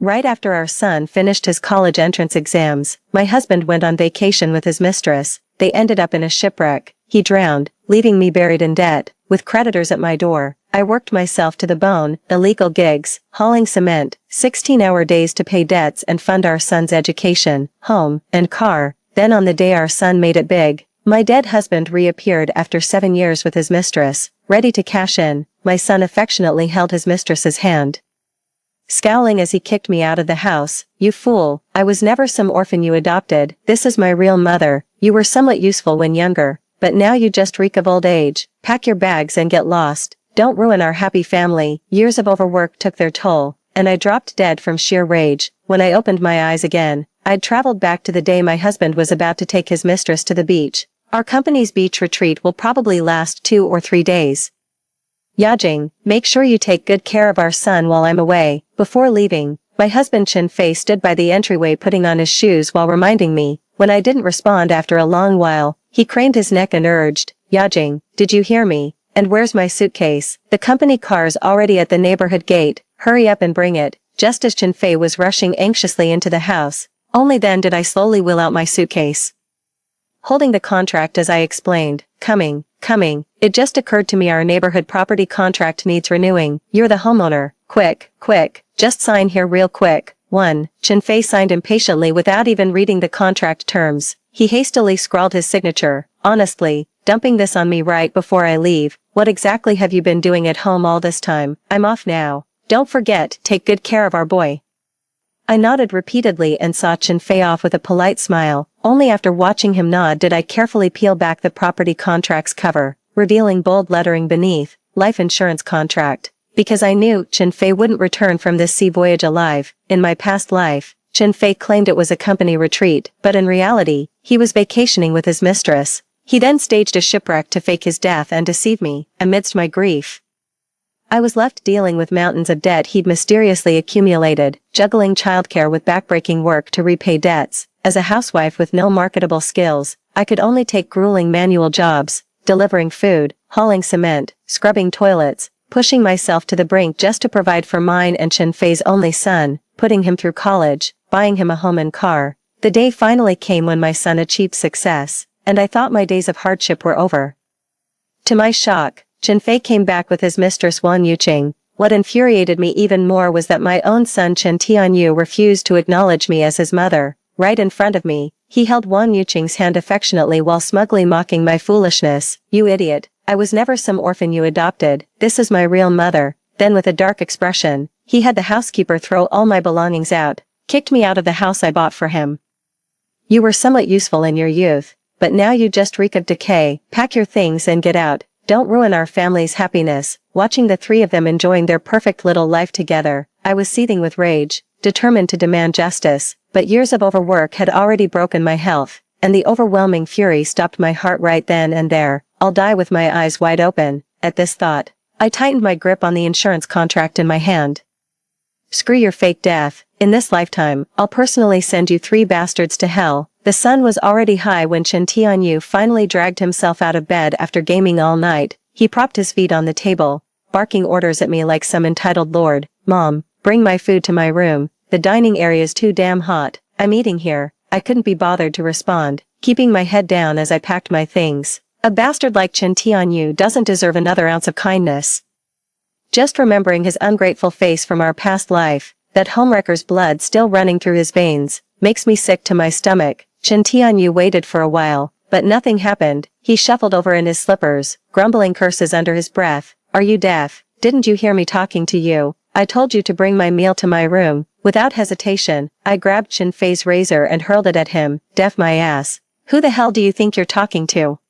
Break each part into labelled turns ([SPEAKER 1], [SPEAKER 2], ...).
[SPEAKER 1] Right after our son finished his college entrance exams, my husband went on vacation with his mistress. They ended up in a shipwreck. He drowned, leaving me buried in debt, with creditors at my door. I worked myself to the bone, illegal gigs, hauling cement, 16-hour days to pay debts and fund our son's education, home, and car. Then on the day our son made it big, my dead husband reappeared after 7 years with his mistress, ready to cash in. My son affectionately held his mistress's hand, scowling as he kicked me out of the house. "You fool, I was never some orphan you adopted. This is my real mother. You were somewhat useful when younger, but now you just reek of old age. Pack your bags and get lost. Don't ruin our happy family." Years of overwork took their toll, and I dropped dead from sheer rage. When I opened my eyes again, I'd traveled back to the day my husband was about to take his mistress to the beach. Our company's beach retreat will probably last 2 or 3 days. Yajing, make sure you take good care of our son while I'm away. Before leaving, my husband Chen Fei stood by the entryway putting on his shoes while reminding me. When I didn't respond after a long while, he craned his neck and urged, "Yajing, did you hear me? And where's my suitcase? The company car's already at the neighborhood gate. Hurry up and bring it." Just as Chen Fei was rushing anxiously into the house, only then did I slowly wheel out my suitcase, holding the contract as I explained, Coming. It just occurred to me our neighborhood property contract needs renewing. You're the homeowner. Quick. Just sign here real quick." 1. Chen Fei signed impatiently without even reading the contract terms. He hastily scrawled his signature. "Honestly, dumping this on me right before I leave. What exactly have you been doing at home all this time? I'm off now. Don't forget, take good care of our boy." I nodded repeatedly and saw Chen Fei off with a polite smile. Only after watching him nod did I carefully peel back the property contract's cover, revealing bold lettering beneath, "Life Insurance Contract." Because I knew Chen Fei wouldn't return from this sea voyage alive. In my past life, Chen Fei claimed it was a company retreat, but in reality, he was vacationing with his mistress. He then staged a shipwreck to fake his death and deceive me. Amidst my grief, I was left dealing with mountains of debt he'd mysteriously accumulated, juggling childcare with backbreaking work to repay debts. As a housewife with no marketable skills, I could only take grueling manual jobs, delivering food, hauling cement, scrubbing toilets, pushing myself to the brink just to provide for mine and Chen Fei's only son, putting him through college, buying him a home and car. The day finally came when my son achieved success, and I thought my days of hardship were over. To my shock, Chen Fei came back with his mistress Wan Yuqing. What infuriated me even more was that my own son Chen Tianyu refused to acknowledge me as his mother. Right in front of me, he held Wan Yuqing's hand affectionately while smugly mocking my foolishness. "You idiot, I was never some orphan you adopted. This is my real mother." Then with a dark expression, he had the housekeeper throw all my belongings out, kicked me out of the house I bought for him. "You were somewhat useful in your youth, but now you just reek of decay. Pack your things and get out. Don't ruin our family's happiness." Watching the 3 of them enjoying their perfect little life together, I was seething with rage, determined to demand justice, but years of overwork had already broken my health, and the overwhelming fury stopped my heart right then and there. I'll die with my eyes wide open. At this thought, I tightened my grip on the insurance contract in my hand. "Screw your fake death. In this lifetime, I'll personally send you 3 bastards to hell." The sun was already high when Chen Tianyu finally dragged himself out of bed after gaming all night. He propped his feet on the table, barking orders at me like some entitled lord. "Mom, bring my food to my room. The dining area's too damn hot. I'm eating here." I couldn't be bothered to respond, keeping my head down as I packed my things. A bastard like Chen Tianyu doesn't deserve another ounce of kindness. Just remembering his ungrateful face from our past life, that homewrecker's blood still running through his veins, makes me sick to my stomach. Chen Tianyu waited for a while, but nothing happened. He shuffled over in his slippers, grumbling curses under his breath. "Are you deaf? Didn't you hear me talking to you? I told you to bring my meal to my room." Without hesitation, I grabbed Chen Fei's razor and hurled it at him. "Deaf my ass. Who the hell do you think you're talking to?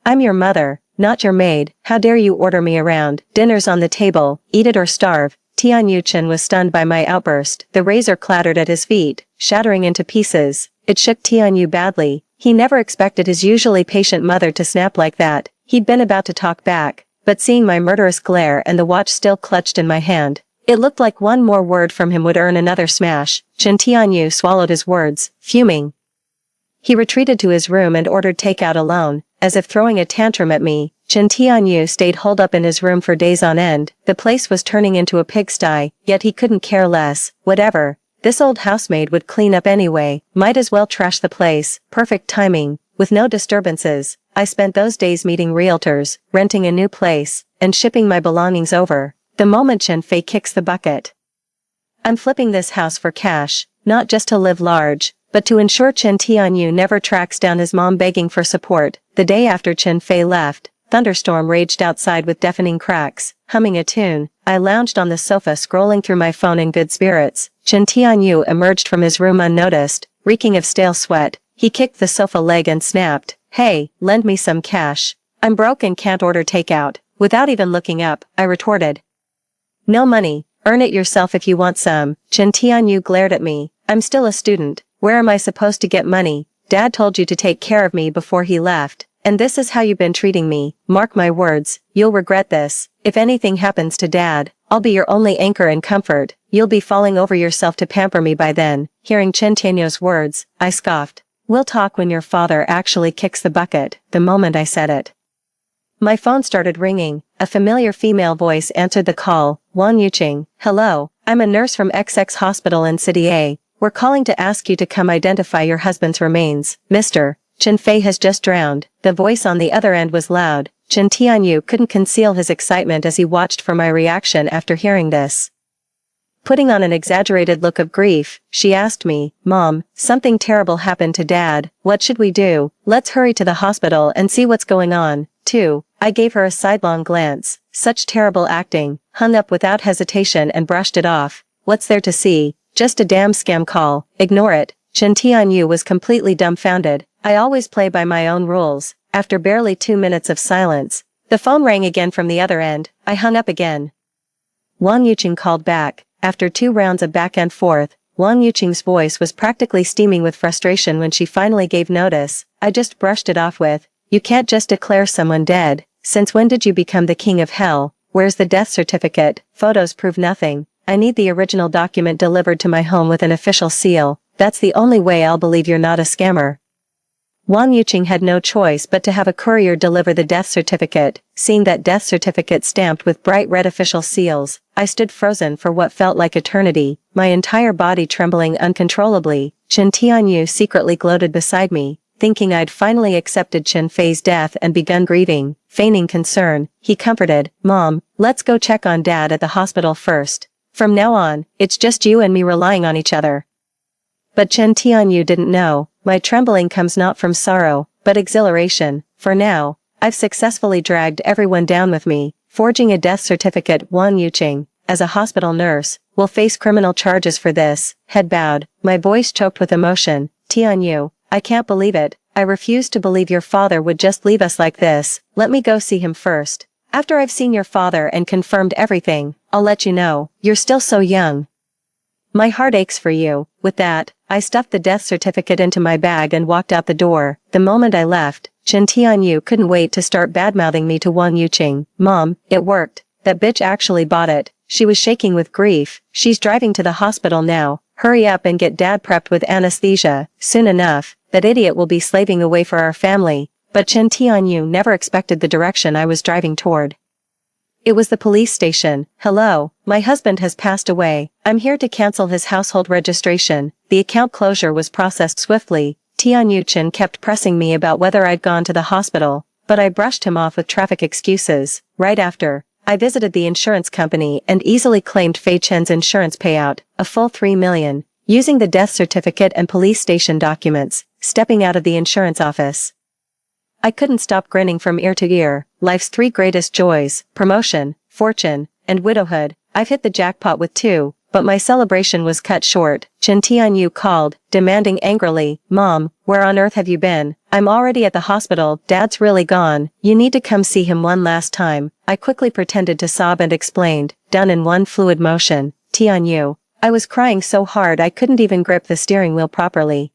[SPEAKER 1] I'm your mother, not your maid. How dare you order me around? Dinner's on the table, eat it or starve." Tianyu Chen was stunned by my outburst. The razor clattered at his feet, shattering into pieces. It shook Tianyu badly. He never expected his usually patient mother to snap like that. He'd been about to talk back, but seeing my murderous glare and the watch still clutched in my hand, it looked like one more word from him would earn another smash. Chen Tianyu swallowed his words, fuming. He retreated to his room and ordered takeout alone. As if throwing a tantrum at me, Chen Tianyu stayed holed up in his room for days on end. The place was turning into a pigsty, yet he couldn't care less. Whatever, This old housemaid would clean up anyway, might as well trash the place, perfect timing, with no disturbances. I spent those days meeting realtors, renting a new place, and shipping my belongings over. The moment Chen Fei kicks the bucket. I'm flipping this house for cash, not just to live large, but to ensure Chen Tianyu never tracks down his mom begging for support. The day after Chen Fei left, thunderstorm raged outside with deafening cracks. Humming a tune, I lounged on the sofa scrolling through my phone in good spirits. Chen Tianyu emerged from his room unnoticed, reeking of stale sweat. He kicked the sofa leg and snapped, "Hey, lend me some cash. I'm broke and can't order takeout." Without even looking up, I retorted, "No money, earn it yourself if you want some." Chen Tianyu glared at me. "I'm still a student. Where am I supposed to get money? Dad told you to take care of me before he left, and this is how you've been treating me. Mark my words, you'll regret this. If anything happens to Dad, I'll be your only anchor and comfort. You'll be falling over yourself to pamper me by then." Hearing Chen Tianyu's words, I scoffed. "We'll talk when your father actually kicks the bucket." The moment I said it, my phone started ringing. A familiar female voice answered the call. Wang Yuqing. "Hello, I'm a nurse from XX Hospital in City A. We're calling to ask you to come identify your husband's remains. Mr. Chen Fei has just drowned." The voice on the other end was loud. Chen Tianyu couldn't conceal his excitement as he watched for my reaction after hearing this. Putting on an exaggerated look of grief, she asked me, "Mom, something terrible happened to Dad. What should we do? Let's hurry to the hospital and see what's going on." 2. I gave her a sidelong glance. Such terrible acting. Hung up without hesitation and brushed it off. What's there to see? Just a damn scam call. Ignore it. Chen Tianyu was completely dumbfounded. I always play by my own rules. After barely 2 minutes of silence, the phone rang again from the other end. I hung up again. Wang Yuqing called back. After 2 rounds of back and forth, Wang Yuqing's voice was practically steaming with frustration when she finally gave notice. I just brushed it off with, "You can't just declare someone dead. Since when did you become the king of hell? Where's the death certificate? Photos prove nothing. I need the original document delivered to my home with an official seal. That's the only way I'll believe you're not a scammer." Wang Yuqing had no choice but to have a courier deliver the death certificate. Seeing that death certificate stamped with bright red official seals, I stood frozen for what felt like eternity, my entire body trembling uncontrollably. Chen Tianyu secretly gloated beside me, thinking I'd finally accepted Chen Fei's death and begun grieving. Feigning concern, he comforted, "Mom, let's go check on Dad at the hospital first. From now on, it's just you and me relying on each other." But Chen Tianyu didn't know, my trembling comes not from sorrow, but exhilaration. For now, I've successfully dragged everyone down with me. Forging a death certificate. Wang Yuqing, as a hospital nurse, will face criminal charges for this. Head bowed, my voice choked with emotion. "Tianyu, I can't believe it. I refuse to believe your father would just leave us like this. Let me go see him first. After I've seen your father and confirmed everything, I'll let you know. You're still so young. My heart aches for you." With that, I stuffed the death certificate into my bag and walked out the door. The moment I left, Chen Tianyu couldn't wait to start badmouthing me to Wang Yuqing. "Mom, it worked. That bitch actually bought it." She was shaking with grief. "She's driving to the hospital now. Hurry up and get Dad prepped with anesthesia. Soon enough, that idiot will be slaving away for our family." But Chen Tianyu never expected the direction I was driving toward. It was the police station. "Hello, my husband has passed away. I'm here to cancel his household registration." The account closure was processed swiftly. Tianyu Chen kept pressing me about whether I'd gone to the hospital, but I brushed him off with traffic excuses. Right after, I visited the insurance company and easily claimed Fei Chen's insurance payout, a full 3 million, using the death certificate and police station documents. Stepping out of the insurance office, I couldn't stop grinning from ear to ear. Life's 3 greatest joys, promotion, fortune, and widowhood. I've hit the jackpot with 2, but my celebration was cut short. Chen Tianyu called, demanding angrily, "Mom, where on earth have you been? I'm already at the hospital. Dad's really gone. You need to come see him one last time." I quickly pretended to sob and explained, done in one fluid motion. "Tianyu, I was crying so hard I couldn't even grip the steering wheel properly.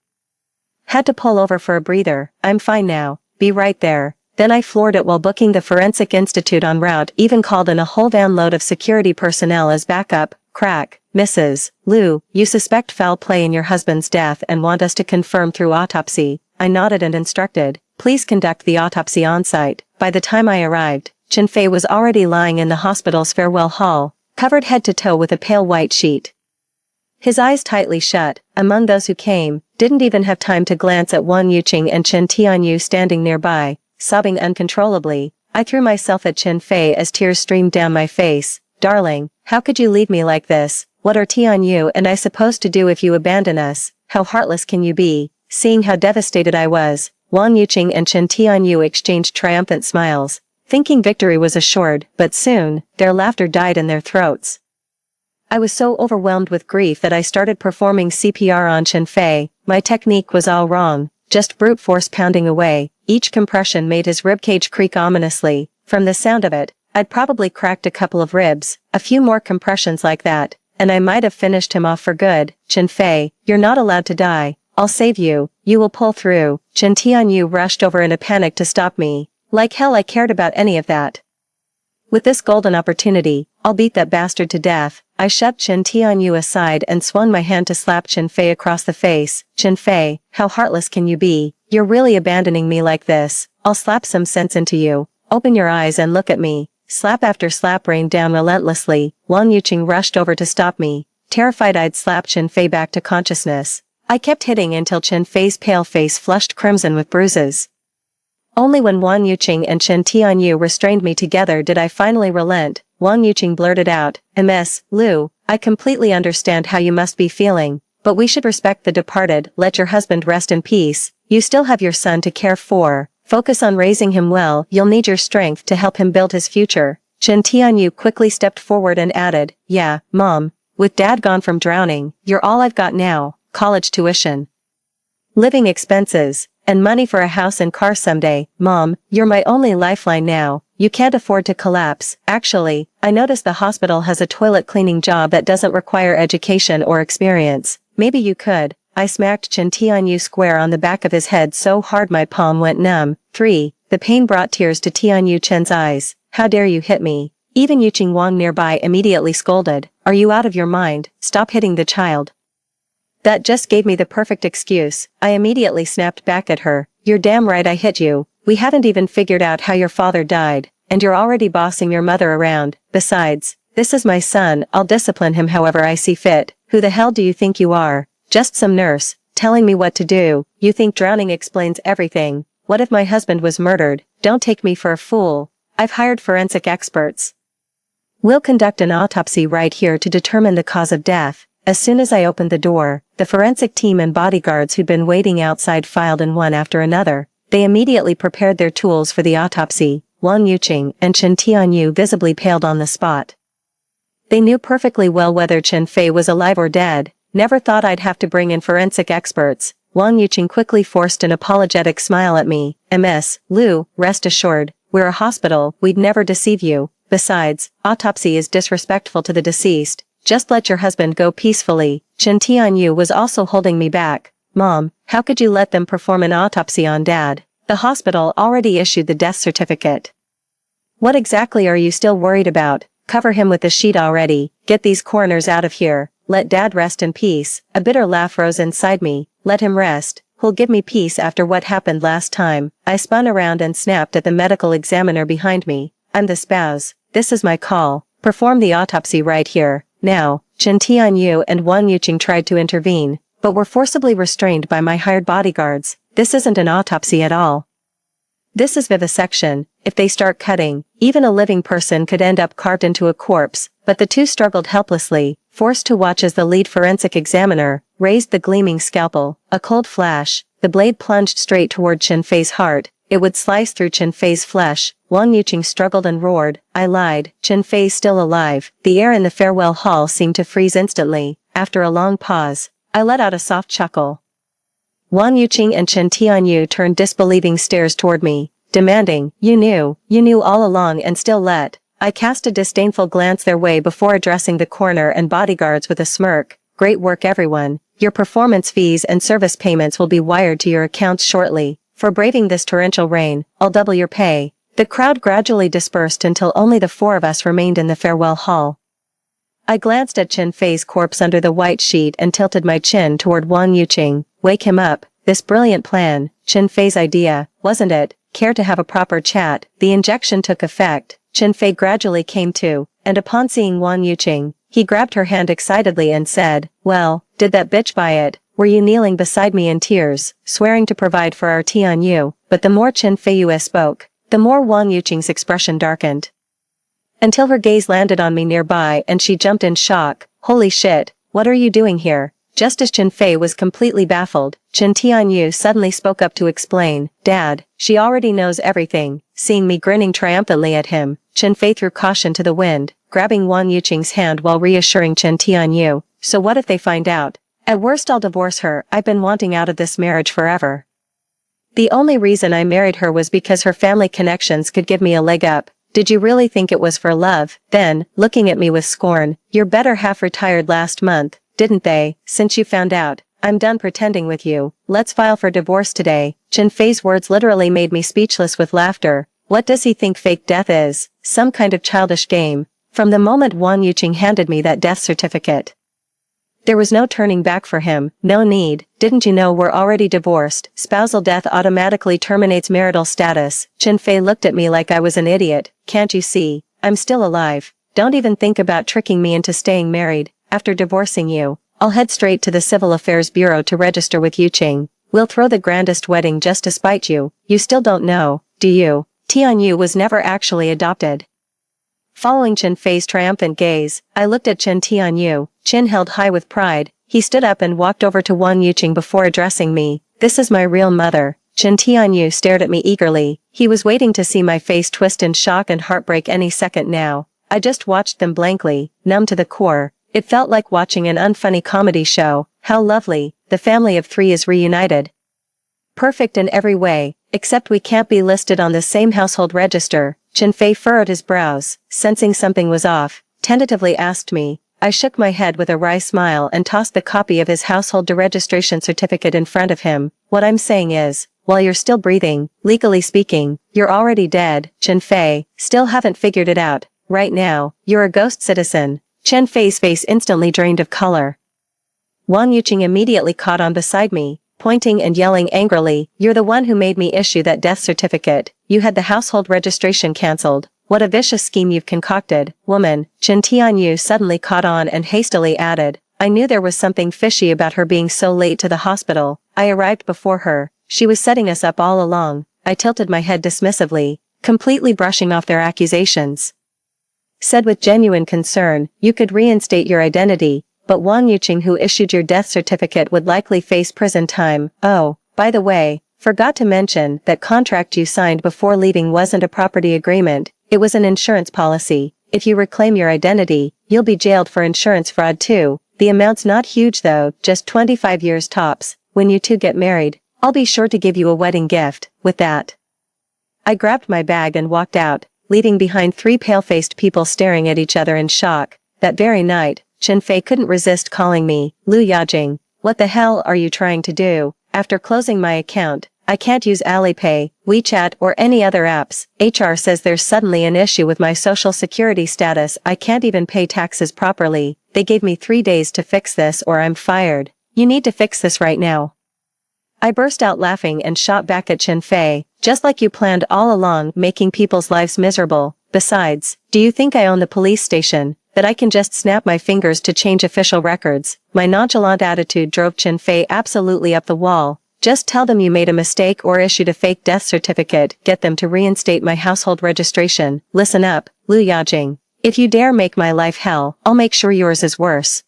[SPEAKER 1] Had to pull over for a breather. I'm fine now. Be right there." Then I floored it while booking the Forensic Institute en route, even called in a whole van load of security personnel as backup. Crack. "Mrs. Liu, you suspect foul play in your husband's death and want us to confirm through autopsy." I nodded and instructed, "Please conduct the autopsy on-site." By the time I arrived, Chen Fei was already lying in the hospital's farewell hall, covered head to toe with a pale white sheet. His eyes tightly shut, among those who came, didn't even have time to glance at Wang Yuqing and Chen Tianyu standing nearby, sobbing uncontrollably. I threw myself at Chen Fei as tears streamed down my face. Darling, how could you leave me like this? What are Tianyu and I supposed to do if you abandon us? How heartless can you be? Seeing how devastated I was, Wang Yuqing and Chen Tianyu exchanged triumphant smiles, thinking victory was assured, but soon, their laughter died in their throats. I was so overwhelmed with grief that I started performing CPR on Chen Fei. My technique was all wrong, just brute force pounding away. Each compression made his ribcage creak ominously. From the sound of it, I'd probably cracked a couple of ribs. A few more compressions like that, and I might have finished him off for good. Chen Fei, you're not allowed to die. I'll save you. You will pull through. Chen Tianyu rushed over in a panic to stop me. Like hell I cared about any of that. With this golden opportunity, I'll beat that bastard to death. I shoved Chen Tianyu aside and swung my hand to slap Chen Fei across the face. Chen Fei, how heartless can you be? You're really abandoning me like this. I'll slap some sense into you. Open your eyes and look at me. Slap after slap rained down relentlessly. Wang Yuqing rushed over to stop me. Terrified I'd slap Chen Fei back to consciousness. I kept hitting until Chen Fei's pale face flushed crimson with bruises. Only when Wang Yuqing and Chen Tianyu restrained me together did I finally relent. Wang Yuqing blurted out, "Ms. Liu, I completely understand how you must be feeling, but we should respect the departed. Let your husband rest in peace. You still have your son to care for. Focus on raising him well. You'll need your strength to help him build his future." Chen Tianyu quickly stepped forward and added, "Yeah, Mom, with Dad gone from drowning, you're all I've got now. College tuition, living expenses, and money for a house and car someday. Mom, you're my only lifeline now. You can't afford to collapse. Actually, I noticed the hospital has a toilet cleaning job that doesn't require education or experience. Maybe you could." I smacked Chen Tianyu square on the back of his head so hard my palm went numb. 3. The pain brought tears to Tianyu Chen's eyes. "How dare you hit me?" Even Yuqing Wang nearby immediately scolded. "Are you out of your mind? Stop hitting the child." That just gave me the perfect excuse. I immediately snapped back at her. "You're damn right I hit you. We haven't even figured out how your father died, and you're already bossing your mother around. Besides, this is my son. I'll discipline him however I see fit. Who the hell do you think you are? Just some nurse, telling me what to do. You think drowning explains everything. What if my husband was murdered? Don't take me for a fool. I've hired forensic experts. We'll conduct an autopsy right here to determine the cause of death." As soon as I opened the door, the forensic team and bodyguards who'd been waiting outside filed in one after another. They immediately prepared their tools for the autopsy. Wang Yuqing and Chen Tianyu visibly paled on the spot. They knew perfectly well whether Chen Fei was alive or dead. Never thought I'd have to bring in forensic experts. Wang Yuqing quickly forced an apologetic smile at me. "Ms. Liu, rest assured, we're a hospital. We'd never deceive you. Besides, autopsy is disrespectful to the deceased. Just let your husband go peacefully." Chen Tianyu was also holding me back. "Mom, how could you let them perform an autopsy on Dad? The hospital already issued the death certificate. What exactly are you still worried about? Cover him with the sheet already. Get these coroners out of here. Let Dad rest in peace." A bitter laugh rose inside me. Let him rest. Who'll give me peace after what happened last time? I spun around and snapped at the medical examiner behind me. "I'm the spouse. This is my call. Perform the autopsy right here. Now." Chen Tianyu and Wang Yuqing tried to intervene, but were forcibly restrained by my hired bodyguards. "This isn't an autopsy at all. This is vivisection. If they start cutting, even a living person could end up carved into a corpse." But the two struggled helplessly, forced to watch as the lead forensic examiner raised the gleaming scalpel. A cold flash, the blade plunged straight toward Chen Fei's heart. It would slice through Chen Fei's flesh. Wang Yuqing struggled and roared. I lied. Chen Fei's still alive. The air in the farewell hall seemed to freeze instantly. After a long pause, I let out a soft chuckle. Wang Yuqing and Chen Tianyu turned disbelieving stares toward me, demanding, You knew all along and still let." I cast a disdainful glance their way before addressing the coroner and bodyguards with a smirk. "Great work everyone. Your performance fees and service payments will be wired to your accounts shortly. For braving this torrential rain, I'll double your pay." The crowd gradually dispersed until only the four of us remained in the farewell hall. I glanced at Chen Fei's corpse under the white sheet and tilted my chin toward Wang Yuqing. "Wake him up. This brilliant plan, Chen Fei's idea, wasn't it? Care to have a proper chat?" The injection took effect. Chen Fei gradually came to, and upon seeing Wang Yuqing, He grabbed her hand excitedly and said, "Well, did that bitch buy it? Were you kneeling beside me in tears, swearing to provide for our tea on you?" But the more Chen Feiyue spoke, the more Wang Yuqing's expression darkened. Until her gaze landed on me nearby and she jumped in shock. "Holy shit, what are you doing here?" Just as Chen Fei was completely baffled, Chen Tianyu suddenly spoke up to explain, "Dad, she already knows everything." Seeing me grinning triumphantly at him, Chen Fei threw caution to the wind, grabbing Wang Yuqing's hand while reassuring Chen Tianyu, "So what if they find out? At worst I'll divorce her. I've been wanting out of this marriage forever. The only reason I married her was because her family connections could give me a leg up. Did you really think it was for love?" Then, looking at me with scorn, "Your better half retired last month, didn't they? Since you found out, I'm done pretending with you. Let's file for divorce today." Chen Fei's words literally made me speechless with laughter. What does he think fake death is? Some kind of childish game? From the moment Wang Yuqing handed me that death certificate, there was no turning back for him. "No need, didn't you know we're already divorced? Spousal death automatically terminates marital status." Chen Fei looked at me like I was an idiot. "Can't you see? I'm still alive. Don't even think about tricking me into staying married. After divorcing you, I'll head straight to the Civil Affairs Bureau to register with Yuqing. We'll throw the grandest wedding just to spite you. You still don't know, do you? Tianyu was never actually adopted." Following Chen Fei's triumphant gaze, I looked at Chen Tianyu, chin held high with pride. He stood up and walked over to Wang Yuqing before addressing me. "This is my real mother." Chen Tianyu stared at me eagerly. He was waiting to see my face twist in shock and heartbreak any second now. I just watched them blankly, numb to the core. It felt like watching an unfunny comedy show. How lovely, the family of three is reunited. Perfect in every way, except we can't be listed on the same household register. Chen Fei furrowed his brows, sensing something was off, tentatively asked me. I shook my head with a wry smile and tossed the copy of his household deregistration certificate in front of him. "What I'm saying is, while you're still breathing, legally speaking, you're already dead, Chen Fei. Still haven't figured it out. Right now, you're a ghost citizen." Chen Fei's face instantly drained of color. Wang Yuqing immediately caught on beside me, pointing and yelling angrily, "You're the one who made me issue that death certificate. You had the household registration cancelled. What a vicious scheme you've concocted, woman." Chen Tianyu suddenly caught on and hastily added, "I knew there was something fishy about her being so late to the hospital. I arrived before her. She was setting us up all along." I tilted my head dismissively, completely brushing off their accusations. Said with genuine concern, "You could reinstate your identity, but Wang Yuqing who issued your death certificate would likely face prison time. Oh, by the way, forgot to mention that contract you signed before leaving wasn't a property agreement, it was an insurance policy. If you reclaim your identity, you'll be jailed for insurance fraud too. The amount's not huge though, just 25 years tops. When you two get married, I'll be sure to give you a wedding gift." With that, I grabbed my bag and walked out, leaving behind three pale-faced people staring at each other in shock. That very night, Chen Fei couldn't resist calling me, "Lu Yajing, what the hell are you trying to do?" After closing my account, I can't use Alipay, WeChat or any other apps. HR says there's suddenly an issue with my social security status. I can't even pay taxes properly. They gave me 3 days to fix this or I'm fired. You need to fix this right now. I burst out laughing and shot back at Chen Fei, "Just like you planned all along, making people's lives miserable. Besides, do you think I own the police station, that I can just snap my fingers to change official records?" My nonchalant attitude drove Chen Fei absolutely up the wall. "Just tell them you made a mistake or issued a fake death certificate. Get them to reinstate my household registration. Listen up, Lu Yajing. If you dare make my life hell, I'll make sure yours is worse."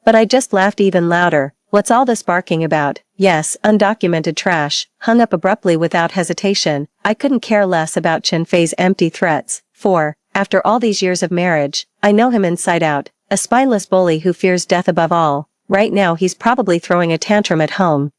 [SPEAKER 1] But I just laughed even louder. "What's all this barking about?" "Yes, undocumented trash," hung up abruptly without hesitation. I couldn't care less about Chen Fei's empty threats. For, after all these years of marriage, I know him inside out. A spineless bully who fears death above all. Right now he's probably throwing a tantrum at home,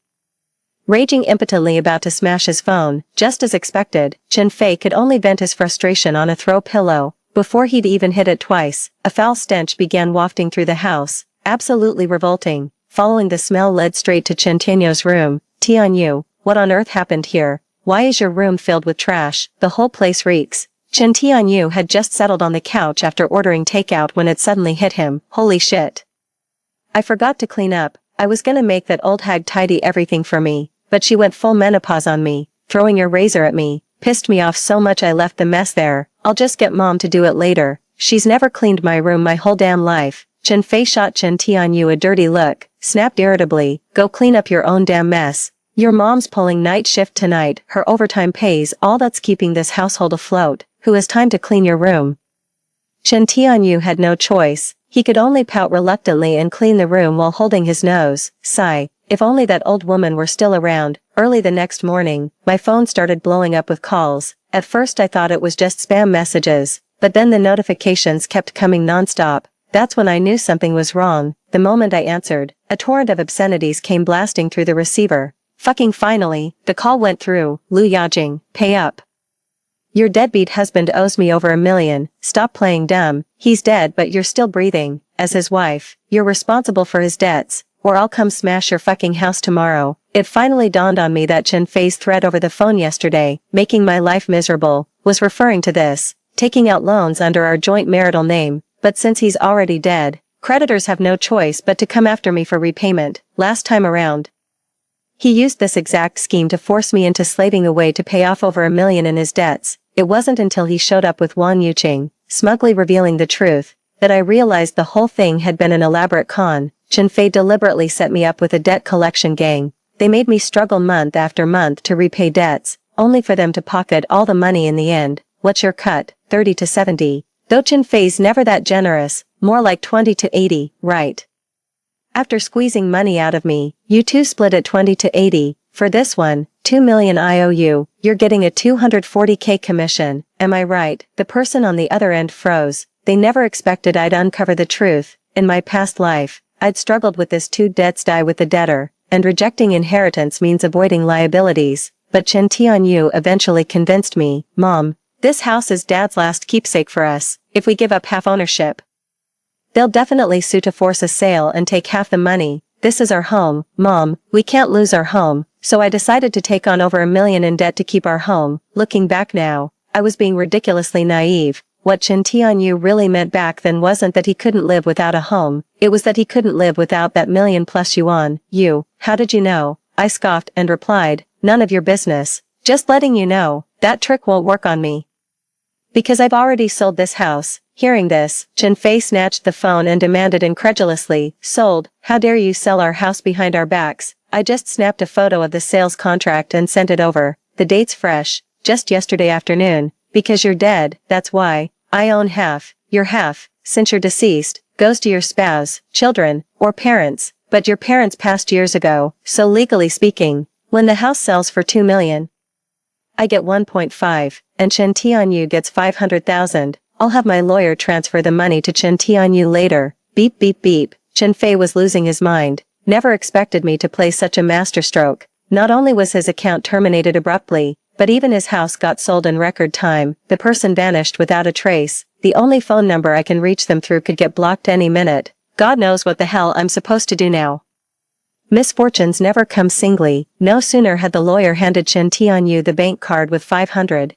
[SPEAKER 1] raging impotently about to smash his phone. Just as expected, Chen Fei could only vent his frustration on a throw pillow. Before he'd even hit it twice, a foul stench began wafting through the house. Absolutely revolting. Following the smell led straight to Chen Tianyu's room. "Tianyu, what on earth happened here? Why is your room filled with trash? The whole place reeks." Chen Tianyu had just settled on the couch after ordering takeout when it suddenly hit him. "Holy shit. I forgot to clean up. I was gonna make that old hag tidy everything for me, but she went full menopause on me, throwing your razor at me. Pissed me off so much I left the mess there. I'll just get mom to do it later." she's never cleaned my room my whole damn life. Chen Fei shot Chen Tianyu a dirty look, snapped irritably, go clean up your own damn mess. Your mom's pulling night shift tonight, her overtime pays all that's keeping this household afloat. Who has time to clean your room? Chen Tianyu had no choice. He could only pout reluctantly and clean the room while holding his nose. Sigh, if only that old woman were still around. Early the next morning, my phone started blowing up with calls. At first I thought it was just spam messages, but then the notifications kept coming nonstop. That's when I knew something was wrong. The moment I answered, a torrent of obscenities came blasting through the receiver. Fucking finally, the call went through. Lu Yajing, pay up. Your deadbeat husband owes me over $1 million, stop playing dumb, he's dead but you're still breathing. As his wife, you're responsible for his debts, or I'll come smash your fucking house tomorrow. It finally dawned on me that Chen Fei's threat over the phone yesterday, making my life miserable, was referring to this, taking out loans under our joint marital name, but since he's already dead, creditors have no choice but to come after me for repayment. Last time around, he used this exact scheme to force me into slaving away to pay off over $1 million in his debts. It wasn't until he showed up with Wang Yuqing, smugly revealing the truth, that I realized the whole thing had been an elaborate con. Chen Fei deliberately set me up with a debt collection gang. They made me struggle month after month to repay debts, only for them to pocket all the money in the end. What's your cut? 30 to 70. Though Chen Fei's never that generous, more like 20 to 80, right? After squeezing money out of me, you two split at 20 to 80. For this one, 2 million IOU, you're getting a 240k commission, am I right? The person on the other end froze. They never expected I'd uncover the truth. In my past life, I'd struggled with this two debts die with the debtor, and rejecting inheritance means avoiding liabilities. But Chen Tianyu eventually convinced me, Mom, this house is Dad's last keepsake for us. If we give up half ownership, they'll definitely sue to force a sale and take half the money. This is our home, Mom, we can't lose our home. So I decided to take on over $1 million in debt to keep our home. Looking back now, I was being ridiculously naive. What Chen Tianyu really meant back then wasn't that he couldn't live without a home, it was that he couldn't live without that $1,000,000+ yuan. How did you know? I scoffed and replied, none of your business. Just letting you know, that trick won't work on me. Because I've already sold this house. Hearing this, Chen Fei snatched the phone and demanded incredulously, sold? How dare you sell our house behind our backs? I just snapped a photo of the sales contract and sent it over. The date's fresh, just yesterday afternoon. Because you're dead, that's why. I own half. Your half, since you're deceased, goes to your spouse, children, or parents. But your parents passed years ago, so legally speaking, when the house sells for 2 million, I get 1.5, and Chen Tianyu gets 500,000. I'll have my lawyer transfer the money to Chen Tianyu later. Beep beep beep. Chen Fei was losing his mind. Never expected me to play such a masterstroke. Not only was his account terminated abruptly, but even his house got sold in record time. The person vanished without a trace. The only phone number I can reach them through could get blocked any minute. God knows what the hell I'm supposed to do now. Misfortunes never come singly. No sooner had the lawyer handed Chen Tianyu the bank card with 500,000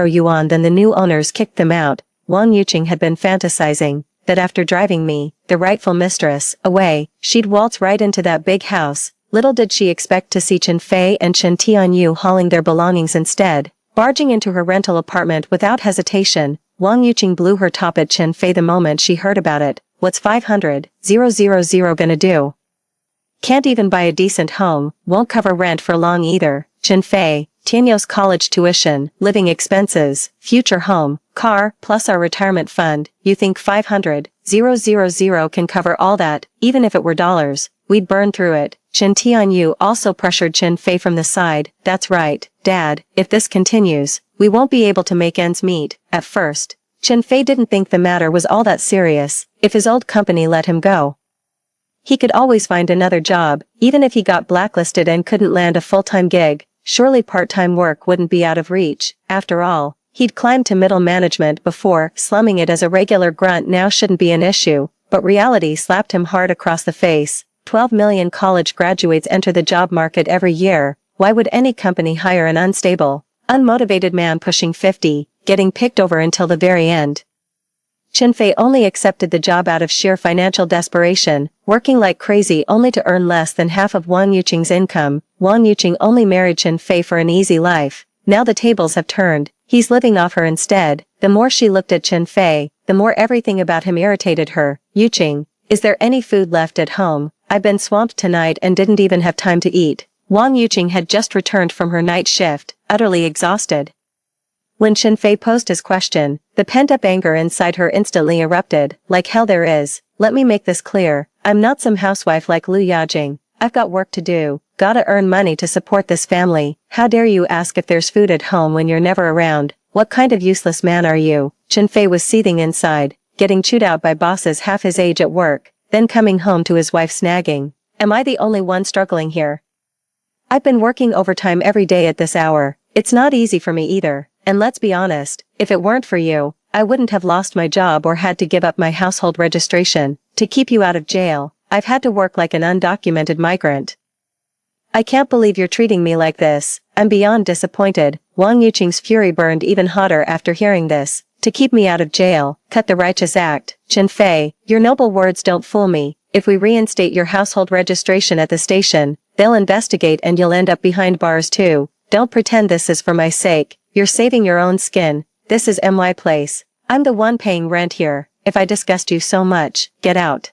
[SPEAKER 1] yuan than the new owners kicked them out. Wang Yuqing had been fantasizing that after driving me, the rightful mistress, away, she'd waltz right into that big house. Little did she expect to see Chen Fei and Chen Tianyu hauling their belongings instead. Barging into her rental apartment without hesitation, Wang Yuqing blew her top at Chen Fei the moment she heard about it. What's 500,000 gonna do? Can't even buy a decent home, won't cover rent for long either. Chen Fei, Tianyu's college tuition, living expenses, future home, car, plus our retirement fund. You think 500,000 can cover all that? Even if it were dollars, we'd burn through it. Chen Tianyu also pressured Chen Fei from the side. That's right, Dad, if this continues, we won't be able to make ends meet. At first, Chen Fei didn't think the matter was all that serious. If his old company let him go, he could always find another job. Even if he got blacklisted and couldn't land a full-time gig, surely part-time work wouldn't be out of reach. After all, he'd climbed to middle management before. Slumming it as a regular grunt now shouldn't be an issue, but reality slapped him hard across the face. 12 million college graduates enter the job market every year. Why would any company hire an unstable, unmotivated man pushing 50, getting picked over until the very end? Chen Fei only accepted the job out of sheer financial desperation, working like crazy only to earn less than half of Wang Yuqing's income. Wang Yuqing only married Chen Fei for an easy life. Now the tables have turned. He's living off her instead. The more she looked at Chen Fei, the more everything about him irritated her. Yuqing, is there any food left at home? I've been swamped tonight and didn't even have time to eat. Wang Yuqing had just returned from her night shift, utterly exhausted. When Chen Fei posed his question, the pent-up anger inside her instantly erupted. Like hell there is. Let me make this clear. I'm not some housewife like Lu Yajing. I've got work to do. Gotta earn money to support this family. How dare you ask if there's food at home when you're never around? What kind of useless man are you? Chen Fei was seething inside, getting chewed out by bosses half his age at work, then coming home to his wife snagging. Am I the only one struggling here? I've been working overtime every day at this hour. It's not easy for me either. And let's be honest, if it weren't for you, I wouldn't have lost my job or had to give up my household registration. To keep you out of jail, I've had to work like an undocumented migrant. I can't believe you're treating me like this. I'm beyond disappointed. Wang Yuqing's fury burned even hotter after hearing this. To keep me out of jail, cut the righteous act. Chen Fei, your noble words don't fool me. If we reinstate your household registration at the station, they'll investigate and you'll end up behind bars too. Don't pretend this is for my sake. You're saving your own skin. This is my place. I'm the one paying rent here. If I disgust you so much, get out.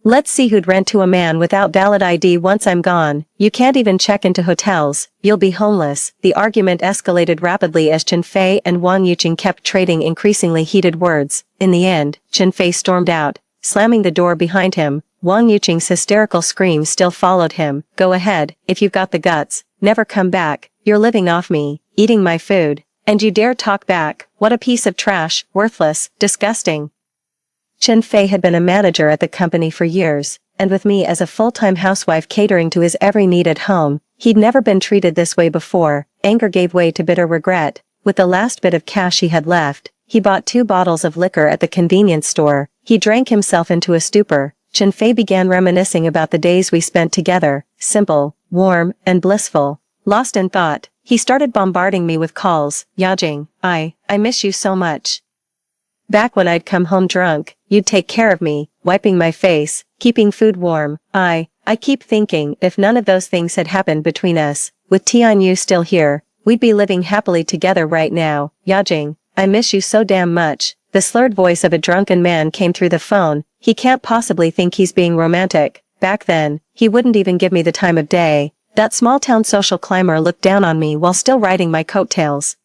[SPEAKER 1] Let's see who'd rent to a man without valid ID once I'm gone. You can't even check into hotels. You'll be homeless. The argument escalated rapidly as Chen Fei and Wang Yuqing kept trading increasingly heated words. In the end, Chen Fei stormed out, slamming the door behind him. Wang Yuqing's hysterical screams still followed him. Go ahead, if you've got the guts. Never come back. You're living off me, eating my food. And you dare talk back? What a piece of trash, worthless, disgusting. Chen Fei had been a manager at the company for years, and with me as a full-time housewife catering to his every need at home, he'd never been treated this way before. Anger gave way to bitter regret. With the last bit of cash he had left, he bought 2 bottles of liquor at the convenience store. He drank himself into a stupor. Chen Fei began reminiscing about the days we spent together, simple, warm, and blissful. Lost in thought, he started bombarding me with calls. Yajing, I miss you so much. Back when I'd come home drunk, you'd take care of me, wiping my face, keeping food warm. I keep thinking, if none of those things had happened between us, with Tianyu still here, we'd be living happily together right now. Yajing, I miss you so damn much. The slurred voice of a drunken man came through the phone. He can't possibly think he's being romantic. Back then, he wouldn't even give me the time of day. That small-town social climber looked down on me while still riding my coattails.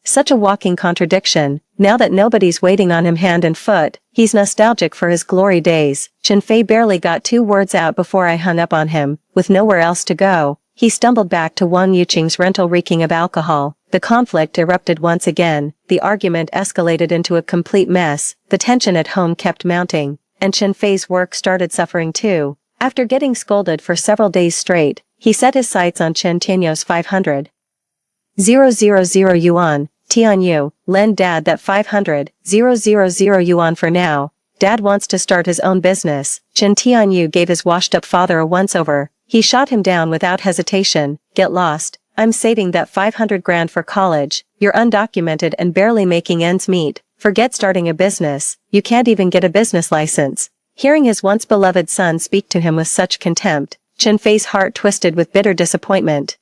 [SPEAKER 1] Such a walking contradiction. Now that nobody's waiting on him hand and foot, he's nostalgic for his glory days. Chen Fei barely got 2 words out before I hung up on him. With nowhere else to go, he stumbled back to Wang Yuqing's rental reeking of alcohol. The conflict erupted once again. The argument escalated into a complete mess. The tension at home kept mounting, and Chen Fei's work started suffering too. After getting scolded for several days straight, he set his sights on Chen Tianyu's 500,000 yuan. Tianyu, lend Dad that 500,000 yuan for now. Dad wants to start his own business. Chen Tianyu gave his washed-up father a once-over. He shot him down without hesitation. Get lost. I'm saving that 500 grand for college. You're undocumented and barely making ends meet. Forget starting a business. You can't even get a business license. Hearing his once-beloved son speak to him with such contempt, Chen Fei's heart twisted with bitter disappointment.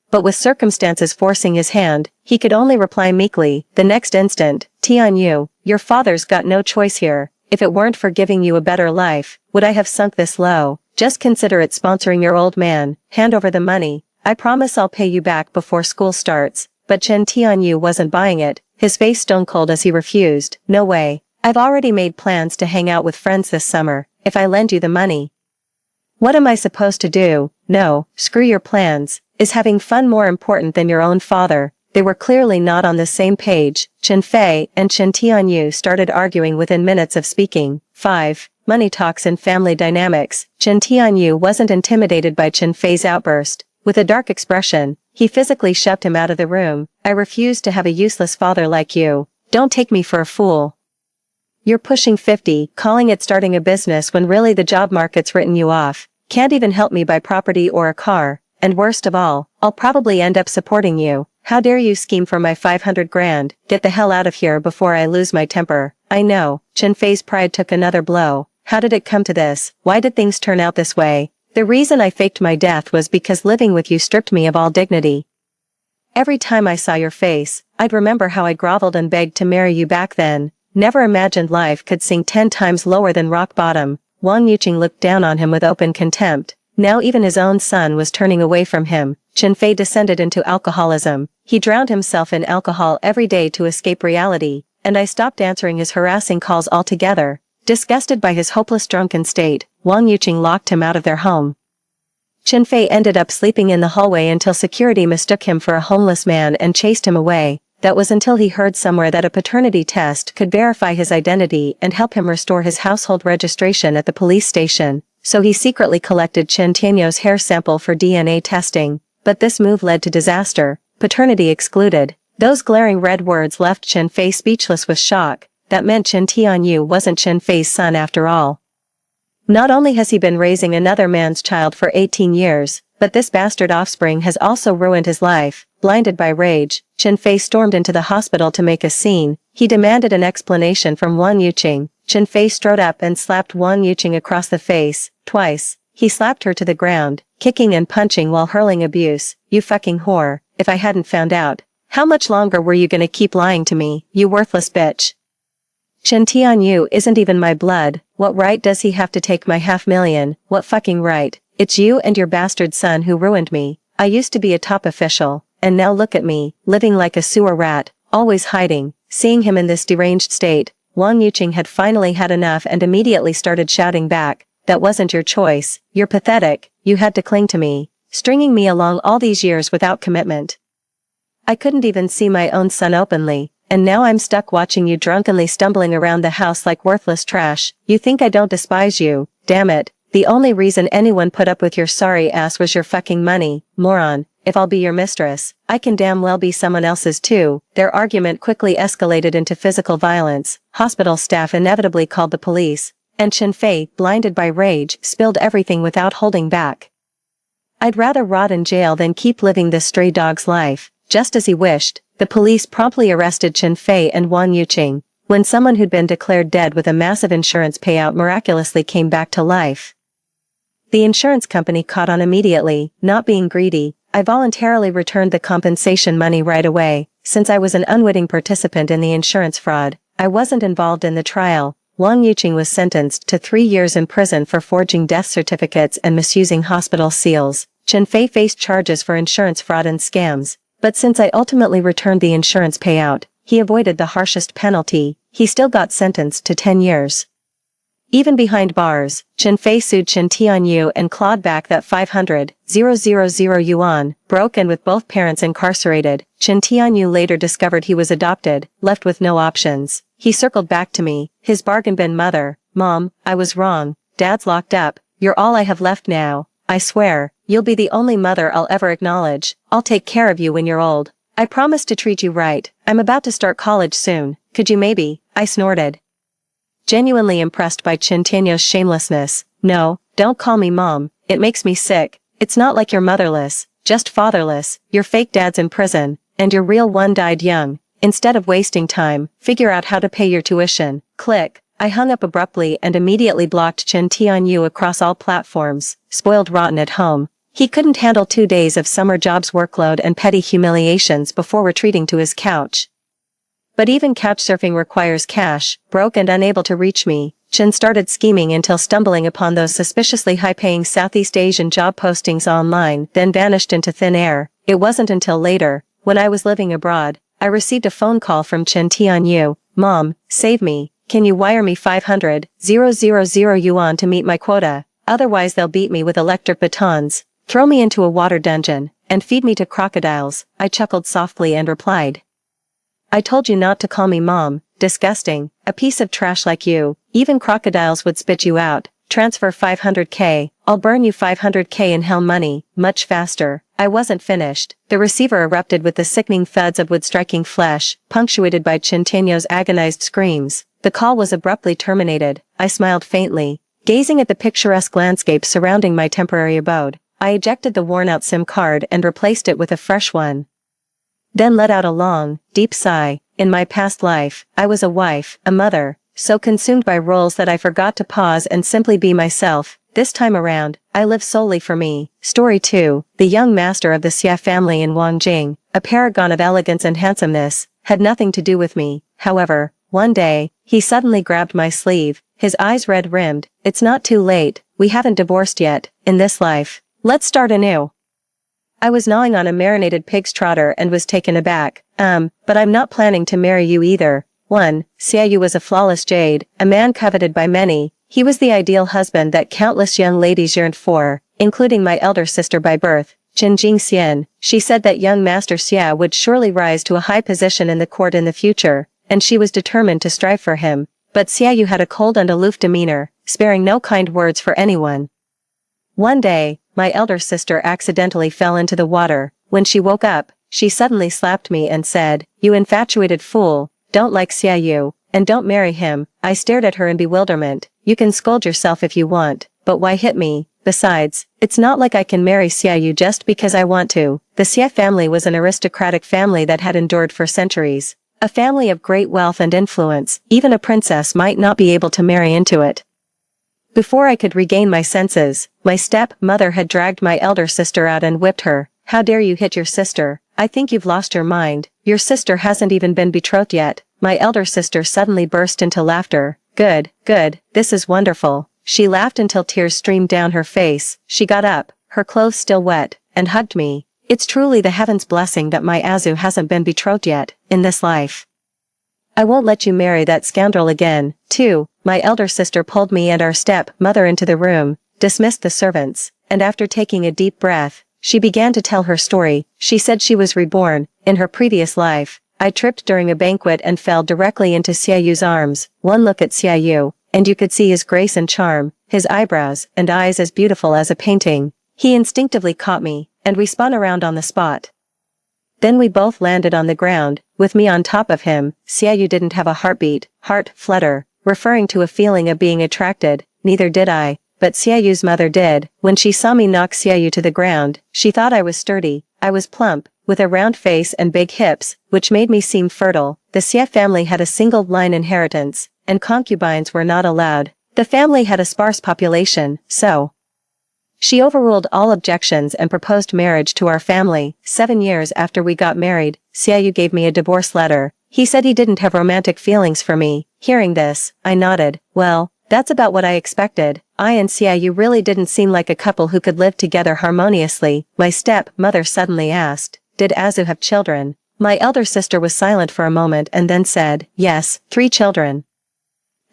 [SPEAKER 1] But with circumstances forcing his hand, he could only reply meekly. The next instant, Tianyu, your father's got no choice here. If it weren't for giving you a better life, would I have sunk this low? Just consider it sponsoring your old man. Hand over the money. I promise I'll pay you back before school starts. But Chen Tianyu wasn't buying it, his face stone cold as he refused. No way. I've already made plans to hang out with friends this summer. If I lend you the money, what am I supposed to do? No, screw your plans. Is having fun more important than your own father? They were clearly not on the same page. Chen Fei and Chen Tianyu started arguing within minutes of speaking. 5. Money talks and family dynamics. Chen Tianyu wasn't intimidated by Chen Fei's outburst. With a dark expression, he physically shoved him out of the room. I refuse to have a useless father like you. Don't take me for a fool. You're pushing 50, calling it starting a business when really the job market's written you off. Can't even help me buy property or a car. And worst of all, I'll probably end up supporting you. How dare you scheme for my 500 grand? Get the hell out of here before I lose my temper. I know. Chen Fei's pride took another blow. How did it come to this? Why did things turn out this way? The reason I faked my death was because living with you stripped me of all dignity. Every time I saw your face, I'd remember how I groveled and begged to marry you back then. Never imagined life could sink 10 times lower than rock bottom. Wang Yuqing looked down on him with open contempt. Now even his own son was turning away from him. Chen Fei descended into alcoholism. He drowned himself in alcohol every day to escape reality, and I stopped answering his harassing calls altogether. Disgusted by his hopeless drunken state, Wang Yuqing locked him out of their home. Chen Fei ended up sleeping in the hallway until security mistook him for a homeless man and chased him away. That was until he heard somewhere that a paternity test could verify his identity and help him restore his household registration at the police station. So he secretly collected Chen Tianyou's hair sample for DNA testing. But this move led to disaster. Paternity excluded. Those glaring red words left Chen Fei speechless with shock. That meant Chen Tianyou wasn't Chen Fei's son after all. Not only has he been raising another man's child for 18 years, but this bastard offspring has also ruined his life. Blinded by rage, Chen Fei stormed into the hospital to make a scene. He demanded an explanation from Wang Yuqing. Chen Fei strode up and slapped Wang Yuqing across the face, twice. He slapped her to the ground, kicking and punching while hurling abuse. You fucking whore, if I hadn't found out. How much longer were you gonna keep lying to me, you worthless bitch? Chen Tianyou isn't even my blood. What right does he have to take my $500,000? What fucking right? It's you and your bastard son who ruined me. I used to be a top official, and now look at me, living like a sewer rat, always hiding. Seeing him in this deranged state, Wang Yuqing had finally had enough and immediately started shouting back. That wasn't your choice. You're pathetic. You had to cling to me, stringing me along all these years without commitment. I couldn't even see my own son openly, and now I'm stuck watching you drunkenly stumbling around the house like worthless trash. You think I don't despise you? Damn it. The only reason anyone put up with your sorry ass was your fucking money, moron. If I'll be your mistress, I can damn well be someone else's too. Their argument quickly escalated into physical violence. Hospital staff inevitably called the police, and Chen Fei, blinded by rage, spilled everything without holding back. I'd rather rot in jail than keep living this stray dog's life. Just as he wished, the police promptly arrested Chen Fei and Wang Yuqing. When someone who'd been declared dead with a massive insurance payout miraculously came back to life. The insurance company caught on immediately. Not being greedy, I voluntarily returned the compensation money right away. Since I was an unwitting participant in the insurance fraud, I wasn't involved in the trial. Wang Yuqing was sentenced to 3 years in prison for forging death certificates and misusing hospital seals. Chen Fei faced charges for insurance fraud and scams, but since I ultimately returned the insurance payout, he avoided the harshest penalty. He still got sentenced to 10 years. Even behind bars, Chen Fei sued Chen Tianyou and clawed back that 500,000 yuan, broke and with both parents incarcerated. Chen Tianyou later discovered he was adopted, left with no options. He circled back to me, his bargain bin mother. Mom, I was wrong. Dad's locked up. You're all I have left now. I swear, you'll be the only mother I'll ever acknowledge. I'll take care of you when you're old. I promise to treat you right. I'm about to start college soon. Could you maybe? I snorted. Genuinely impressed by Chen Tianyou's shamelessness. No, don't call me mom. It makes me sick. It's not like you're motherless, just fatherless. Your fake dad's in prison, and your real one died young. Instead of wasting time, figure out how to pay your tuition. Click. I hung up abruptly and immediately blocked Chen Tianyou across all platforms. Spoiled rotten at home. He couldn't handle 2 days of summer jobs workload and petty humiliations before retreating to his couch. But even couchsurfing requires cash. Broke and unable to reach me, Chen started scheming until stumbling upon those suspiciously high-paying Southeast Asian job postings online, then vanished into thin air. It wasn't until later, when I was living abroad, I received a phone call from Chen Tianyou. Mom, save me. Can you wire me 500,000 yuan to meet my quota? Otherwise they'll beat me with electric batons, throw me into a water dungeon, and feed me to crocodiles. I chuckled softly and replied. I told you not to call me mom. Disgusting. A piece of trash like you. Even crocodiles would spit you out. Transfer 500k. I'll burn you 500k in hell money. Much faster. I wasn't finished. The receiver erupted with the sickening thuds of wood striking flesh, punctuated by Chen Tianyou's agonized screams. The call was abruptly terminated. I smiled faintly, gazing at the picturesque landscape surrounding my temporary abode. I ejected the worn-out SIM card and replaced it with a fresh one. Then let out a long, deep sigh. In my past life, I was a wife, a mother, so consumed by roles that I forgot to pause and simply be myself. This time around, I live solely for me. Story 2, the young master of the Xia family in Wangjing, a paragon of elegance and handsomeness, had nothing to do with me. However, one day, he suddenly grabbed my sleeve, his eyes red-rimmed. It's not too late, we haven't divorced yet, in this life. Let's start anew. I was gnawing on a marinated pig's trotter and was taken aback. But I'm not planning to marry you either. 1. Xiaoyu was a flawless jade, a man coveted by many. He was the ideal husband that countless young ladies yearned for, including my elder sister by birth, Qinjing Xian. She said that young Master Xia would surely rise to a high position in the court in the future, and she was determined to strive for him. But Xiaoyu had a cold and aloof demeanor, sparing no kind words for anyone. One day, my elder sister accidentally fell into the water. When she woke up, she suddenly slapped me and said, "You infatuated fool, don't like Xiaoyu, and don't marry him." I stared at her in bewilderment. You can scold yourself if you want, but why hit me? Besides, it's not like I can marry Xiaoyu just because I want to. The Xia family was an aristocratic family that had endured for centuries. A family of great wealth and influence. Even a princess might not be able to marry into it. Before I could regain my senses, my step-mother had dragged my elder sister out and whipped her. "How dare you hit your sister? I think you've lost your mind. Your sister hasn't even been betrothed yet." My elder sister suddenly burst into laughter. Good, this is wonderful." She laughed until tears streamed down her face. She got up, her clothes still wet, and hugged me. "It's truly the heaven's blessing that my Azu hasn't been betrothed yet, in this life. I won't let you marry that scoundrel again." 2. My elder sister pulled me and our step-mother into the room, dismissed the servants, and after taking a deep breath, she began to tell her story. She said she was reborn, in her previous life. I tripped during a banquet and fell directly into Xiaoyu's arms. One look at Xiaoyu, and you could see his grace and charm, his eyebrows and eyes as beautiful as a painting. He instinctively caught me, and we spun around on the spot. Then we both landed on the ground, with me on top of him. Xiaoyu didn't have a heartbeat, heart flutter, referring to a feeling of being attracted. Neither did I, but Xiaoyu's mother did. When she saw me knock Xiaoyu to the ground, she thought I was sturdy. I was plump, with a round face and big hips, which made me seem fertile. The Xia family had a single-line inheritance, and concubines were not allowed. The family had a sparse population, so she overruled all objections and proposed marriage to our family. 7 years after we got married, Xiaoyu gave me a divorce letter. He said he didn't have romantic feelings for me. Hearing this, I nodded. Well, that's about what I expected. I and Xiaoyu really didn't seem like a couple who could live together harmoniously. My step-mother suddenly asked, "Did Azu have children?" My elder sister was silent for a moment and then said, "Yes, 3 children.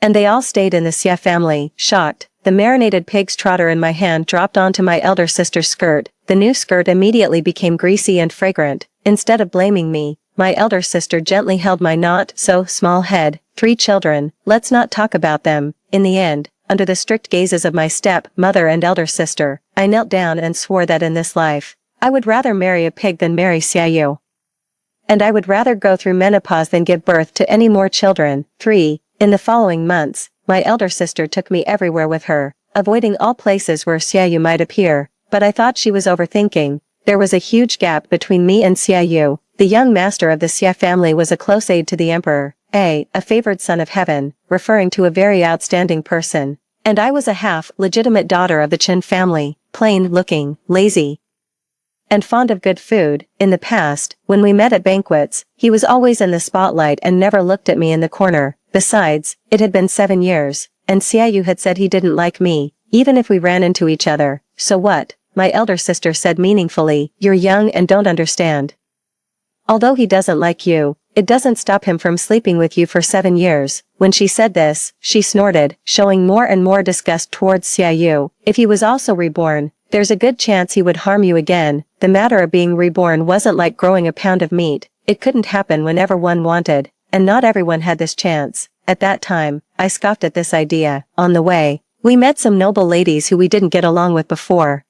[SPEAKER 1] And they all stayed in the Xia family." Shocked, the marinated pig's trotter in my hand dropped onto my elder sister's skirt. The new skirt immediately became greasy and fragrant. Instead of blaming me, my elder sister gently held my not-so-small head. 3 children, let's not talk about them. In the end, under the strict gazes of my step-mother and elder sister, I knelt down and swore that in this life, I would rather marry a pig than marry Xiaoyu. And I would rather go through menopause than give birth to any more children. 3. In the following months, my elder sister took me everywhere with her, avoiding all places where Xiaoyu might appear, but I thought she was overthinking. There was a huge gap between me and Xiaoyu. The young master of the Xia family was a close aide to the emperor, a favored son of heaven, referring to a very outstanding person, and I was a half-legitimate daughter of the Qin family, plain-looking, lazy, and fond of good food. In the past, when we met at banquets, he was always in the spotlight and never looked at me in the corner. Besides, it had been 7 years, and Xiaoyu had said he didn't like me, even if we ran into each other. So what? My elder sister said meaningfully, "You're young and don't understand. Although he doesn't like you, it doesn't stop him from sleeping with you for 7 years." When she said this, she snorted, showing more and more disgust towards Xiaoyu. "If he was also reborn, there's a good chance he would harm you again." The matter of being reborn wasn't like growing a pound of meat. It couldn't happen whenever one wanted, and not everyone had this chance. At that time, I scoffed at this idea. On the way, we met some noble ladies who we didn't get along with before.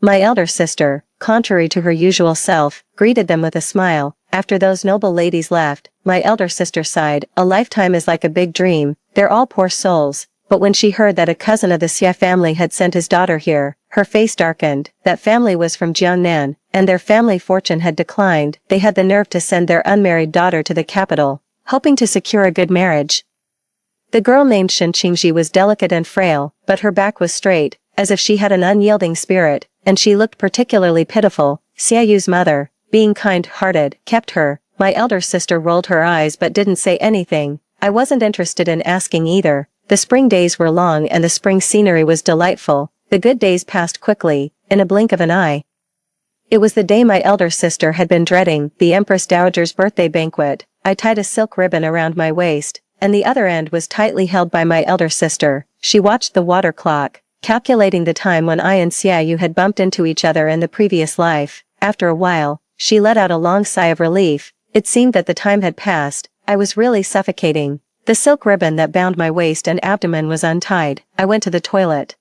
[SPEAKER 1] My elder sister, contrary to her usual self, greeted them with a smile. After those noble ladies left, my elder sister sighed. A lifetime is like a big dream. They're all poor souls. But when she heard that a cousin of the Xia family had sent his daughter here, her face darkened. That family was from Jiangnan, and their family fortune had declined. They had the nerve to send their unmarried daughter to the capital, hoping to secure a good marriage. The girl named Shinqingji was delicate and frail, but her back was straight, as if she had an unyielding spirit, and she looked particularly pitiful. Xiaoyu's mother, being kind-hearted, kept her. My elder sister rolled her eyes but didn't say anything. I wasn't interested in asking either. The spring days were long and the spring scenery was delightful. The good days passed quickly, in a blink of an eye. It was the day my elder sister had been dreading, the Empress Dowager's birthday banquet. I tied a silk ribbon around my waist, and the other end was tightly held by my elder sister. She watched the water clock, calculating the time when I and Xiaoyu had bumped into each other in the previous life. After a while, she let out a long sigh of relief. It seemed that the time had passed. I was really suffocating. The silk ribbon that bound my waist and abdomen was untied. I went to the toilet.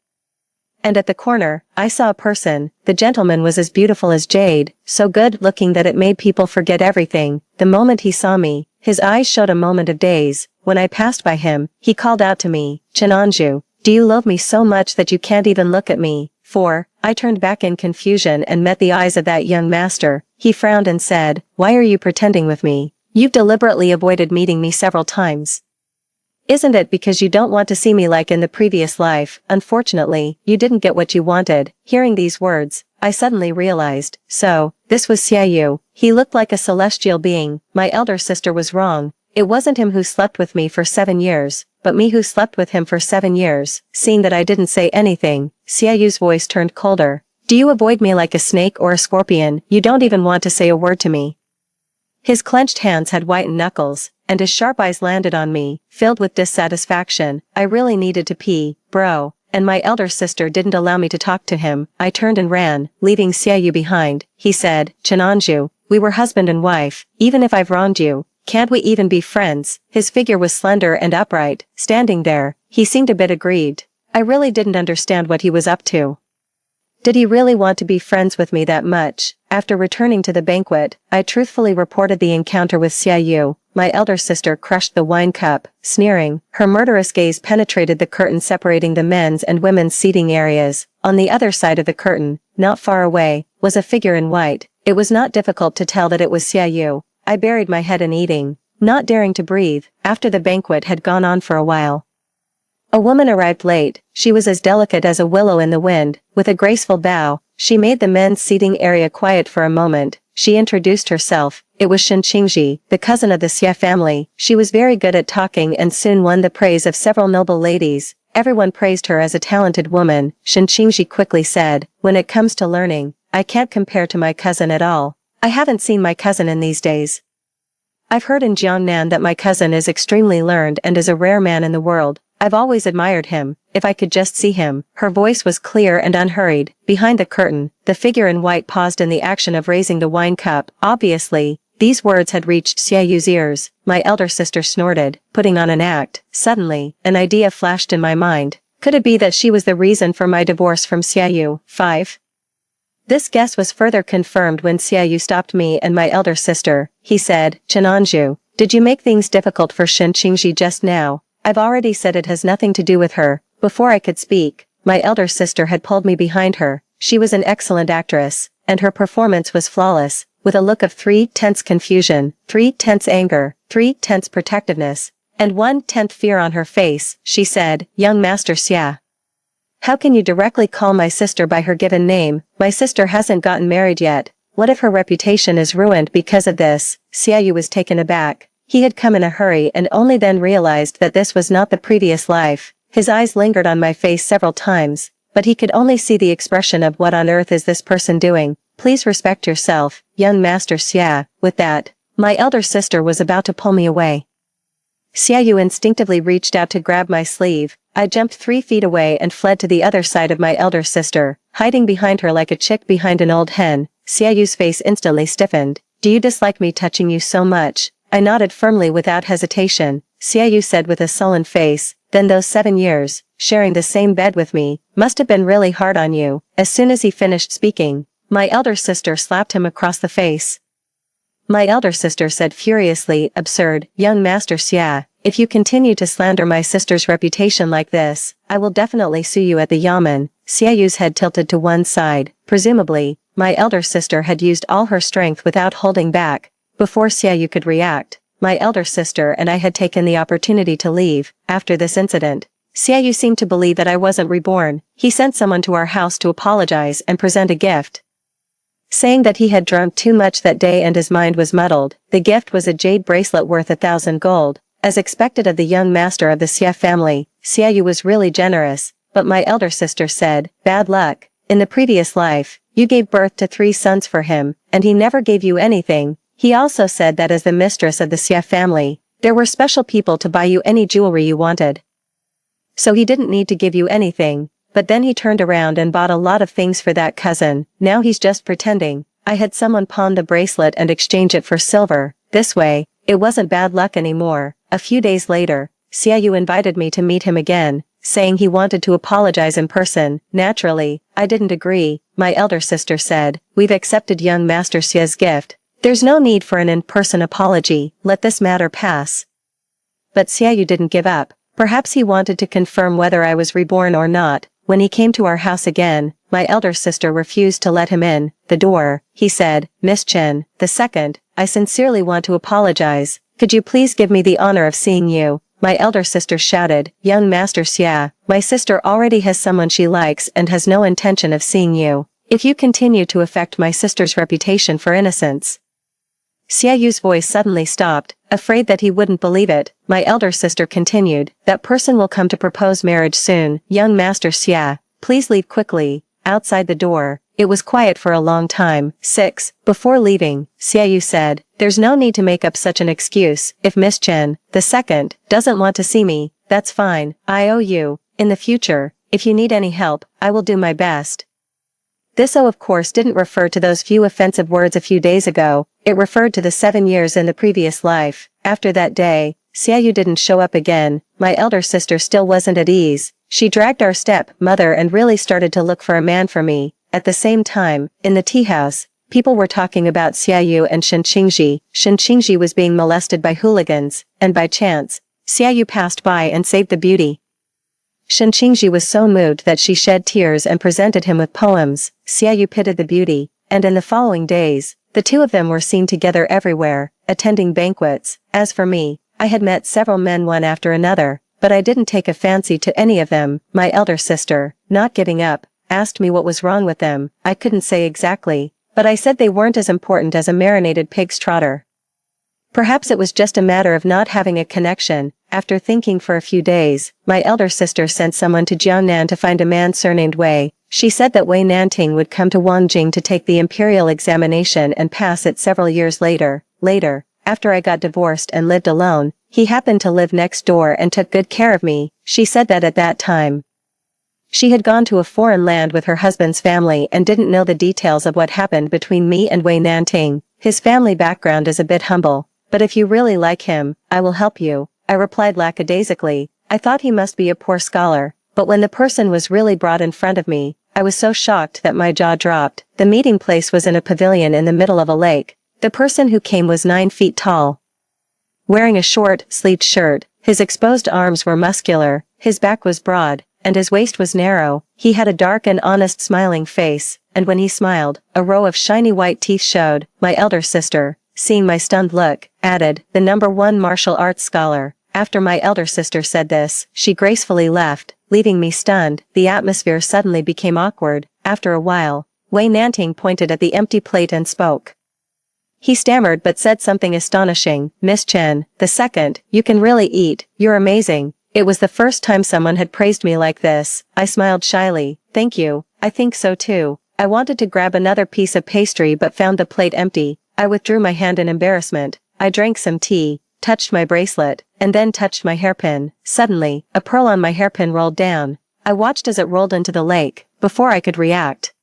[SPEAKER 1] And at the corner, I saw a person. The gentleman was as beautiful as jade, so good-looking that it made people forget everything. The moment he saw me, his eyes showed a moment of daze. When I passed by him, he called out to me, "Chenanju, do you love me so much that you can't even look at me?" I turned back in confusion and met the eyes of that young master. He frowned and said, "Why are you pretending with me? You've deliberately avoided meeting me several times. Isn't it because you don't want to see me like in the previous life? Unfortunately, you didn't get what you wanted." Hearing these words, I suddenly realized, so, this was Xiaoyu. He looked like a celestial being. My elder sister was wrong. It wasn't him who slept with me for 7 years, but me who slept with him for 7 years. Seeing that I didn't say anything, Xiaoyu's voice turned colder. "Do you avoid me like a snake or a scorpion? You don't even want to say a word to me." His clenched hands had whitened knuckles, and his sharp eyes landed on me, filled with dissatisfaction. I really needed to pee, bro, and my elder sister didn't allow me to talk to him. I turned and ran, leaving Xiaoyu behind. He said, "Chenanju, we were husband and wife. Even if I've wronged you, can't we even be friends?" His figure was slender and upright. Standing there, he seemed a bit aggrieved. I really didn't understand what he was up to. Did he really want to be friends with me that much? After returning to the banquet, I truthfully reported the encounter with Xiaoyu. My elder sister crushed the wine cup, sneering. Her murderous gaze penetrated the curtain separating the men's and women's seating areas. On the other side of the curtain, not far away, was a figure in white. It was not difficult to tell that it was Xiaoyu. I buried my head in eating, not daring to breathe, after the banquet had gone on for a while. A woman arrived late. She was as delicate as a willow in the wind. With a graceful bow, she made the men's seating area quiet for a moment. She introduced herself. It was Shinqingji, the cousin of the Xia family. She was very good at talking and soon won the praise of several noble ladies. Everyone praised her as a talented woman. Shinqingji quickly said, "When it comes to learning, I can't compare to my cousin at all. I haven't seen my cousin in these days. I've heard in Jiangnan that my cousin is extremely learned and is a rare man in the world. I've always admired him. If I could just see him." Her voice was clear and unhurried. Behind the curtain, the figure in white paused in the action of raising the wine cup. Obviously, these words had reached Xiaoyu's ears. My elder sister snorted, putting on an act. Suddenly, an idea flashed in my mind. Could it be that she was the reason for my divorce from Xiaoyu? 5. This guess was further confirmed when Xiaoyu stopped me and my elder sister. He said, "Chenanju, did you make things difficult for Shinqingji just now?" "I've already said it has nothing to do with her." Before I could speak, my elder sister had pulled me behind her. She was an excellent actress, and her performance was flawless. With a look of 3 tenths confusion, 3 tenths anger, 3 tenths protectiveness, and 1/10 fear on her face, she said, "Young Master Xia, how can you directly call my sister by her given name? My sister hasn't gotten married yet. What if her reputation is ruined because of this?" Xiaoyu was taken aback. He had come in a hurry and only then realized that this was not the previous life. His eyes lingered on my face several times, but he could only see the expression of "What on earth is this person doing? Please respect yourself, young Master Xia." With that, my elder sister was about to pull me away. Xiaoyu instinctively reached out to grab my sleeve. I jumped 3 feet away and fled to the other side of my elder sister, hiding behind her like a chick behind an old hen. Xiaoyu's face instantly stiffened. "Do you dislike me touching you so much?" I nodded firmly without hesitation. Xiaoyu said with a sullen face, "Then those 7 years, sharing the same bed with me, must have been really hard on you." As soon as he finished speaking, my elder sister slapped him across the face. My elder sister said furiously, "Absurd, young Master Xia, if you continue to slander my sister's reputation like this, I will definitely sue you at the yamen." Xiaoyu's head tilted to one side. Presumably, my elder sister had used all her strength without holding back. Before Xiaoyu could react, My elder sister and I had taken the opportunity to leave. After this incident, Xiaoyu seemed to believe that I wasn't reborn. He sent someone to our house to apologize and present a gift, saying that he had drunk too much that day and his mind was muddled. The gift was a jade bracelet worth 1,000 gold. As expected of the young master of the Xia family, Xiaoyu was really generous, but my elder sister said, "Bad luck. In the previous life, you gave birth to 3 sons for him, and he never gave you anything." He also said that as the mistress of the Xia family, there were special people to buy you any jewelry you wanted. So he didn't need to give you anything, but then he turned around and bought a lot of things for that cousin. Now he's just pretending. I had someone pawn the bracelet and exchange it for silver. This way, it wasn't bad luck anymore. A few days later, Xiaoyu invited me to meet him again, saying he wanted to apologize in person. Naturally, I didn't agree. My elder sister said, "We've accepted young Master Xia's gift. There's no need for an in-person apology. Let this matter pass." But Xiaoyu didn't give up. Perhaps he wanted to confirm whether I was reborn or not. When he came to our house again, my elder sister refused to let him in the door. He said, "Miss Chen, the second, I sincerely want to apologize. Could you please give me the honor of seeing you?" My elder sister shouted, "Young Master Xia, my sister already has someone she likes and has no intention of seeing you. If you continue to affect my sister's reputation for innocence." Xiaoyu's voice suddenly stopped, afraid that he wouldn't believe it. My elder sister continued, "That person will come to propose marriage soon. Young Master Xia, please leave quickly." Outside the door, it was quiet for a long time. 6. Before leaving, Xiaoyu said, "There's no need to make up such an excuse. If Miss Chen, the second, doesn't want to see me, that's fine. I owe you. In the future, if you need any help, I will do my best." This of course didn't refer to those few offensive words a few days ago. It referred to the 7 years in the previous life. After that day, Xiaoyu didn't show up again. My elder sister still wasn't at ease. She dragged our step-mother and really started to look for a man for me. At the same time, in the tea house, people were talking about Xiaoyu and Shen Qingji. Shen Qingji was being molested by hooligans, and by chance, Xiaoyu passed by and saved the beauty. Shen Qingji was so moved that she shed tears and presented him with poems. Xiaoyu pitied the beauty, and in the following days, the two of them were seen together everywhere, attending banquets. As for me, I had met several men one after another, but I didn't take a fancy to any of them. My elder sister, not giving up, asked me what was wrong with them. I couldn't say exactly, but I said they weren't as important as a marinated pig's trotter. Perhaps it was just a matter of not having a connection. After thinking for a few days, my elder sister sent someone to Jiangnan to find a man surnamed Wei. She said that Wei Nanting would come to Wangjing to take the imperial examination and pass it several years later. Later, after I got divorced and lived alone, he happened to live next door and took good care of me. She said that at that time, she had gone to a foreign land with her husband's family and didn't know the details of what happened between me and Wei Nanting. His family background is a bit humble, but if you really like him, I will help you. I replied lackadaisically. I thought he must be a poor scholar, but when the person was really brought in front of me, I was so shocked that my jaw dropped. The meeting place was in a pavilion in the middle of a lake. The person who came was 9 feet tall, wearing a short, sleeved shirt. His exposed arms were muscular, his back was broad, and his waist was narrow. He had a dark and honest smiling face, and when he smiled, a row of shiny white teeth showed. My elder sister, seeing my stunned look, added, "The #1 martial arts scholar." After my elder sister said this, she gracefully left, leaving me stunned. The atmosphere suddenly became awkward. After a while, Wei Nanting pointed at the empty plate and spoke. He stammered but said something astonishing. "Miss Chen, the second, you can really eat. You're amazing." It was the first time someone had praised me like this. I smiled shyly. "Thank you, I think so too." I wanted to grab another piece of pastry but found the plate empty. I withdrew my hand in embarrassment. I drank some tea, touched my bracelet, and then touched my hairpin. Suddenly, a pearl on my hairpin rolled down. I watched as it rolled into the lake. Before I could react,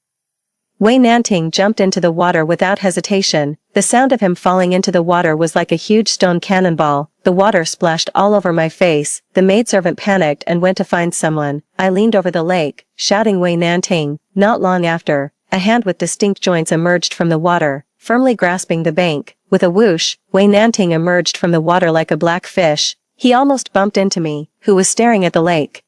[SPEAKER 1] Wei Nanting jumped into the water without hesitation. The sound of him falling into the water was like a huge stone cannonball. The water splashed all over my face. The maidservant panicked and went to find someone. I leaned over the lake, shouting Wei Nanting. Not long after, a hand with distinct joints emerged from the water, firmly grasping the bank. With a whoosh, Wei Nanting emerged from the water like a black fish. He almost bumped into me, who was staring at the lake.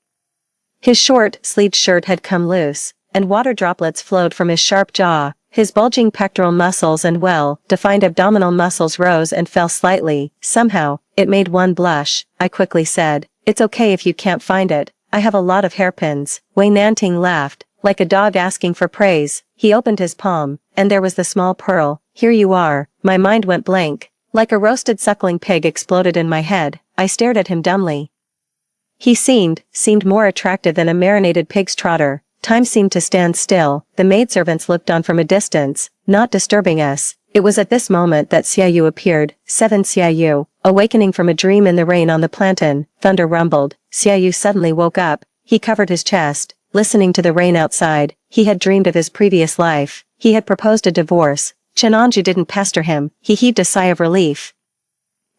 [SPEAKER 1] His short, sleeved shirt had come loose, and water droplets flowed from his sharp jaw. His bulging pectoral muscles and well-defined abdominal muscles rose and fell slightly. Somehow, it made one blush. I quickly said, "It's okay if you can't find it. I have a lot of hairpins." Wei Nanting laughed, like a dog asking for praise. He opened his palm, and there was the small pearl. "Here you are." My mind went blank. Like a roasted suckling pig exploded in my head. I stared at him dumbly. He seemed more attractive than a marinated pig's trotter. Time seemed to stand still. The maidservants looked on from a distance, not disturbing us. It was at this moment that Xiaoyu appeared. 7 Xiaoyu, awakening from a dream in the rain on the plantain. Thunder rumbled. Xiaoyu suddenly woke up. He covered his chest, listening to the rain outside. He had dreamed of his previous life. He had proposed a divorce. Chenanju didn't pester him. He heaved a sigh of relief.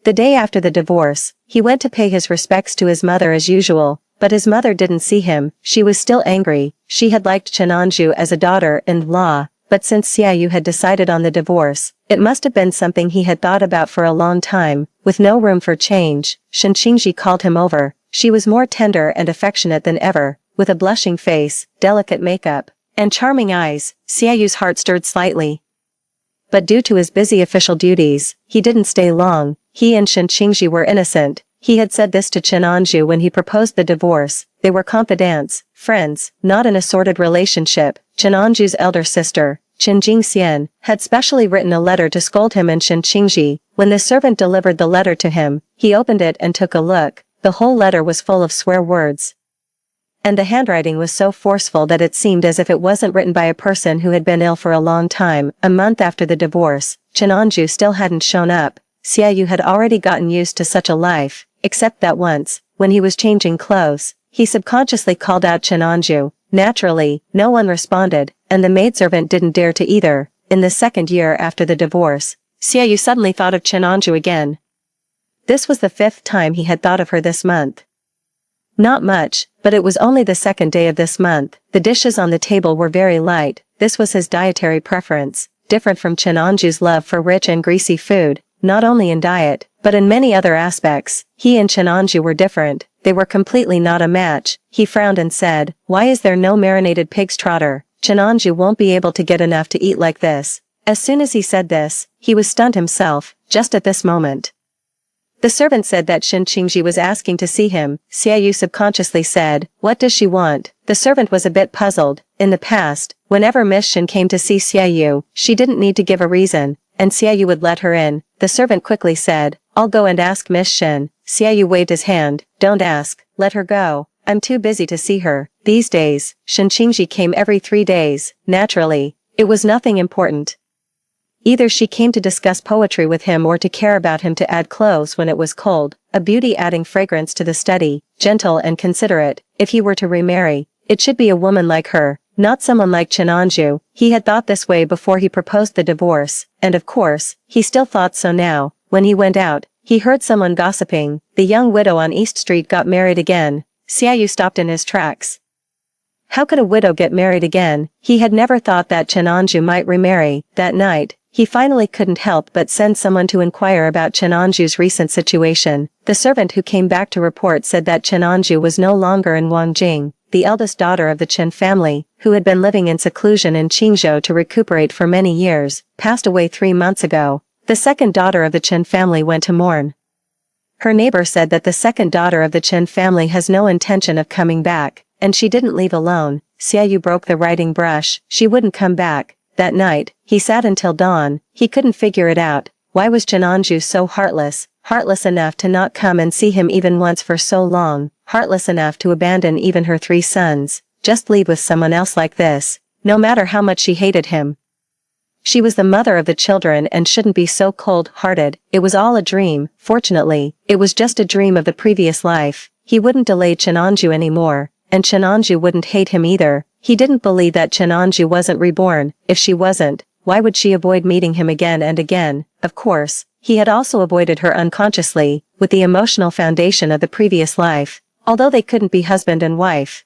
[SPEAKER 1] The day after the divorce, he went to pay his respects to his mother as usual, but his mother didn't see him. She was still angry. She had liked Chenanju as a daughter-in-law, but since Xiaoyu had decided on the divorce, it must have been something he had thought about for a long time. With no room for change, Shen Qingji called him over. She was more tender and affectionate than ever, with a blushing face, delicate makeup, and charming eyes. Xiaoyu's heart stirred slightly. But due to his busy official duties, he didn't stay long. He and Shen Qingji were innocent. He had said this to Chenanju when he proposed the divorce. They were confidants, friends, not an assorted relationship. Chenanju's elder sister, Chen Jingxian, had specially written a letter to scold him and Shen Qingji. When the servant delivered the letter to him, he opened it and took a look. The whole letter was full of swear words. And the handwriting was so forceful that it seemed as if it wasn't written by a person who had been ill for a long time. A month after the divorce, Chenanju still hadn't shown up. Xiaoyu had already gotten used to such a life, except that once, when he was changing clothes, he subconsciously called out Chenanju. Naturally, no one responded, and the maidservant didn't dare to either. In the second year after the divorce, Xiaoyu suddenly thought of Chenanju again. This was the 5th time he had thought of her this month. Not much, but it was only the 2nd day of this month. The dishes on the table were very light. This was his dietary preference, different from Chenanju's love for rich and greasy food, not only in diet, but in many other aspects. He and Chenanju were different. They were completely not a match. He frowned and said, "Why is there no marinated pig's trotter? Chenanju won't be able to get enough to eat like this." As soon as he said this, he was stunned himself, just at this moment. The servant said that Shen Qingji was asking to see him. Xiaoyu subconsciously said, "What does she want?" The servant was a bit puzzled. In the past, whenever Miss Shen came to see Xiaoyu, she didn't need to give a reason, and Xiaoyu would let her in. The servant quickly said, "I'll go and ask Miss Shen." Xiaoyu waved his hand. "Don't ask, let her go. I'm too busy to see her." These days, Shen Qingji came every 3 days. Naturally, it was nothing important. Either she came to discuss poetry with him or to care about him to add clothes when it was cold, a beauty adding fragrance to the study, gentle and considerate. If he were to remarry, it should be a woman like her, not someone like Chenanju. He had thought this way before he proposed the divorce, and of course, he still thought so now. When he went out, he heard someone gossiping. The young widow on East Street got married again. Xiaoyu stopped in his tracks. How could a widow get married again? He had never thought that Chenanju might remarry. That night, he finally couldn't help but send someone to inquire about Chenanju's recent situation. The servant who came back to report said that Chenanju was no longer in Wangjing. The eldest daughter of the Chen family, who had been living in seclusion in Qingzhou to recuperate for many years, passed away 3 months ago. The second daughter of the Chen family went to mourn. Her neighbor said that the second daughter of the Chen family has no intention of coming back, and she didn't leave alone. Xiaoyu broke the writing brush. She wouldn't come back. That night, he sat until dawn. He couldn't figure it out. Why was Chenanju so heartless? Heartless enough to not come and see him even once for so long. Heartless enough to abandon even her 3 sons. Just leave with someone else like this. No matter how much she hated him. She was the mother of the children and shouldn't be so cold-hearted. It was all a dream. Fortunately, it was just a dream of the previous life. He wouldn't delay Chenanju anymore, and Chenanju wouldn't hate him either. He didn't believe that Chenanju wasn't reborn. If she wasn't, why would she avoid meeting him again and again? Of course, he had also avoided her unconsciously, with the emotional foundation of the previous life. Although they couldn't be husband and wife,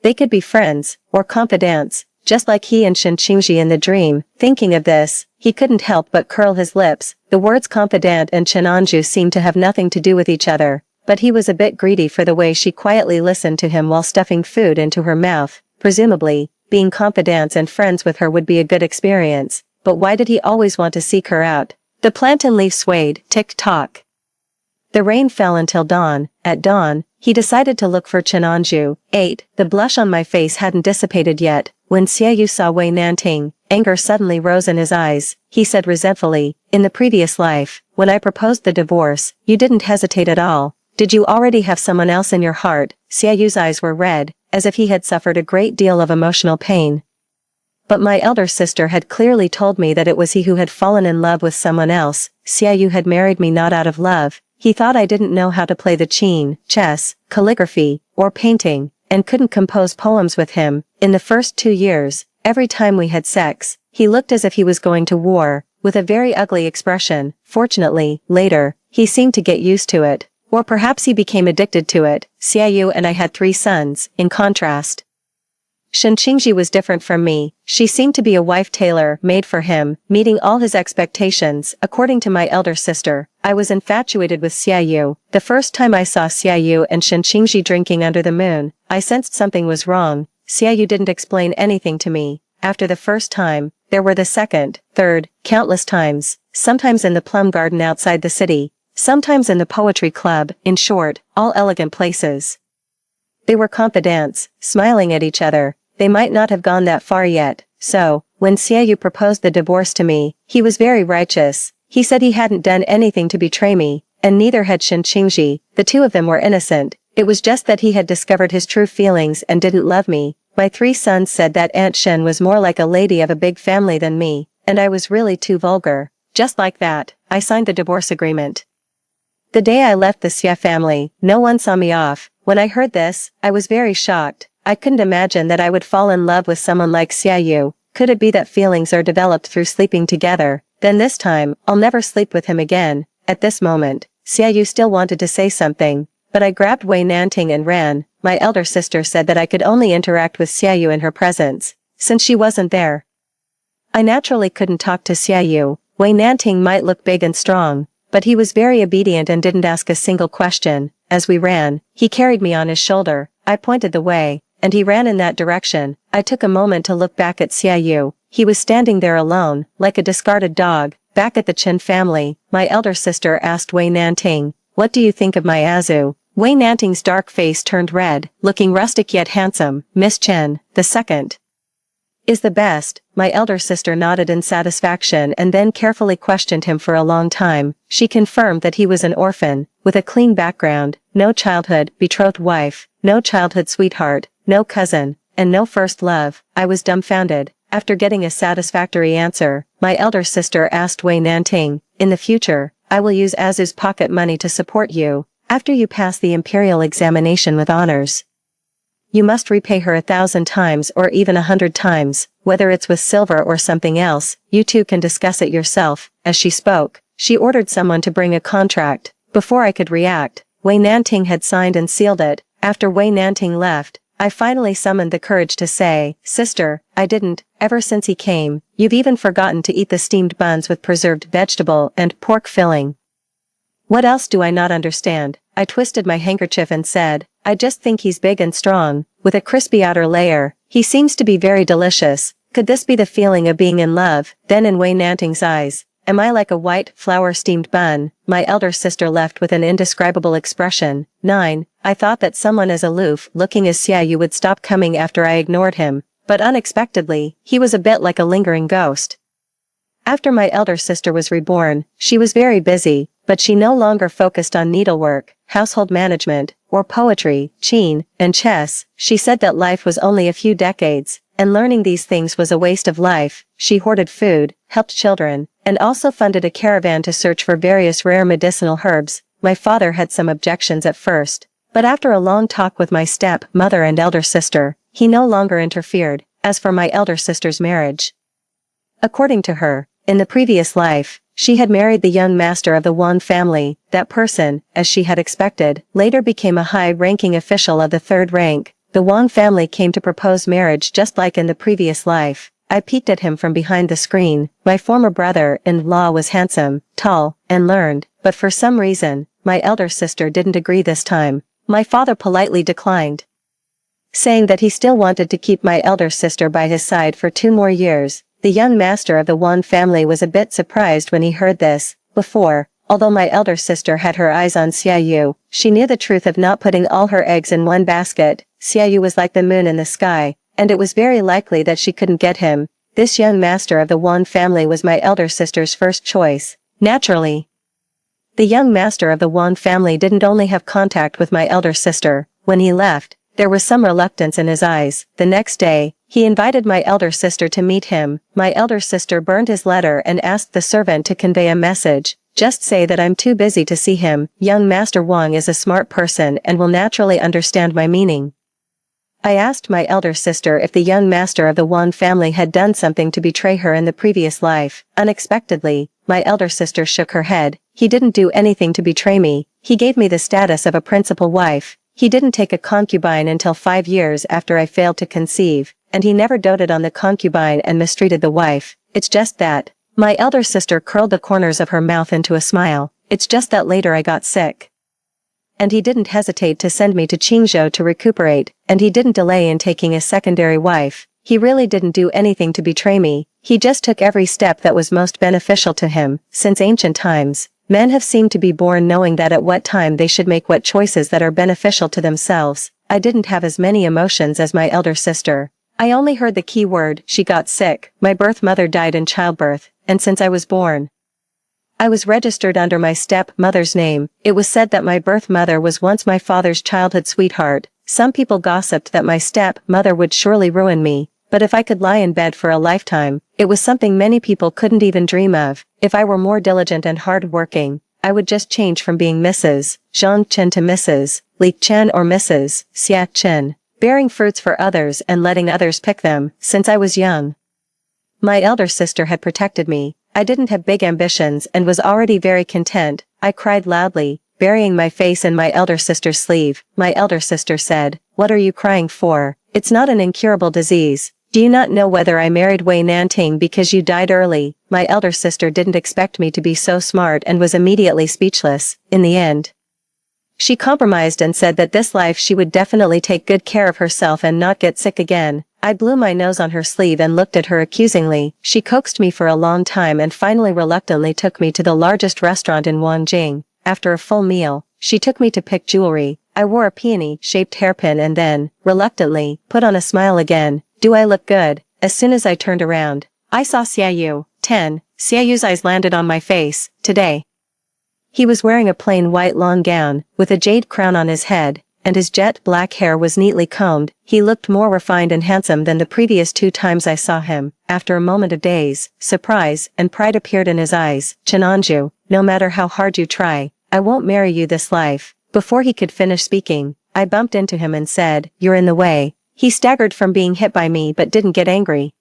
[SPEAKER 1] they could be friends, or confidants, just like he and Shen Qingji in the dream. Thinking of this, he couldn't help but curl his lips. The words confidant and Chenanju seemed to have nothing to do with each other, but he was a bit greedy for the way she quietly listened to him while stuffing food into her mouth. Presumably, being confidants and friends with her would be a good experience, but why did he always want to seek her out? The plantain leaf swayed, tick-tock. The rain fell until dawn. At dawn, he decided to look for Chenanju. 8. The blush on my face hadn't dissipated yet. When Xiaoyu saw Wei Nanting, anger suddenly rose in his eyes. He said resentfully, "In the previous life, when I proposed the divorce, you didn't hesitate at all. Did you already have someone else in your heart?" Xiaoyu's eyes were red, as if he had suffered a great deal of emotional pain. But my elder sister had clearly told me that it was he who had fallen in love with someone else. Xiaoyu had married me not out of love. He thought I didn't know how to play the qin, chess, calligraphy, or painting, and couldn't compose poems with him. In the first 2 years, every time we had sex, he looked as if he was going to war, with a very ugly expression. Fortunately, later, he seemed to get used to it. Or perhaps he became addicted to it. Xiaoyu and I had 3 sons, in contrast. Shen Qingji was different from me. She seemed to be a wife tailor-made for him, meeting all his expectations. According to my elder sister, I was infatuated with Xiaoyu. The first time I saw Xiaoyu and Shen Qingji drinking under the moon, I sensed something was wrong. Xiaoyu didn't explain anything to me. After the first time, there were the second, third, countless times, sometimes in the plum garden outside the city, sometimes in the poetry club, in short, all elegant places. They were confidants, smiling at each other. They might not have gone that far yet, so, when Xiaoyu proposed the divorce to me, he was very righteous. He said he hadn't done anything to betray me, and neither had Shen Qingji. The 2 of them were innocent. It was just that he had discovered his true feelings and didn't love me. My 3 sons said that Aunt Shen was more like a lady of a big family than me, and I was really too vulgar. Just like that, I signed the divorce agreement. The day I left the Xia family, no one saw me off. When I heard this, I was very shocked. I couldn't imagine that I would fall in love with someone like Xiaoyu. Could it be that feelings are developed through sleeping together? Then this time, I'll never sleep with him again. At this moment, Xiaoyu still wanted to say something, but I grabbed Wei Nanting and ran. My elder sister said that I could only interact with Xiaoyu in her presence, since she wasn't there. I naturally couldn't talk to Xiaoyu. Wei Nanting might look big and strong, but he was very obedient and didn't ask a single question. As we ran, he carried me on his shoulder. I pointed the way, and he ran in that direction. I took a moment to look back at Xiaoyu. He was standing there alone, like a discarded dog, back at the Chen family. My elder sister asked Wei Nanting, "What do you think of my Azu?" Wei Nanting's dark face turned red, looking rustic yet handsome. "Miss Chen, the second, is the best." My elder sister nodded in satisfaction and then carefully questioned him for a long time. She confirmed that he was an orphan, with a clean background, no childhood betrothed wife, no childhood sweetheart, no cousin, and no first love. I was dumbfounded. After getting a satisfactory answer, my elder sister asked Wei Nanting, "In the future, I will use Azu's pocket money to support you. After you pass the imperial examination with honors, you must repay her 1,000 times or even 100 times, whether it's with silver or something else. You two can discuss it yourself." As she spoke, she ordered someone to bring a contract. Before I could react, Wei Nanting had signed and sealed it. After Wei Nanting left, I finally summoned the courage to say, "Sister, I didn't. Ever since he came, you've even forgotten to eat the steamed buns with preserved vegetable and pork filling. What else do I not understand?" I twisted my handkerchief and said, "I just think he's big and strong, with a crispy outer layer. He seems to be very delicious. Could this be the feeling of being in love?" Then in Wei Nanting's eyes, "Am I like a white, flour-steamed bun?" My elder sister left with an indescribable expression. 9. I thought that someone as aloof-looking as Xiaoyu would stop coming after I ignored him, but unexpectedly, he was a bit like a lingering ghost. After my elder sister was reborn, she was very busy, but she no longer focused on needlework, household management, or poetry, qin, and chess. She said that life was only a few decades, and learning these things was a waste of life. She hoarded food, helped children, and also funded a caravan to search for various rare medicinal herbs. My father had some objections at first, but after a long talk with my step-mother and elder sister, he no longer interfered. As for my elder sister's marriage, according to her, in the previous life, she had married the young master of the Wang family. That person, as she had expected, later became a high-ranking official of the 3rd rank. The Wang family came to propose marriage just like in the previous life. I peeked at him from behind the screen. My former brother-in-law was handsome, tall, and learned, but for some reason, my elder sister didn't agree this time. My father politely declined. saying that he still wanted to keep my elder sister by his side for 2 more years. The young master of the Wan family was a bit surprised when he heard this. Before, although my elder sister had her eyes on Xiaoyu, she knew the truth of not putting all her eggs in one basket. Xiaoyu was like the moon in the sky, and it was very likely that she couldn't get him. This young master of the Wan family was my elder sister's first choice. Naturally, the young master of the Wan family didn't only have contact with my elder sister. When he left, there was some reluctance in his eyes. The next day, he invited my elder sister to meet him. My elder sister burned his letter and asked the servant to convey a message. Just say that I'm too busy to see him. Young Master Wang is a smart person and will naturally understand my meaning. I asked my elder sister if the young master of the Wan family had done something to betray her in the previous life. Unexpectedly, my elder sister shook her head. He didn't do anything to betray me. He gave me the status of a principal wife. He didn't take a concubine until 5 years after I failed to conceive, and he never doted on the concubine and mistreated the wife. It's just that. My elder sister curled the corners of her mouth into a smile. It's just that later I got sick. And he didn't hesitate to send me to Qingzhou to recuperate, and he didn't delay in taking a secondary wife. He really didn't do anything to betray me. He just took every step that was most beneficial to him. Since ancient times, men have seemed to be born knowing that at what time they should make what choices that are beneficial to themselves. I didn't have as many emotions as my elder sister. I only heard the key word. She got sick. My birth mother died in childbirth, and since I was born, I was registered under my step-mother's name. It was said that my birth mother was once my father's childhood sweetheart. Some people gossiped that my step-mother would surely ruin me, but if I could lie in bed for a lifetime, it was something many people couldn't even dream of. If I were more diligent and hard-working, I would just change from being Mrs. Zhang Chen to Mrs. Li Chen or Mrs. Xia Chen, bearing fruits for others and letting others pick them. Since I was young, my elder sister had protected me. I didn't have big ambitions and was already very content. I cried loudly, burying my face in my elder sister's sleeve. My elder sister said, "What are you crying for? It's not an incurable disease. Do you not know whether I married Wei Nanting because you died early?" My elder sister didn't expect me to be so smart and was immediately speechless. In the end, she compromised and said that this life she would definitely take good care of herself and not get sick again. I blew my nose on her sleeve and looked at her accusingly. She coaxed me for a long time and finally reluctantly took me to the largest restaurant in Wangjing. After a full meal, she took me to pick jewelry. I wore a peony-shaped hairpin and then, reluctantly, put on a smile again. Do I look good? As soon as I turned around, I saw Xiaoyu. 10. Xiaoyu's eyes landed on my face. Today, he was wearing a plain white long gown, with a jade crown on his head, and his jet black hair was neatly combed. He looked more refined and handsome than the previous 2 times I saw him. After a moment of daze, surprise, and pride appeared in his eyes. "Chenanju, no matter how hard you try, I won't marry you this life." Before he could finish speaking, I bumped into him and said, "You're in the way." He staggered from being hit by me but didn't get angry.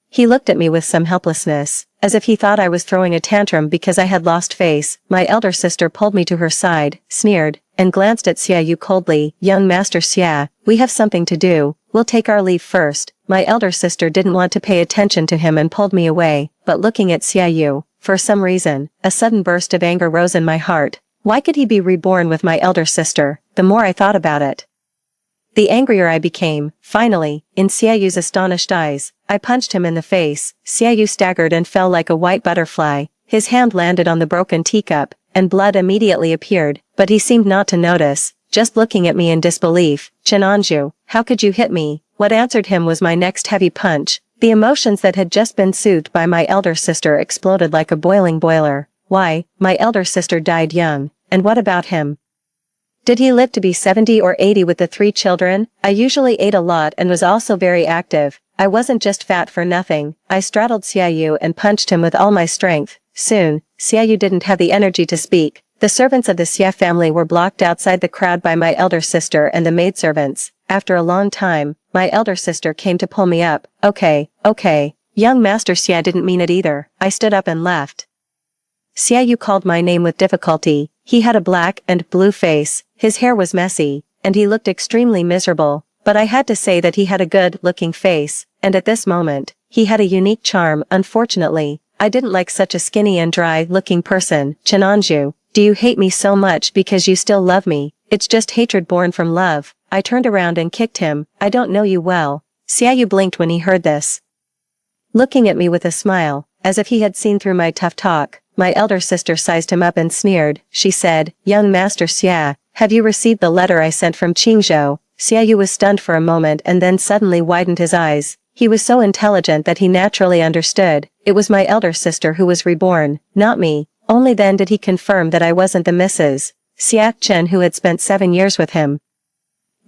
[SPEAKER 1] He looked at me with some helplessness, as if he thought I was throwing a tantrum because I had lost face. My elder sister pulled me to her side, sneered, and glanced at Xiaoyu coldly. "Young Master Xia, we have something to do. We'll take our leave first." My elder sister didn't want to pay attention to him and pulled me away, but looking at Xiaoyu, for some reason, a sudden burst of anger rose in my heart. Why could he be reborn with my elder sister? The more I thought about it, the angrier I became. Finally, in Xiaoyu's astonished eyes, I punched him in the face. Xiaoyu staggered and fell like a white butterfly. His hand landed on the broken teacup, and blood immediately appeared, but he seemed not to notice, just looking at me in disbelief. "Chenanju, how could you hit me?" What answered him was my next heavy punch. The emotions that had just been soothed by my elder sister exploded like a boiling boiler. Why, my elder sister died young, and what about him? Did he live to be 70 or 80 with the 3 children? I usually ate a lot and was also very active. I wasn't just fat for nothing. I straddled Xiaoyu and punched him with all my strength. Soon, Xiaoyu didn't have the energy to speak. The servants of the Xia family were blocked outside the crowd by my elder sister and the maidservants. After a long time, my elder sister came to pull me up. Okay. Young Master Xia didn't mean it either. I stood up and left. Xiaoyu called my name with difficulty. He had a black and blue face, his hair was messy, and he looked extremely miserable, but I had to say that he had a good-looking face, and at this moment, he had a unique charm. Unfortunately, I didn't like such a skinny and dry-looking person. "Chenanju, do you hate me so much because you still love me?" "It's just hatred born from love. I turned around and kicked him. I don't know you well. Xiaoyu blinked when he heard this. Looking at me with a smile, as if he had seen through my tough talk, my elder sister sized him up and sneered. She said, "Young Master Xia, have you received the letter I sent from Qingzhou?" Xiaoyu was stunned for a moment and then suddenly widened his eyes. He was so intelligent that he naturally understood. It was my elder sister who was reborn, not me. Only then did he confirm that I wasn't the Mrs. Xia Chen who had spent 7 years with him.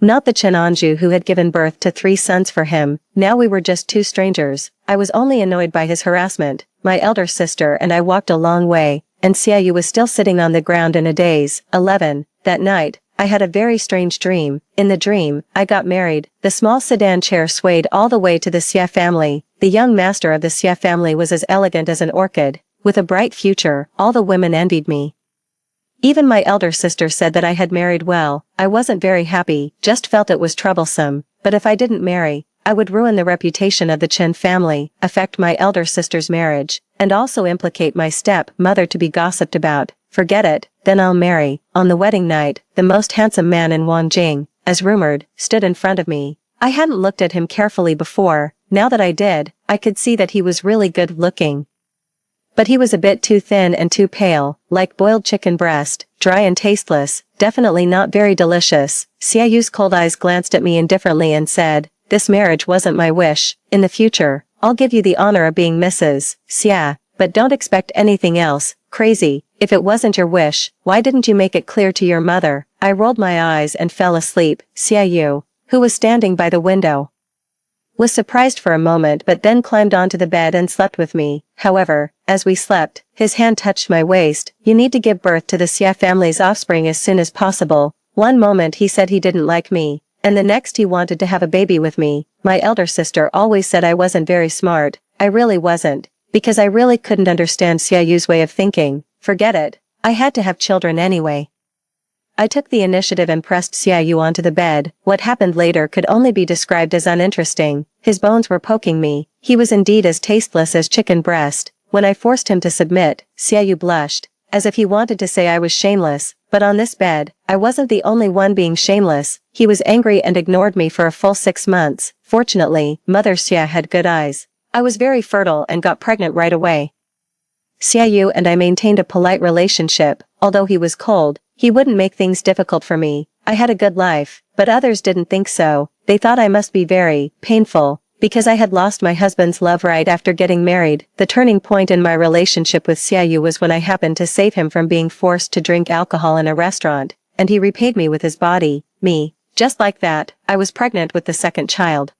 [SPEAKER 1] Not the Chen Anju who had given birth to 3 sons for him. Now we were just 2 strangers. I was only annoyed by his harassment. My elder sister and I walked a long way, and Xiaoyu was still sitting on the ground in a daze. 11. That night, I had a very strange dream. In the dream, I got married. The small sedan chair swayed all the way to the Xia family. The young master of the Xia family was as elegant as an orchid. With a bright future, all the women envied me. Even my elder sister said that I had married well. I wasn't very happy, just felt it was troublesome. But if I didn't marry, I would ruin the reputation of the Chen family, affect my elder sister's marriage, and also implicate my step-mother to be gossiped about. Forget it, then I'll marry. On the wedding night, the most handsome man in Wanjing, as rumored, stood in front of me. I hadn't looked at him carefully before. Now that I did, I could see that he was really good looking. But he was a bit too thin and too pale, like boiled chicken breast, dry and tasteless, definitely not very delicious. Xiaoyu's cold eyes glanced at me indifferently and said, "This marriage wasn't my wish. In the future, I'll give you the honor of being Mrs. Xia, but don't expect anything else. Crazy. If it wasn't your wish, why didn't you make it clear to your mother?" I rolled my eyes and fell asleep. Xiaoyu, who was standing by the window, was surprised for a moment but then climbed onto the bed and slept with me. However, as we slept, his hand touched my waist. "You need to give birth to the Xia family's offspring as soon as possible." One moment he said he didn't like me, and the next he wanted to have a baby with me. My elder sister always said I wasn't very smart. I really wasn't, because I really couldn't understand Xiaoyu's way of thinking. Forget it. I had to have children anyway. I took the initiative and pressed Xiaoyu onto the bed. What happened later could only be described as uninteresting. His bones were poking me. He was indeed as tasteless as chicken breast. When I forced him to submit, Xiaoyu blushed, as if he wanted to say I was shameless. But on this bed, I wasn't the only one being shameless. He was angry and ignored me for a full 6 months. Fortunately, Mother Xia had good eyes. I was very fertile and got pregnant right away. Xiaoyu and I maintained a polite relationship. Although he was cold, he wouldn't make things difficult for me. I had a good life, but others didn't think so. They thought I must be very painful, because I had lost my husband's love right after getting married. The turning point in my relationship with Xiaoyu was when I happened to save him from being forced to drink alcohol in a restaurant, and he repaid me with his body, me. Just like that, I was pregnant with the second child.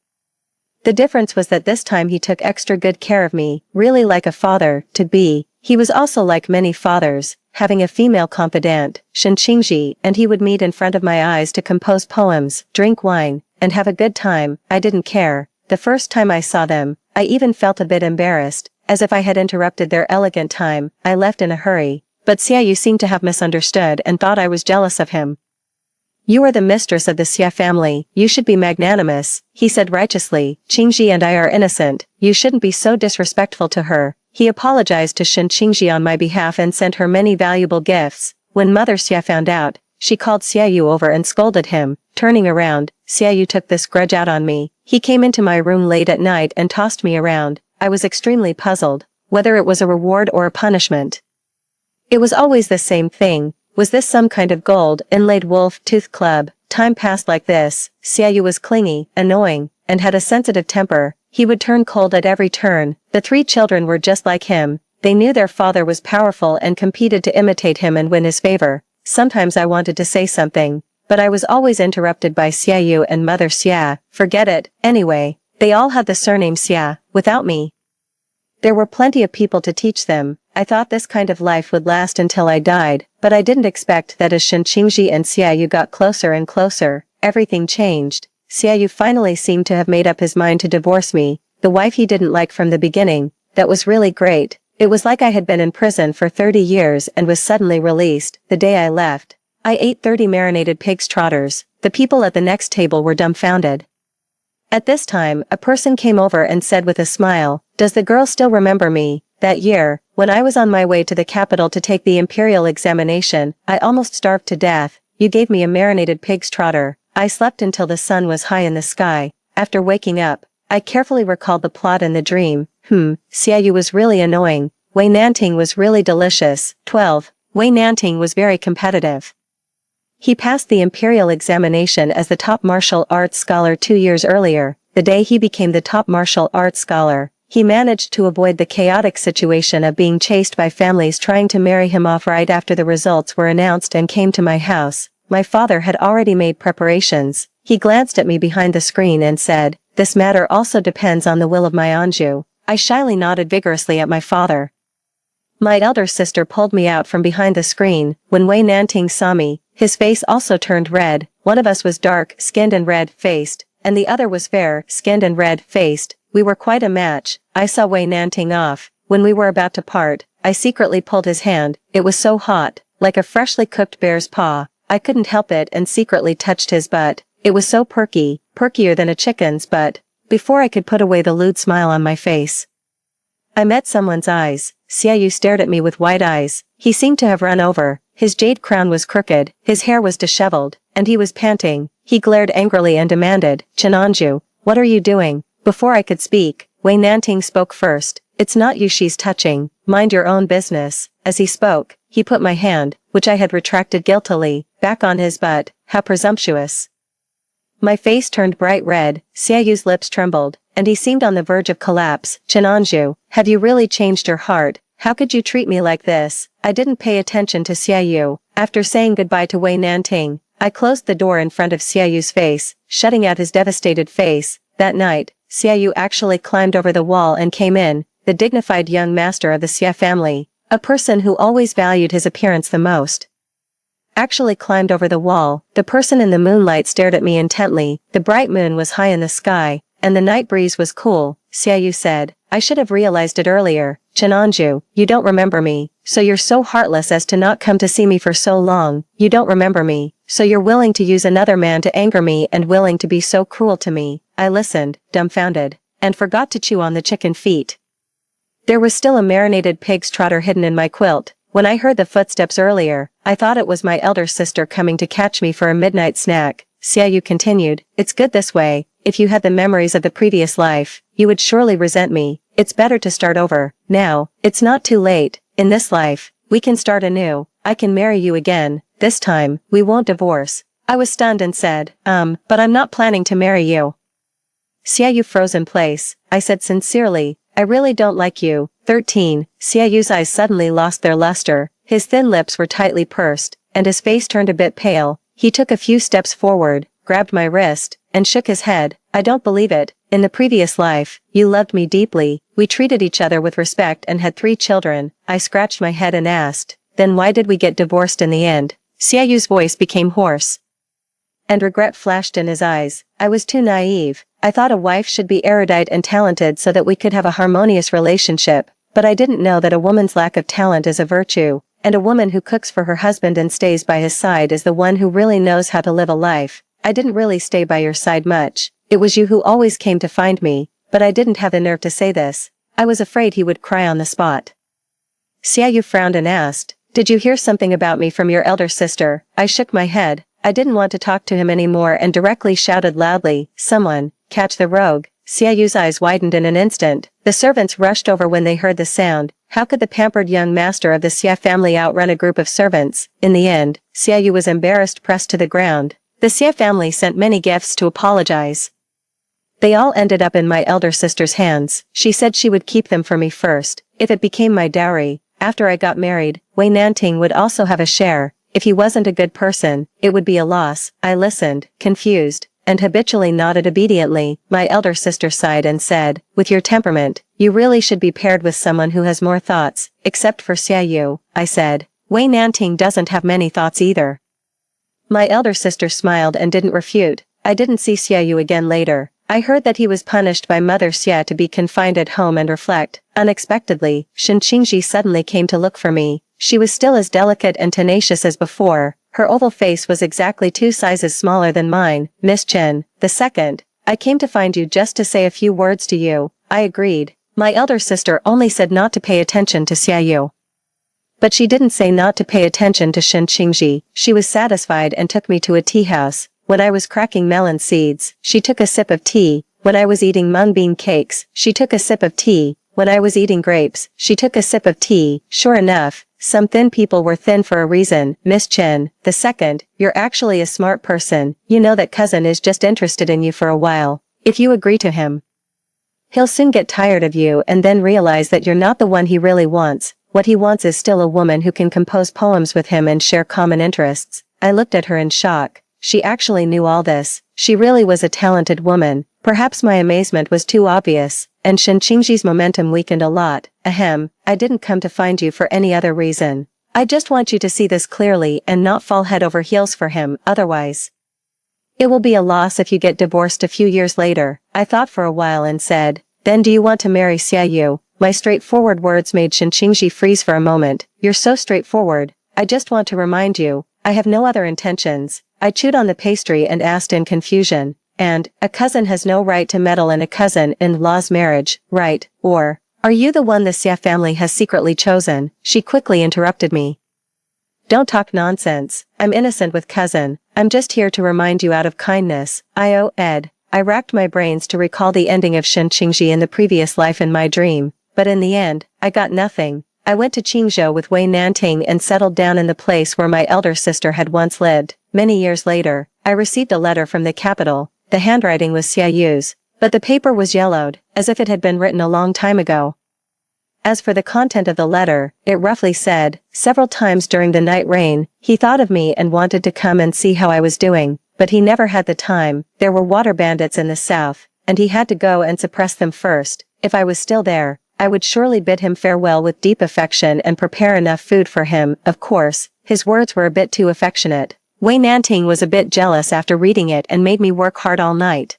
[SPEAKER 1] The difference was that this time he took extra good care of me, really like a father-to-be. He was also like many fathers, having a female confidant, Shen Qingji, and he would meet in front of my eyes to compose poems, drink wine, and have a good time. I didn't care. The first time I saw them, I even felt a bit embarrassed, as if I had interrupted their elegant time. I left in a hurry, but Xiaoyu seemed to have misunderstood and thought I was jealous of him. "You are the mistress of the Xia family, you should be magnanimous," he said righteously. "Qingji and I are innocent, you shouldn't be so disrespectful to her." He apologized to Shen Qingji on my behalf and sent her many valuable gifts. When Mother Xia found out, she called Xiaoyu over and scolded him. Turning around, Xiaoyu took this grudge out on me. He came into my room late at night and tossed me around. I was extremely puzzled, whether it was a reward or a punishment. It was always the same thing. Was this some kind of gold inlaid wolf tooth club? Time passed like this. Xiaoyu was clingy, annoying, and had a sensitive temper. He would turn cold at every turn. The 3 children were just like him. They knew their father was powerful and competed to imitate him and win his favor. Sometimes I wanted to say something, but I was always interrupted by Xiaoyu and Mother Xia. Forget it. Anyway, they all had the surname Xia, without me. There were plenty of people to teach them. I thought this kind of life would last until I died, but I didn't expect that as Shen Qingji and Xiaoyu got closer and closer, everything changed. Xiaoyu finally seemed to have made up his mind to divorce me, the wife he didn't like from the beginning. That was really great. It was like I had been in prison for 30 years and was suddenly released. The day I left, I ate 30 marinated pig's trotters. The people at the next table were dumbfounded. At this time, a person came over and said with a smile, "Does the girl still remember me? That year, when I was on my way to the capital to take the imperial examination, I almost starved to death. You gave me a marinated pig's trotter. I slept until the sun was high in the sky. After waking up, I carefully recalled the plot in the dream. Xiaoyu was really annoying. Wei Nanting was really delicious. 12. Wei Nanting was very competitive. He passed the imperial examination as the top martial arts scholar 2 years earlier. The day he became the top martial arts scholar, he managed to avoid the chaotic situation of being chased by families trying to marry him off right after the results were announced and came to my house. My father had already made preparations. He glanced at me behind the screen and said, "This matter also depends on the will of my Anju." I shyly nodded vigorously at my father. My elder sister pulled me out from behind the screen. When Wei Nanting saw me, his face also turned red. One of us was dark-skinned and red-faced, and the other was fair-skinned and red-faced. We were quite a match. I saw Wei Nanting off. When we were about to part, I secretly pulled his hand. It was so hot, like a freshly cooked bear's paw. I couldn't help it and secretly touched his butt. It was so perky, perkier than a chicken's butt. Before I could put away the lewd smile on my face, I met someone's eyes. Xiaoyu stared at me with wide eyes. He seemed to have run over. His jade crown was crooked, his hair was disheveled, and he was panting. He glared angrily and demanded, "Chenanju, what are you doing?" Before I could speak, Wei Nanting spoke first. "It's not you she's touching. Mind your own business." As he spoke, he put my hand, which I had retracted guiltily, back on his butt. How presumptuous. My face turned bright red. Xiaoyu's lips trembled, and he seemed on the verge of collapse. "Chenanju, have you really changed your heart? How could you treat me like this?" I didn't pay attention to Xiaoyu. After saying goodbye to Wei Nanting, I closed the door in front of Xiaoyu's face, shutting out his devastated face. That night, Xiaoyu actually climbed over the wall and came in, the dignified young master of the Xia family, a person who always valued his appearance the most. Actually climbed over the wall. The person in the moonlight stared at me intently. The bright moon was high in the sky, and the night breeze was cool. Xiaoyu said, "I should have realized it earlier. Chenanju, you don't remember me, so you're so heartless as to not come to see me for so long. You don't remember me, so you're willing to use another man to anger me and willing to be so cruel to me." I listened, dumbfounded, and forgot to chew on the chicken feet. There was still a marinated pig's trotter hidden in my quilt. When I heard the footsteps earlier, I thought it was my elder sister coming to catch me for a midnight snack. Xiaoyu continued, "It's good this way. If you had the memories of the previous life, you would surely resent me. It's better to start over. Now, it's not too late. In this life, we can start anew. I can marry you again. This time, we won't divorce." I was stunned and said, but I'm not planning to marry you." Xiaoyu froze in place. I said sincerely, "I really don't like you." 13. Xiaoyu's eyes suddenly lost their luster. His thin lips were tightly pursed, and his face turned a bit pale. He took a few steps forward, grabbed my wrist, and shook his head. "I don't believe it. In the previous life, you loved me deeply. We treated each other with respect and had 3 children." I scratched my head and asked, "Then why did we get divorced in the end?" Xiaoyu's voice became hoarse, and regret flashed in his eyes. I was too naive. I thought a wife should be erudite and talented so that we could have a harmonious relationship, but I didn't know that a woman's lack of talent is a virtue, and a woman who cooks for her husband and stays by his side is the one who really knows how to live a life. I didn't really stay by your side much. It was you who always came to find me, but I didn't have the nerve to say this. I was afraid he would cry on the spot. Xiaoyu frowned and asked, "Did you hear something about me from your elder sister?" I shook my head. I didn't want to talk to him anymore and directly shouted loudly, "Someone, catch the rogue." Xiaoyu's eyes widened in an instant. The servants rushed over when they heard the sound. How could the pampered young master of the Xia family outrun a group of servants? In the end, Xiaoyu was embarrassed, pressed to the ground. The Xia family sent many gifts to apologize. They all ended up in my elder sister's hands. She said she would keep them for me first, if it became my dowry. After I got married, Wei Nanting would also have a share. If he wasn't a good person, it would be a loss. I listened, confused, and habitually nodded obediently. My elder sister sighed and said, "With your temperament, you really should be paired with someone who has more thoughts." "Except for Xiaoyu," I said. "Wei Nanting doesn't have many thoughts either." My elder sister smiled and didn't refute. I didn't see Xiaoyu again later. I heard that he was punished by Mother Xia to be confined at home and reflect. Unexpectedly, Shen Qingji suddenly came to look for me. She was still as delicate and tenacious as before. Her oval face was exactly 2 sizes smaller than mine. "Miss Chen, the second, I came to find you just to say a few words to you." I agreed. My elder sister only said not to pay attention to Xiaoyu, but she didn't say not to pay attention to Shen Qingji. She was satisfied and took me to a tea house. when I was cracking melon seeds, she took a sip of tea. When I was eating mung bean cakes, she took a sip of tea. When I was eating grapes, she took a sip of tea. Sure enough, some thin people were thin for a reason. Miss Chen. The second, you're actually a smart person. You know that cousin is just interested in you for a while. If you agree to him, he'll soon get tired of you and then realize that you're not the one he really wants. What he wants is still a woman who can compose poems with him and share common interests. I looked at her in shock. She actually knew all this. She really was a talented woman. Perhaps my amazement was too obvious, and Shen Qingji's momentum weakened a lot. Ahem, I didn't come to find you for any other reason. I just want you to see this clearly and not fall head over heels for him, otherwise it will be a loss if you get divorced a few years later. I thought for a while and said, then do you want to marry Xia Yu? My straightforward words made Shen Qingji freeze for a moment. You're so straightforward. I just want to remind you, I have no other intentions. I chewed on the pastry and asked in confusion. And, a cousin has no right to meddle in a cousin-in-law's marriage, right? Or, are you the one the Xia family has secretly chosen? She quickly interrupted me. Don't talk nonsense. I'm innocent with cousin. I'm just here to remind you out of kindness. Ed. I racked my brains to recall the ending of Shen Qingji in the previous life in my dream, but in the end, I got nothing. I went to Qingzhou with Wei Nanting and settled down in the place where my elder sister had once lived. Many years later, I received a letter from the capital. The handwriting was Xia Yu's, but the paper was yellowed, as if it had been written a long time ago. As for the content of the letter, it roughly said, several times during the night rain, he thought of me and wanted to come and see how I was doing, but he never had the time. There were water bandits in the south, and he had to go and suppress them first. If I was still there, I would surely bid him farewell with deep affection and prepare enough food for him. Of course, his words were a bit too affectionate. Wei Nanting was a bit jealous after reading it and made me work hard all night.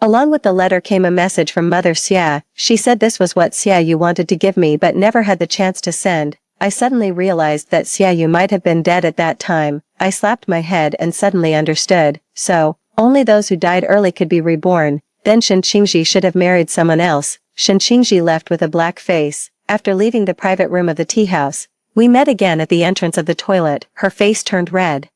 [SPEAKER 1] Along with the letter came a message from Mother Xia. She said this was what Xia Yu wanted to give me but never had the chance to send. I suddenly realized that Xia Yu might have been dead at that time. I slapped my head and suddenly understood. So, only those who died early could be reborn. Then Shen Qingji should have married someone else. Shen Qingji left with a black face. After leaving the private room of the tea house, we met again at the entrance of the toilet. Her face turned red,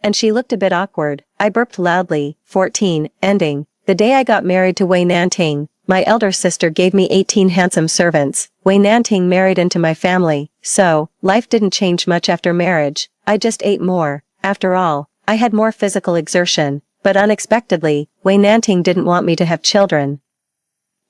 [SPEAKER 1] and she looked a bit awkward. I burped loudly. 14. Ending. The day I got married to Wei Nanting, my elder sister gave me 18 handsome servants. Wei Nanting married into my family, so, life didn't change much after marriage. I just ate more. After all, I had more physical exertion, but unexpectedly, Wei Nanting didn't want me to have children.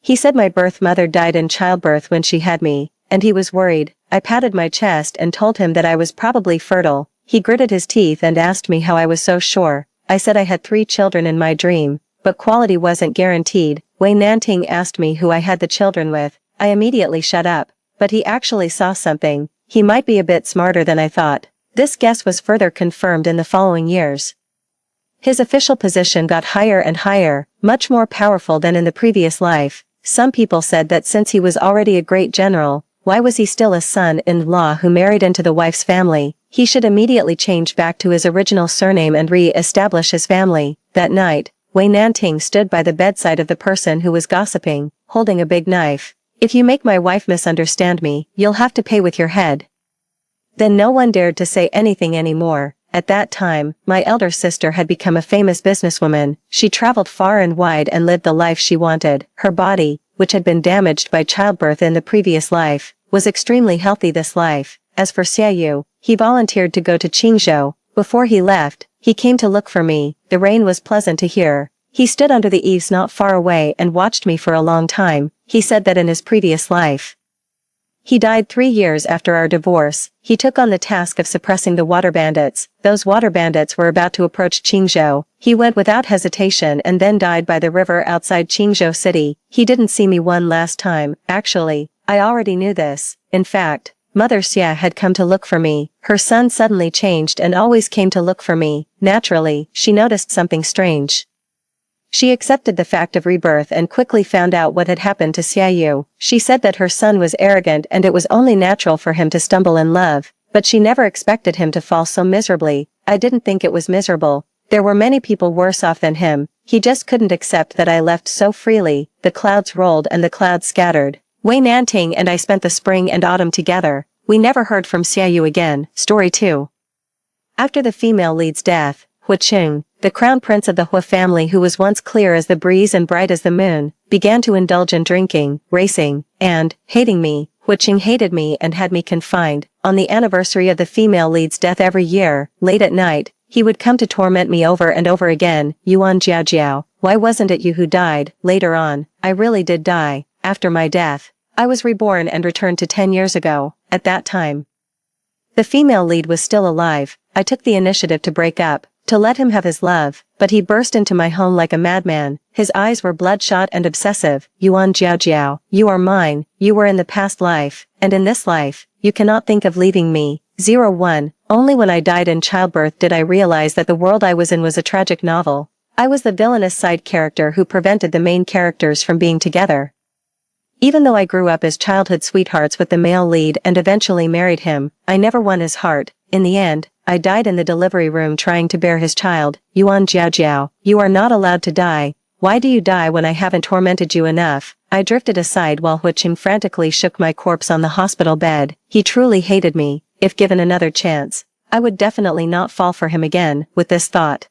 [SPEAKER 1] He said my birth mother died in childbirth when she had me, and he was worried. I patted my chest and told him that I was probably fertile. He gritted his teeth and asked me how I was so sure. I said I had 3 children in my dream, but quality wasn't guaranteed. Wei Nanting asked me who I had the children with. I immediately shut up, but he actually saw something. He might be a bit smarter than I thought. This guess was further confirmed in the following years. His official position got higher and higher, much more powerful than in the previous life. Some people said that since he was already a great general, why was he still a son-in-law who married into the wife's family? He should immediately change back to his original surname and re-establish his family. That night, Wei Nanting stood by the bedside of the person who was gossiping, holding a big knife. If you make my wife misunderstand me, you'll have to pay with your head. Then no one dared to say anything anymore. At that time, my elder sister had become a famous businesswoman. She traveled far and wide and lived the life she wanted. Her body, which had been damaged by childbirth in the previous life, was extremely healthy this life. As for Xia Yu, he volunteered to go to Qingzhou. Before he left, he came to look for me. The rain was pleasant to hear. He stood under the eaves not far away and watched me for a long time. He said that in his previous life, he died 3 years after our divorce. He took on the task of suppressing the water bandits. Those water bandits were about to approach Qingzhou. He went without hesitation and then died by the river outside Qingzhou city. He didn't see me one last time. Actually, I already knew this. In fact, Mother Xia had come to look for me. Her son suddenly changed and always came to look for me. Naturally, she noticed something strange. She accepted the fact of rebirth and quickly found out what had happened to Xia Yu. She said that her son was arrogant and it was only natural for him to stumble in love, but she never expected him to fall so miserably. I didn't think it was miserable. There were many people worse off than him. He just couldn't accept that I left so freely. The clouds rolled and the clouds scattered. Wei Nanting and I spent the spring and autumn together. We never heard from Xia Yu again. Story 2. After the female lead's death, Hu Qing, The crown prince of the Hua family, who was once clear as the breeze and bright as the moon, began to indulge in drinking, racing, and hating me. Huiqing hated me and had me confined. On the anniversary of the female lead's death every year, late at night, he would come to torment me over and over again. Yuan Jiaojiao, why wasn't it you who died? Later on, I really did die. After my death, I was reborn and returned to 10 years ago. At that time, the female lead was still alive. I took the initiative to break up, to let him have his love, but he burst into my home like a madman. His eyes were bloodshot and obsessive. Yuan Jiaojiao, you are mine, you were in the past life, and in this life, you cannot think of leaving me. 01. Only when I died in childbirth did I realize that the world I was in was a tragic novel. I was the villainous side character who prevented the main characters from being together. Even though I grew up as childhood sweethearts with the male lead and eventually married him, I never won his heart. In the end, I died in the delivery room trying to bear his child. Yuan Jiaojiao, you are not allowed to die. Why do you die when I haven't tormented you enough? I drifted aside while Huiqing frantically shook my corpse on the hospital bed. He truly hated me. If given another chance, I would definitely not fall for him again. With this thought,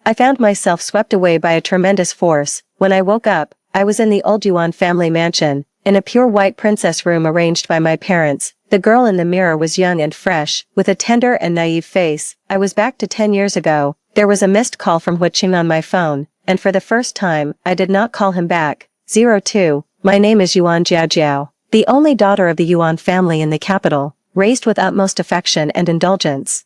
[SPEAKER 1] I found myself swept away by a tremendous force. When I woke up, I was in the old Yuan family mansion, in a pure white princess room arranged by my parents. The girl in the mirror was young and fresh, with a tender and naive face. I was back to 10 years ago. There was a missed call from Huiqing on my phone, and for the first time, I did not call him back. 02. My name is Yuan Jiaojiao, the only daughter of the Yuan family in the capital, raised with utmost affection and indulgence.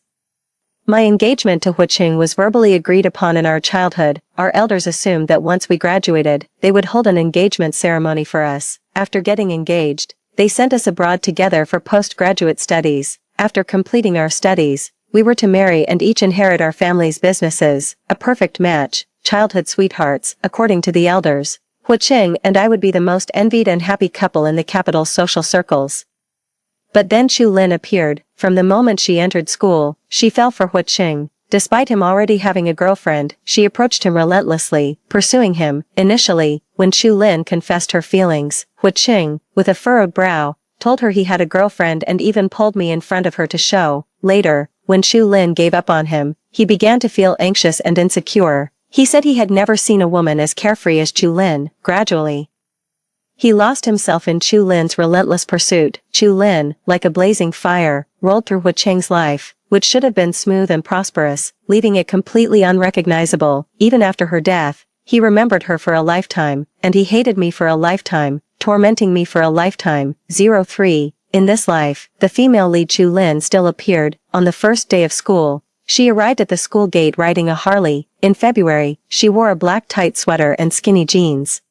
[SPEAKER 1] My engagement to Huiqing was verbally agreed upon in our childhood. Our elders assumed that once we graduated, they would hold an engagement ceremony for us. After getting engaged, they sent us abroad together for postgraduate studies. After completing our studies, we were to marry and each inherit our family's businesses. A perfect match, childhood sweethearts, according to the elders. Huiqing and I would be the most envied and happy couple in the capital's social circles. But then Chu Lin appeared. From the moment she entered school, she fell for Huiqing. Despite him already having a girlfriend, she approached him relentlessly, pursuing him. Initially, when Chu Lin confessed her feelings, Huiqing, with a furrowed brow, told her he had a girlfriend and even pulled me in front of her to show. Later, when Chu Lin gave up on him, he began to feel anxious and insecure. He said he had never seen a woman as carefree as Chu Lin. Gradually, he lost himself in Chu Lin's relentless pursuit. Chu Lin, like a blazing fire, rolled through Huiqing's life, which should have been smooth and prosperous, leaving it completely unrecognizable. Even after her death, he remembered her for a lifetime, and he hated me for a lifetime, tormenting me for a lifetime. 03. In this life, the female lead Chu Lin still appeared. On the first day of school, she arrived at the school gate riding a Harley. In February, she wore a black tight sweater and skinny jeans.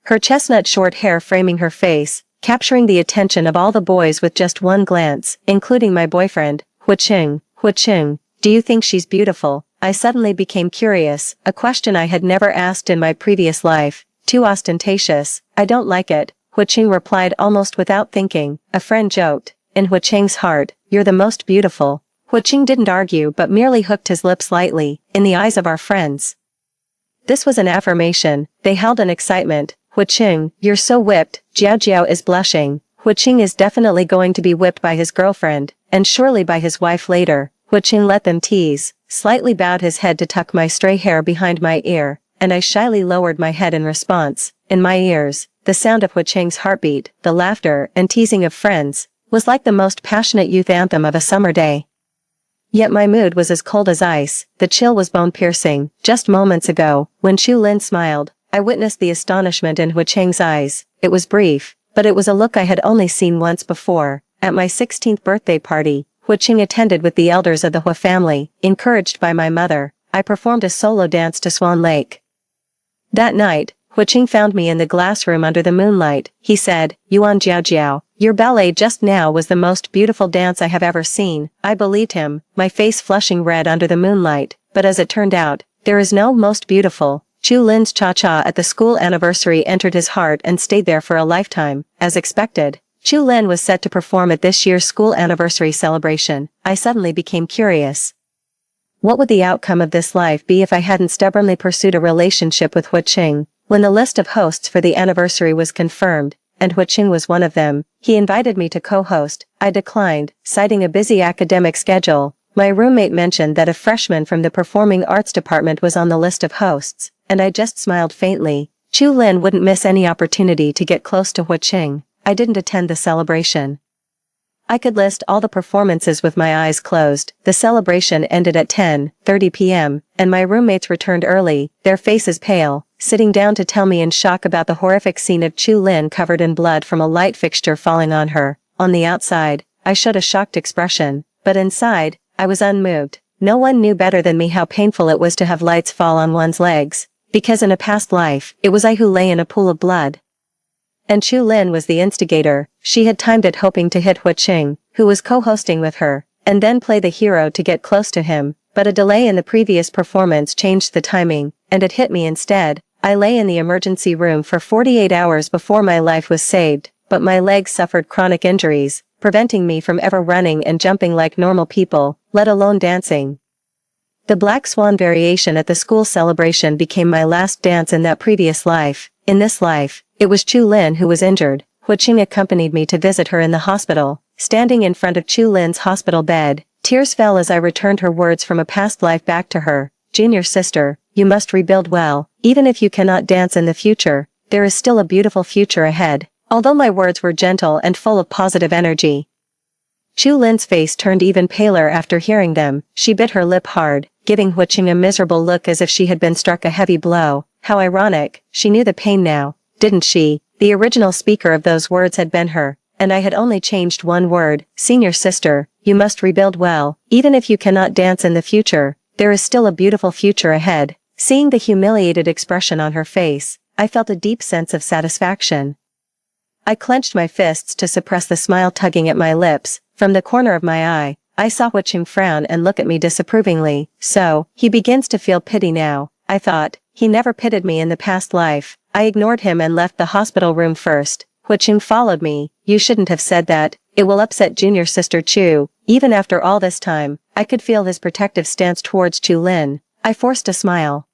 [SPEAKER 1] Her chestnut short hair framing her face, capturing the attention of all the boys with just one glance, including my boyfriend, Huiqing. Huiqing, do you think she's beautiful? I suddenly became curious, a question I had never asked in my previous life. Too ostentatious. I don't like it, Huiqing replied almost without thinking. A friend joked, in Huiqing's heart, you're the most beautiful. Huiqing didn't argue but merely hooked his lips lightly. In the eyes of our friends, this was an affirmation. They held an excitement. Huiqing, you're so whipped. Jiaojiao is blushing. Huiqing is definitely going to be whipped by his girlfriend, and surely by his wife later. Huiqing let them tease, slightly bowed his head to tuck my stray hair behind my ear, and I shyly lowered my head in response. In my ears, the sound of Huiqing's heartbeat, the laughter and teasing of friends, was like the most passionate youth anthem of a summer day. Yet my mood was as cold as ice. The chill was bone-piercing. Just moments ago, when Chu Lin smiled, I witnessed the astonishment in Huiqing's eyes. It was brief, but it was a look I had only seen once before. At my 16th birthday party, Huiqing attended with the elders of the Hua family. Encouraged by my mother, I performed a solo dance to Swan Lake. That night, Huiqing found me in the glass room under the moonlight. He said, Yuan Jiaojiao, your ballet just now was the most beautiful dance I have ever seen. I believed him, my face flushing red under the moonlight, but as it turned out, there is no most beautiful. Chu Lin's cha-cha at the school anniversary entered his heart and stayed there for a lifetime. As expected, Chu Lin was set to perform at this year's school anniversary celebration. I suddenly became curious. What would the outcome of this life be if I hadn't stubbornly pursued a relationship with Huiqing? When the list of hosts for the anniversary was confirmed, and Huiqing was one of them, he invited me to co-host. I declined, citing a busy academic schedule. My roommate mentioned that a freshman from the performing arts department was on the list of hosts, and I just smiled faintly. Chu Lin wouldn't miss any opportunity to get close to Hu Qing. I didn't attend the celebration. I could list all the performances with my eyes closed. The celebration ended at 10:30 p.m., and my roommates returned early, their faces pale, sitting down to tell me in shock about the horrific scene of Chu Lin covered in blood from a light fixture falling on her. On the outside, I showed a shocked expression, but inside, I was unmoved. No one knew better than me how painful it was to have lights fall on one's legs, because in a past life, it was I who lay in a pool of blood. And Chu Lin was the instigator. She had timed it hoping to hit Hu Qing, who was co-hosting with her, and then play the hero to get close to him, but a delay in the previous performance changed the timing, and it hit me instead. I lay in the emergency room for 48 hours before my life was saved, but my legs suffered chronic injuries, preventing me from ever running and jumping like normal people, let alone dancing. The Black Swan variation at the school celebration became my last dance in that previous life. In this life, it was Chu Lin who was injured. Hu Qing accompanied me to visit her in the hospital. Standing in front of Chu Lin's hospital bed, tears fell as I returned her words from a past life back to her. Junior sister, you must rebuild well. Even if you cannot dance in the future, there is still a beautiful future ahead. Although my words were gentle and full of positive energy, Chu Lin's face turned even paler after hearing them. She bit her lip hard, giving Hu Qing a miserable look as if she had been struck a heavy blow. How ironic, she knew the pain now, didn't she? The original speaker of those words had been her, and I had only changed one word. Senior sister, you must rebuild well. Even if you cannot dance in the future, there is still a beautiful future ahead. Seeing the humiliated expression on her face, I felt a deep sense of satisfaction. I clenched my fists to suppress the smile tugging at my lips. From the corner of my eye, I saw Hu Qing frown and look at me disapprovingly. So, he begins to feel pity now, I thought. He never pitied me in the past life. I ignored him and left the hospital room first. Hu Qing followed me. You shouldn't have said that. It will upset junior sister Chu. Even after all this time, I could feel his protective stance towards Chu Lin. I forced a smile.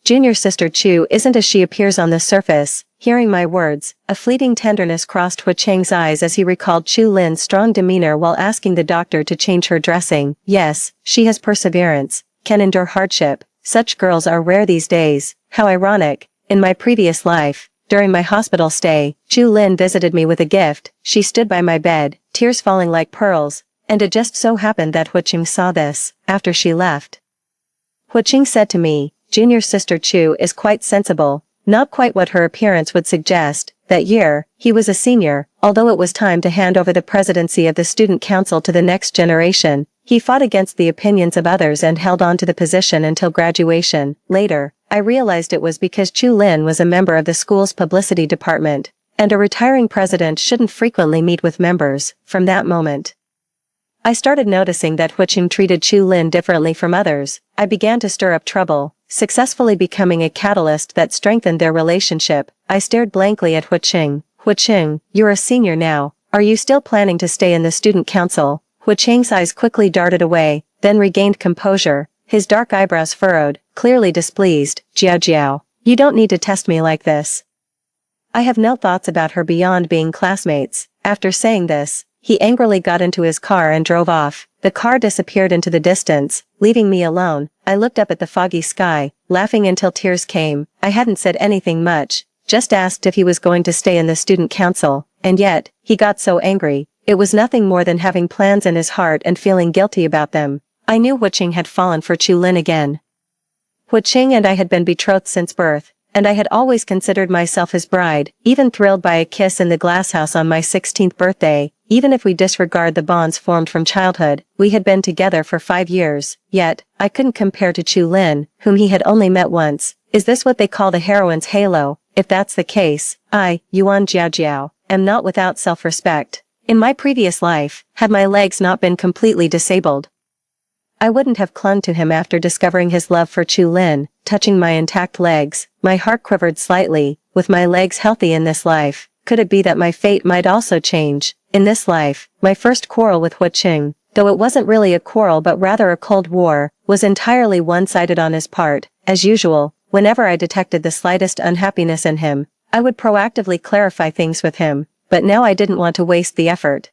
[SPEAKER 1] Junior sister Chu isn't as she appears on the surface. Hearing my words, a fleeting tenderness crossed Hu Qing's eyes as he recalled Chu Lin's strong demeanor while asking the doctor to change her dressing. Yes, she has perseverance, can endure hardship. Such girls are rare these days. How ironic. In my previous life, during my hospital stay, Chu Lin visited me with a gift. She stood by my bed, tears falling like pearls, and it just so happened that Hu Qing saw this, after she left. Hu Qing said to me, Junior sister Chu is quite sensible, not quite what her appearance would suggest. That year, he was a senior, although it was time to hand over the presidency of the student council to the next generation. He fought against the opinions of others and held on to the position until graduation. Later, I realized it was because Chu Lin was a member of the school's publicity department, and a retiring president shouldn't frequently meet with members. From that moment, I started noticing that Hu Qing treated Chu Lin differently from others. I began to stir up trouble, successfully becoming a catalyst that strengthened their relationship. I stared blankly at Hu Qing. Hu Qing, you're a senior now. Are you still planning to stay in the student council? Hu Qing's eyes quickly darted away, then regained composure. His dark eyebrows furrowed, clearly displeased. Jiao Jiao, you don't need to test me like this. I have no thoughts about her beyond being classmates. After saying this, he angrily got into his car and drove off. The car disappeared into the distance, leaving me alone. I looked up at the foggy sky, laughing until tears came. I hadn't said anything much, just asked if he was going to stay in the student council, and yet, he got so angry. It was nothing more than having plans in his heart and feeling guilty about them. I knew Hu Qing had fallen for Chu Lin again. Hu Qing and I had been betrothed since birth, and I had always considered myself his bride, even thrilled by a kiss in the glasshouse on my 16th birthday. Even if we disregard the bonds formed from childhood, we had been together for 5 years. Yet, I couldn't compare to Chu Lin, whom he had only met once. Is this what they call the heroine's halo? If that's the case, I, Yuan Jiaojiao, am not without self-respect. In my previous life, had my legs not been completely disabled, I wouldn't have clung to him after discovering his love for Chu Lin. Touching my intact legs, my heart quivered slightly. With my legs healthy in this life, could it be that my fate might also change? In this life, my first quarrel with Hu Qing, though it wasn't really a quarrel but rather a cold war, was entirely one-sided on his part. As usual, whenever I detected the slightest unhappiness in him, I would proactively clarify things with him, but now I didn't want to waste the effort.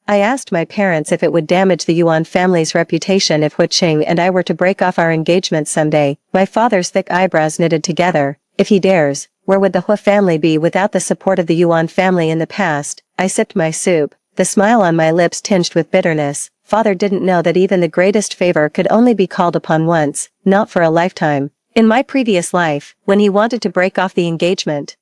[SPEAKER 1] I asked my parents if it would damage the Yuan family's reputation if Huiqing and I were to break off our engagement someday. My father's thick eyebrows knitted together. If he dares, where would the Hu family be without the support of the Yuan family in the past? I sipped my soup, the smile on my lips tinged with bitterness. Father didn't know that even the greatest favor could only be called upon once, not for a lifetime. In my previous life, when he wanted to break off the engagement,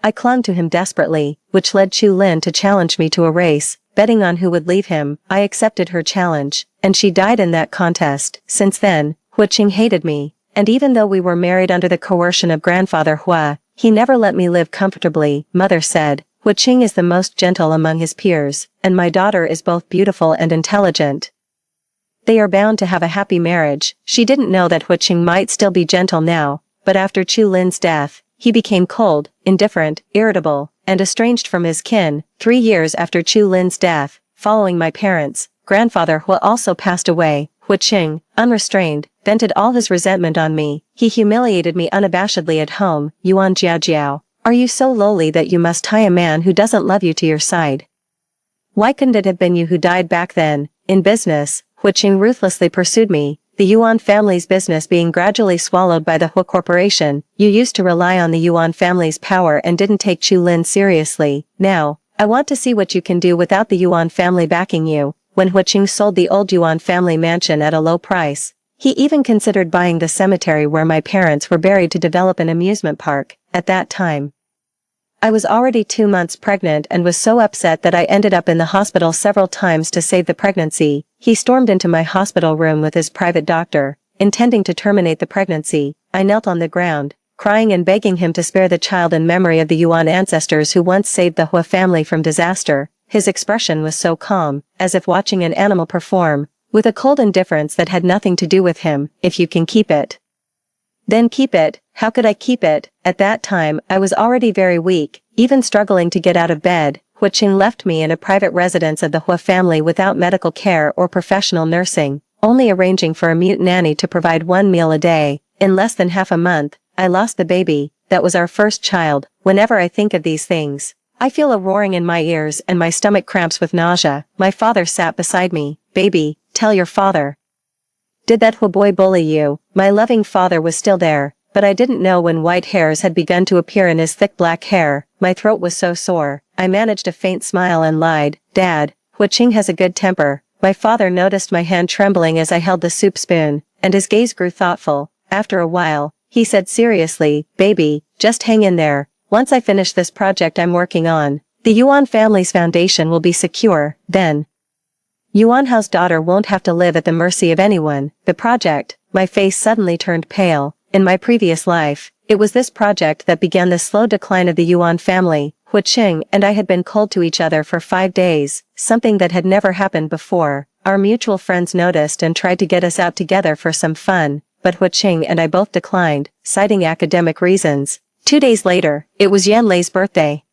[SPEAKER 1] I clung to him desperately, which led Chu Lin to challenge me to a race, betting on who would leave him. I accepted her challenge, and she died in that contest. Since then, Huiqing hated me, and even though we were married under the coercion of grandfather Hua, he never let me live comfortably. Mother said, Huiqing is the most gentle among his peers, and my daughter is both beautiful and intelligent. They are bound to have a happy marriage. She didn't know that Huiqing might still be gentle now, but after Chu Lin's death, he became cold, indifferent, irritable, and estranged from his kin. 3 years after Chu Lin's death, following my parents, grandfather Hua also passed away. Huiqing, unrestrained, vented all his resentment on me. He humiliated me unabashedly at home. Yuan Jiajiao, are you so lowly that you must tie a man who doesn't love you to your side? Why couldn't it have been you who died back then? In business, Huiqing ruthlessly pursued me. The Yuan family's business being gradually swallowed by the Hu Corporation. You used to rely on the Yuan family's power and didn't take Chu Lin seriously. Now, I want to see what you can do without the Yuan family backing you. When Huiqing sold the old Yuan family mansion at a low price, he even considered buying the cemetery where my parents were buried to develop an amusement park. At that time, I was already 2 months pregnant and was so upset that I ended up in the hospital several times to save the pregnancy. He stormed into my hospital room with his private doctor, intending to terminate the pregnancy. I knelt on the ground, crying and begging him to spare the child in memory of the Yuan ancestors who once saved the Hua family from disaster. His expression was so calm, as if watching an animal perform, with a cold indifference that had nothing to do with him. If you can keep it, then keep it. How could I keep it? At that time, I was already very weak, even struggling to get out of bed. Huiqing left me in a private residence of the Hua family without medical care or professional nursing, only arranging for a mute nanny to provide 1 meal a day. In less than half a month, I lost the baby. That was our first child. Whenever I think of these things, I feel a roaring in my ears and my stomach cramps with nausea. My father sat beside me. Baby, tell your father. Did that Hua boy bully you? My loving father was still there, but I didn't know when white hairs had begun to appear in his thick black hair. My throat was so sore. I managed a faint smile and lied. Dad, Huiqing has a good temper. My father noticed my hand trembling as I held the soup spoon, and his gaze grew thoughtful. After a while, he said seriously, baby, just hang in there. Once I finish this project I'm working on, the Yuan family's foundation will be secure. Then, Yuan Hao's daughter won't have to live at the mercy of anyone. The project. My face suddenly turned pale. In my previous life, it was this project that began the slow decline of the Yuan family. Huiqing and I had been cold to each other for 5 days, something that had never happened before. Our mutual friends noticed and tried to get us out together for some fun, but Huiqing and I both declined, citing academic reasons. 2 days later, it was Yanlei's birthday.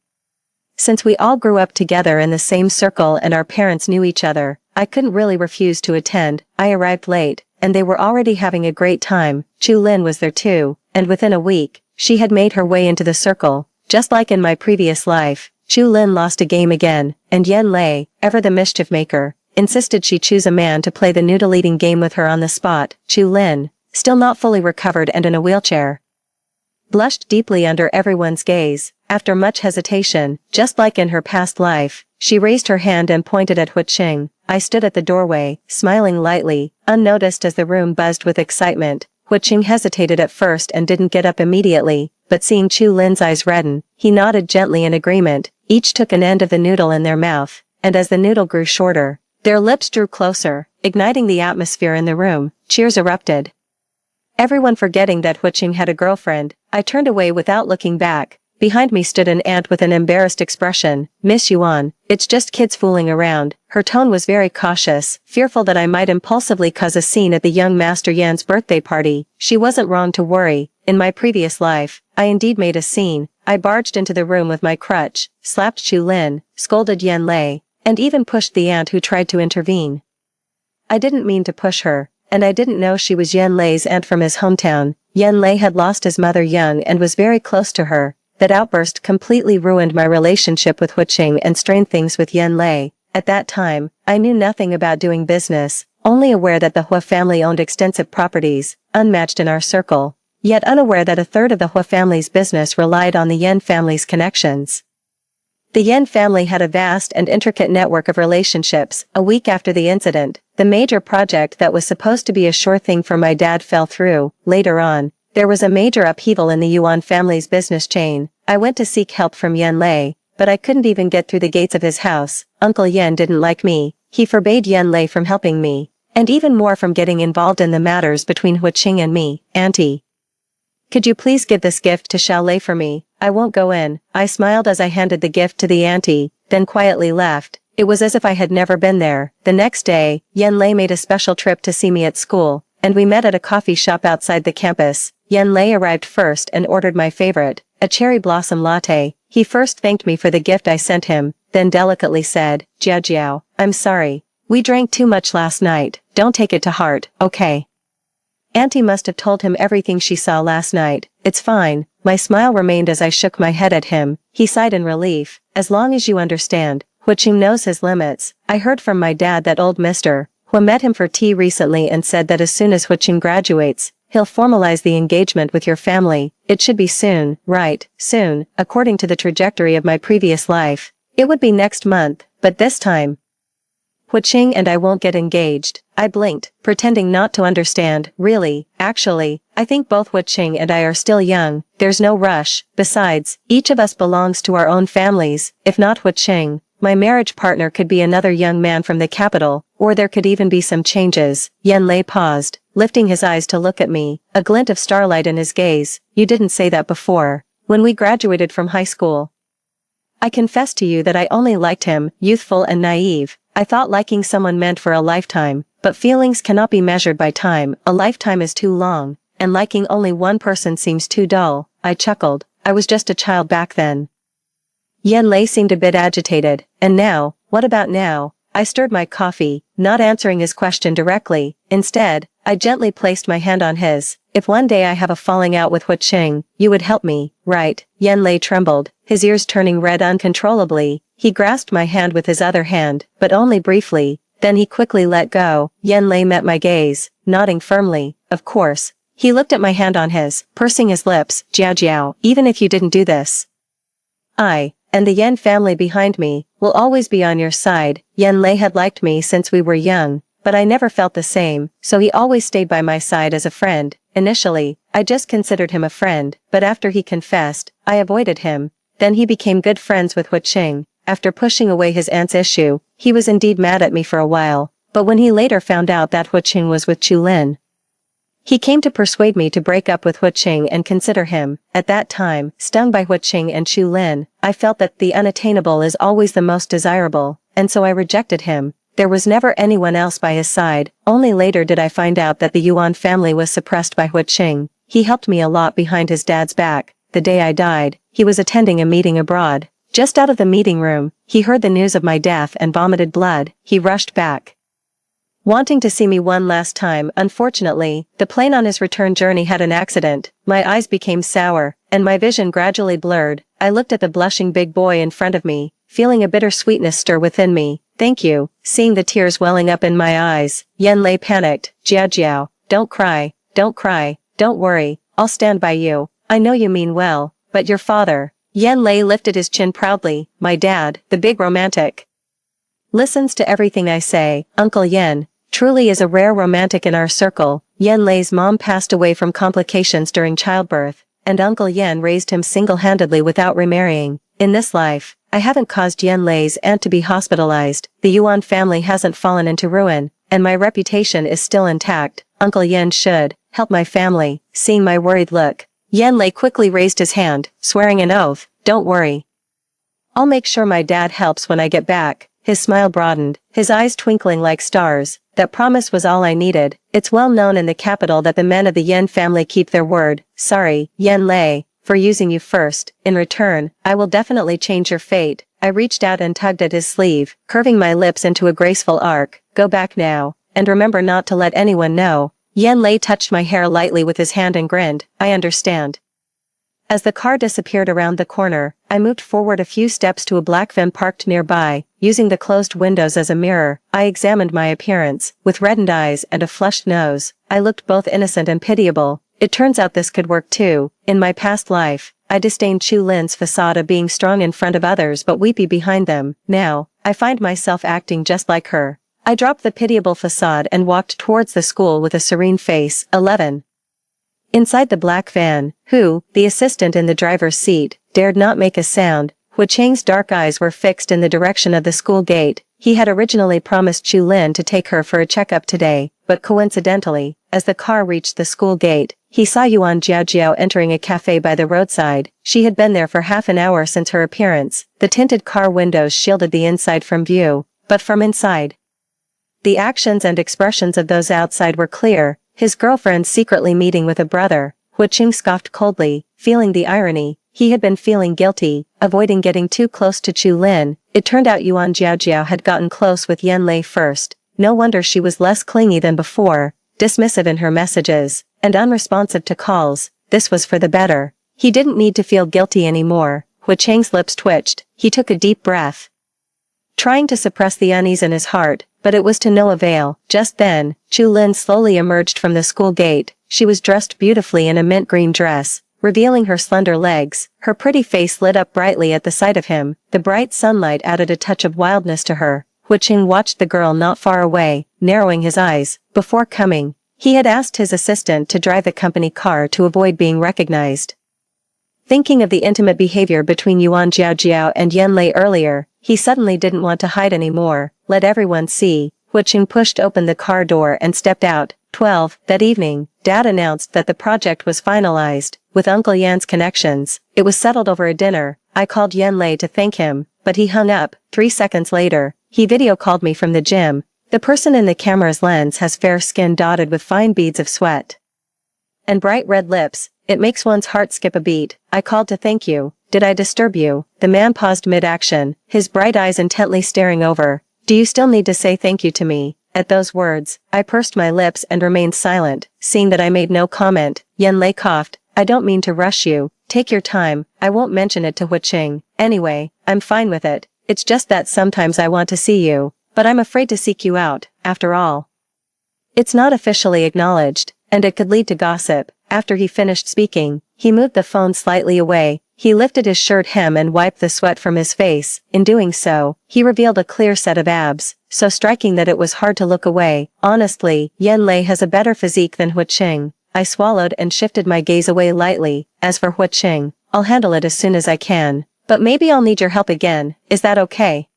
[SPEAKER 1] Since we all grew up together in the same circle and our parents knew each other, I couldn't really refuse to attend. I arrived late, and they were already having a great time. Chu Lin was there too, and within a week, she had made her way into the circle. Just like in my previous life, Chu Lin lost a game again, and Yanlei, ever the mischief maker, insisted she choose a man to play the noodle-eating game with her on the spot. Chu Lin, still not fully recovered and in a wheelchair, blushed deeply under everyone's gaze. After much hesitation, just like in her past life, she raised her hand and pointed at Huiqing. I stood at the doorway, smiling lightly, unnoticed as the room buzzed with excitement. Huiqing hesitated at first and didn't get up immediately, but seeing Chu Lin's eyes redden, he nodded gently in agreement. Each took an end of the noodle in their mouth, and as the noodle grew shorter, their lips drew closer, igniting the atmosphere in the room. Cheers erupted. Everyone forgetting that Huiqing had a girlfriend, I turned away without looking back. Behind me stood an aunt with an embarrassed expression. Miss Yuan, it's just kids fooling around. Her tone was very cautious, fearful that I might impulsively cause a scene at the young Master Yan's birthday party. She wasn't wrong to worry. In my previous life, I indeed made a scene. I barged into the room with my crutch, slapped Chu Lin, scolded Yan Lei, and even pushed the aunt who tried to intervene. I didn't mean to push her, and I didn't know she was Yan Lei's aunt from his hometown. Yan Lei had lost his mother young and was very close to her. That outburst completely ruined my relationship with Huiqing and strained things with Yan Lei. At that time, I knew nothing about doing business, only aware that the Hua family owned extensive properties, unmatched in our circle, yet unaware that a third of the Hua family's business relied on the Yen family's connections. The Yen family had a vast and intricate network of relationships. A week after the incident, the major project that was supposed to be a sure thing for my dad fell through. Later on, there was a major upheaval in the Yuan family's business chain. I went to seek help from Yen Lei, but I couldn't even get through the gates of his house. Uncle Yen didn't like me. He forbade Yen Lei from helping me, and even more from getting involved in the matters between Hu Qing and me. Auntie, could you please give this gift to Xiao Lei for me? I won't go in. I smiled as I handed the gift to the auntie, then quietly left. It was as if I had never been there. The next day, Yen Lei made a special trip to see me at school, and we met at a coffee shop outside the campus. Yen Lei arrived first and ordered my favorite, a cherry blossom latte. He first thanked me for the gift I sent him, then delicately said, "Jiao Jiao, I'm sorry. We drank too much last night. Don't take it to heart, okay?" Auntie must have told him everything she saw last night. It's fine. My smile remained as I shook my head at him. He sighed in relief. As long as you understand, Hu Qing knows his limits. I heard from my dad that old Mr. Hu met him for tea recently and said that as soon as Hu Qing graduates, he'll formalize the engagement with your family. It should be soon, right? Soon, according to the trajectory of my previous life. It would be next month, but this time, Hu Qing and I won't get engaged. I blinked, pretending not to understand. Really, actually, I think both Hu Qing and I are still young. There's no rush. Besides, each of us belongs to our own families. If not Hu Qing, my marriage partner could be another young man from the capital, or there could even be some changes. Yen Lei paused, lifting his eyes to look at me, a glint of starlight in his gaze. You didn't say that before. When we graduated from high school, I confess to you that I only liked him, youthful and naive. I thought liking someone meant for a lifetime, but feelings cannot be measured by time. A lifetime is too long, and liking only one person seems too dull. I chuckled. I was just a child back then. Yen Lei seemed a bit agitated. And now, what about now? I stirred my coffee, not answering his question directly. Instead, I gently placed my hand on his. If one day I have a falling out with Hu Qing, you would help me, right? Yen Lei trembled, his ears turning red uncontrollably. He grasped my hand with his other hand, but only briefly. Then he quickly let go. Yen Lei met my gaze, nodding firmly. Of course. He looked at my hand on his, pursing his lips. Jiao Jiao, even if you didn't do this, I, and the Yen family behind me, will always be on your side. Yen Lei had liked me since we were young, but I never felt the same, so he always stayed by my side as a friend. Initially, I just considered him a friend, but after he confessed, I avoided him. Then he became good friends with Hu Qing. After pushing away his aunt's issue, he was indeed mad at me for a while, but when he later found out that Hu Qing was with Chu Lin, he came to persuade me to break up with Hu Qing and consider him. At that time, stung by Hu Qing and Chu Lin, I felt that the unattainable is always the most desirable, and so I rejected him. There was never anyone else by his side. Only later did I find out that the Yuan family was suppressed by Hu Qing. He helped me a lot behind his dad's back. The day I died, he was attending a meeting abroad. Just out of the meeting room, he heard the news of my death and vomited blood. He rushed back, wanting to see me one last time. Unfortunately, the plane on his return journey had an accident. My eyes became sour, and my vision gradually blurred. I looked at the blushing big boy in front of me, feeling a bitter sweetness stir within me. Thank you. Seeing the tears welling up in my eyes, Yen Lei panicked. Jiao Jiao, don't cry, don't cry, don't worry, I'll stand by you. I know you mean well, but your father. Yen Lei lifted his chin proudly. My dad, the big romantic, listens to everything I say. Uncle Yen truly is a rare romantic in our circle. Yen Lei's mom passed away from complications during childbirth, and Uncle Yen raised him single-handedly without remarrying. In this life, I haven't caused Yen Lei's aunt to be hospitalized. The Yuan family hasn't fallen into ruin, and my reputation is still intact. Uncle Yen should help my family. Seeing my worried look, Yen Lei quickly raised his hand, swearing an oath. Don't worry, I'll make sure my dad helps when I get back. His smile broadened, his eyes twinkling like stars. That promise was all I needed. It's well known in the capital that the men of the Yen family keep their word. Sorry, Yen Lei, for using you first. In return, I will definitely change your fate. I reached out and tugged at his sleeve, curving my lips into a graceful arc. Go back now, and remember not to let anyone know. Yen Lei touched my hair lightly with his hand and grinned. I understand. As the car disappeared around the corner, I moved forward a few steps to a black van parked nearby. using the closed windows as a mirror. I examined my appearance. With reddened eyes and a flushed nose, I looked both innocent and pitiable. It turns out this could work too. In my past life, I disdained Chu Lin's facade of being strong in front of others but weepy behind them. Now, I find myself acting just like her. I dropped the pitiable facade and walked towards the school with a serene face. 11. Inside the black van, the assistant in the driver's seat, dared not make a sound. Hu Cheng's dark eyes were fixed in the direction of the school gate. He had originally promised Chu Lin to take her for a checkup today, but coincidentally, as the car reached the school gate, he saw Yuan Jiaojiao entering a cafe by the roadside. She had been there for half an hour since her appearance. The tinted car windows shielded the inside from view, but from inside, the actions and expressions of those outside were clear. His girlfriend secretly meeting with a brother. Hu Cheng scoffed coldly, feeling the irony. He had been feeling guilty, avoiding getting too close to Chu Lin. It turned out Yuan Jiaojiao had gotten close with Yan Lei first. No wonder she was less clingy than before, dismissive in her messages, and unresponsive to calls. This was for the better. He didn't need to feel guilty anymore. Hu Cheng's lips twitched. He took a deep breath, trying to suppress the unease in his heart, but it was to no avail. Just then, Chu Lin slowly emerged from the school gate. She was dressed beautifully in a mint green dress, revealing her slender legs. Her pretty face lit up brightly at the sight of him. The bright sunlight added a touch of wildness to her. Hu Cheng watched the girl not far away, narrowing his eyes. Before coming, he had asked his assistant to drive the company car to avoid being recognized. Thinking of the intimate behavior between Yuan Jiaojiao and Yan Lei earlier, he suddenly didn't want to hide anymore. Let everyone see. Hu Cheng pushed open the car door and stepped out. 12. That evening, Dad announced that the project was finalized. With Uncle Yan's connections, it was settled over a dinner. I called Yan Lei to thank him, but he hung up. 3 seconds later, he video called me from the gym. The person in the camera's lens has fair skin dotted with fine beads of sweat and bright red lips. It makes one's heart skip a beat. I called to thank you. Did I disturb you? The man paused mid-action, his bright eyes intently staring over. Do you still need to say thank you to me? At those words, I pursed my lips and remained silent. Seeing that I made no comment, Yan Lei coughed. I don't mean to rush you. Take your time. I won't mention it to Hu Cheng. Anyway, I'm fine with it. It's just that sometimes I want to see you, but I'm afraid to seek you out. After all, it's not officially acknowledged, and it could lead to gossip. After he finished speaking, he moved the phone slightly away. He lifted his shirt hem and wiped the sweat from his face. In doing so, he revealed a clear set of abs, so striking that it was hard to look away. Honestly, Yan Lei has a better physique than Hu Cheng. I swallowed and shifted my gaze away lightly. As for Hu Cheng, I'll handle it as soon as I can. But maybe I'll need your help again. Is that okay?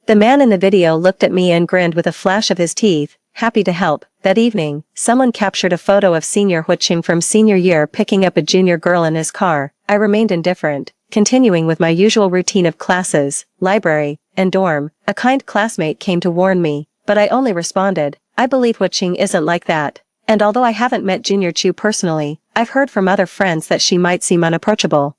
[SPEAKER 1] The man in the video looked at me and grinned with a flash of his teeth. Happy to help. That evening, someone captured a photo of senior Hu Cheng from senior year picking up a junior girl in his car. I remained indifferent, continuing with my usual routine of classes, library, and dorm. A kind classmate came to warn me, but I only responded, I believe Hu Cheng isn't like that. And although I haven't met Junior Chu personally, I've heard from other friends that she might seem unapproachable.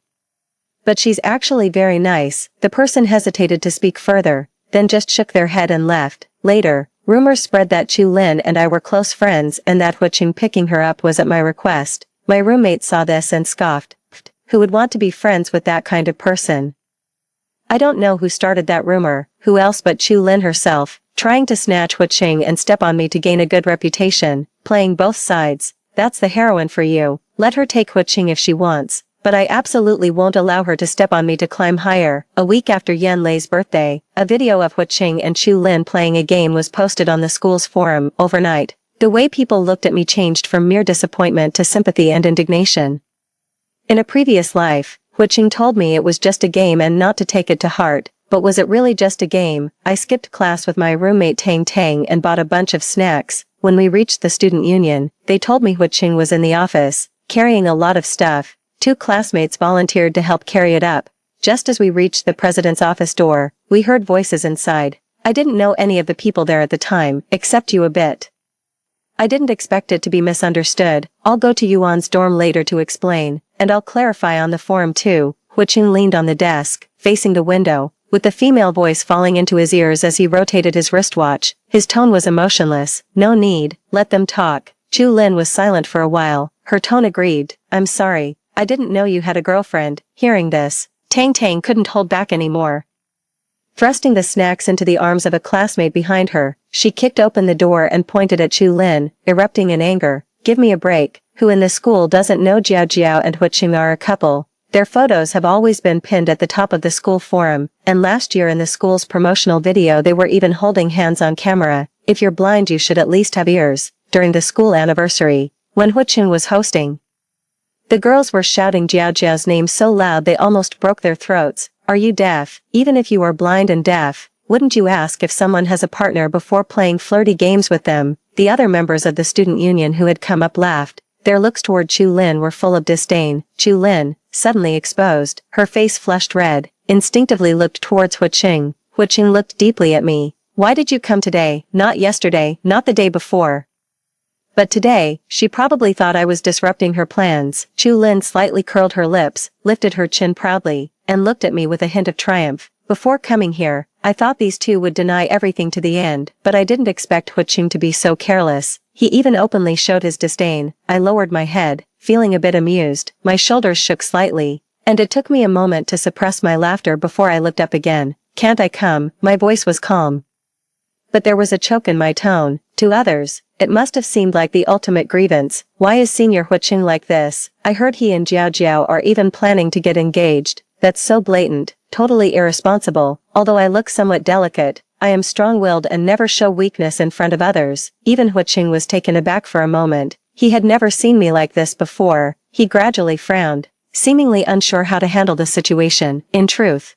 [SPEAKER 1] But she's actually very nice. The person hesitated to speak further, then just shook their head and left. Later, rumors spread that Chu Lin and I were close friends and that Hu Cheng picking her up was at my request. My roommate saw this and scoffed. Who would want to be friends with that kind of person? I don't know who started that rumor, who else but Chu Lin herself, trying to snatch Hu Cheng and step on me to gain a good reputation, playing both sides. That's the heroine for you. Let her take Hu Cheng if she wants, but I absolutely won't allow her to step on me to climb higher. A week after Yan Lei's birthday, a video of Hu Cheng and Chu Lin playing a game was posted on the school's forum. Overnight, the way people looked at me changed from mere disappointment to sympathy and indignation. In a previous life, Hu Cheng told me it was just a game and not to take it to heart, but was it really just a game? I skipped class with my roommate Tang Tang and bought a bunch of snacks. When we reached the student union, they told me Hu Cheng was in the office, carrying a lot of stuff. 2 classmates volunteered to help carry it up. Just as we reached the president's office door, we heard voices inside. I didn't know any of the people there at the time, except you a bit. I didn't expect it to be misunderstood. I'll go to Yuan's dorm later to explain, and I'll clarify on the forum too. Hu Cheng leaned on the desk, facing the window, with the female voice falling into his ears as he rotated his wristwatch. His tone was emotionless. No need, let them talk. Chu Lin was silent for a while. Her tone agreed. I'm sorry, I didn't know you had a girlfriend. Hearing this, Tang Tang couldn't hold back anymore. Thrusting the snacks into the arms of a classmate behind her, she kicked open the door and pointed at Chu Lin, erupting in anger. Give me a break. Who in this school doesn't know Jiao Jiao and Huqing are a couple? Their photos have always been pinned at the top of the school forum, and last year in the school's promotional video they were even holding hands on camera. If you're blind you should at least have ears. During the school anniversary, when Huqing was hosting, the girls were shouting Jiao Jiao's name so loud they almost broke their throats. Are you deaf? Even if you are blind and deaf, wouldn't you ask if someone has a partner before playing flirty games with them? The other members of the student union who had come up laughed. Their looks toward Chu Lin were full of disdain. Chu Lin, suddenly exposed, her face flushed red, instinctively looked towards Huqing. Huqing looked deeply at me. Why did you come today? Not yesterday, not the day before. But today, she probably thought I was disrupting her plans. Chu Lin slightly curled her lips, lifted her chin proudly, and looked at me with a hint of triumph. Before coming here, I thought these two would deny everything to the end, but I didn't expect Huqing to be so careless. He even openly showed his disdain. I lowered my head, feeling a bit amused. My shoulders shook slightly, and it took me a moment to suppress my laughter before I looked up again. Can't I come? My voice was calm, but there was a choke in my tone. To others, it must have seemed like the ultimate grievance. Why is Senior Huqing like this? I heard he and Jiao Jiao are even planning to get engaged. That's so blatant, totally irresponsible. Although I look somewhat delicate, I am strong-willed and never show weakness in front of others. Even Huqing was taken aback for a moment. He had never seen me like this before. He gradually frowned, seemingly unsure how to handle the situation. In truth,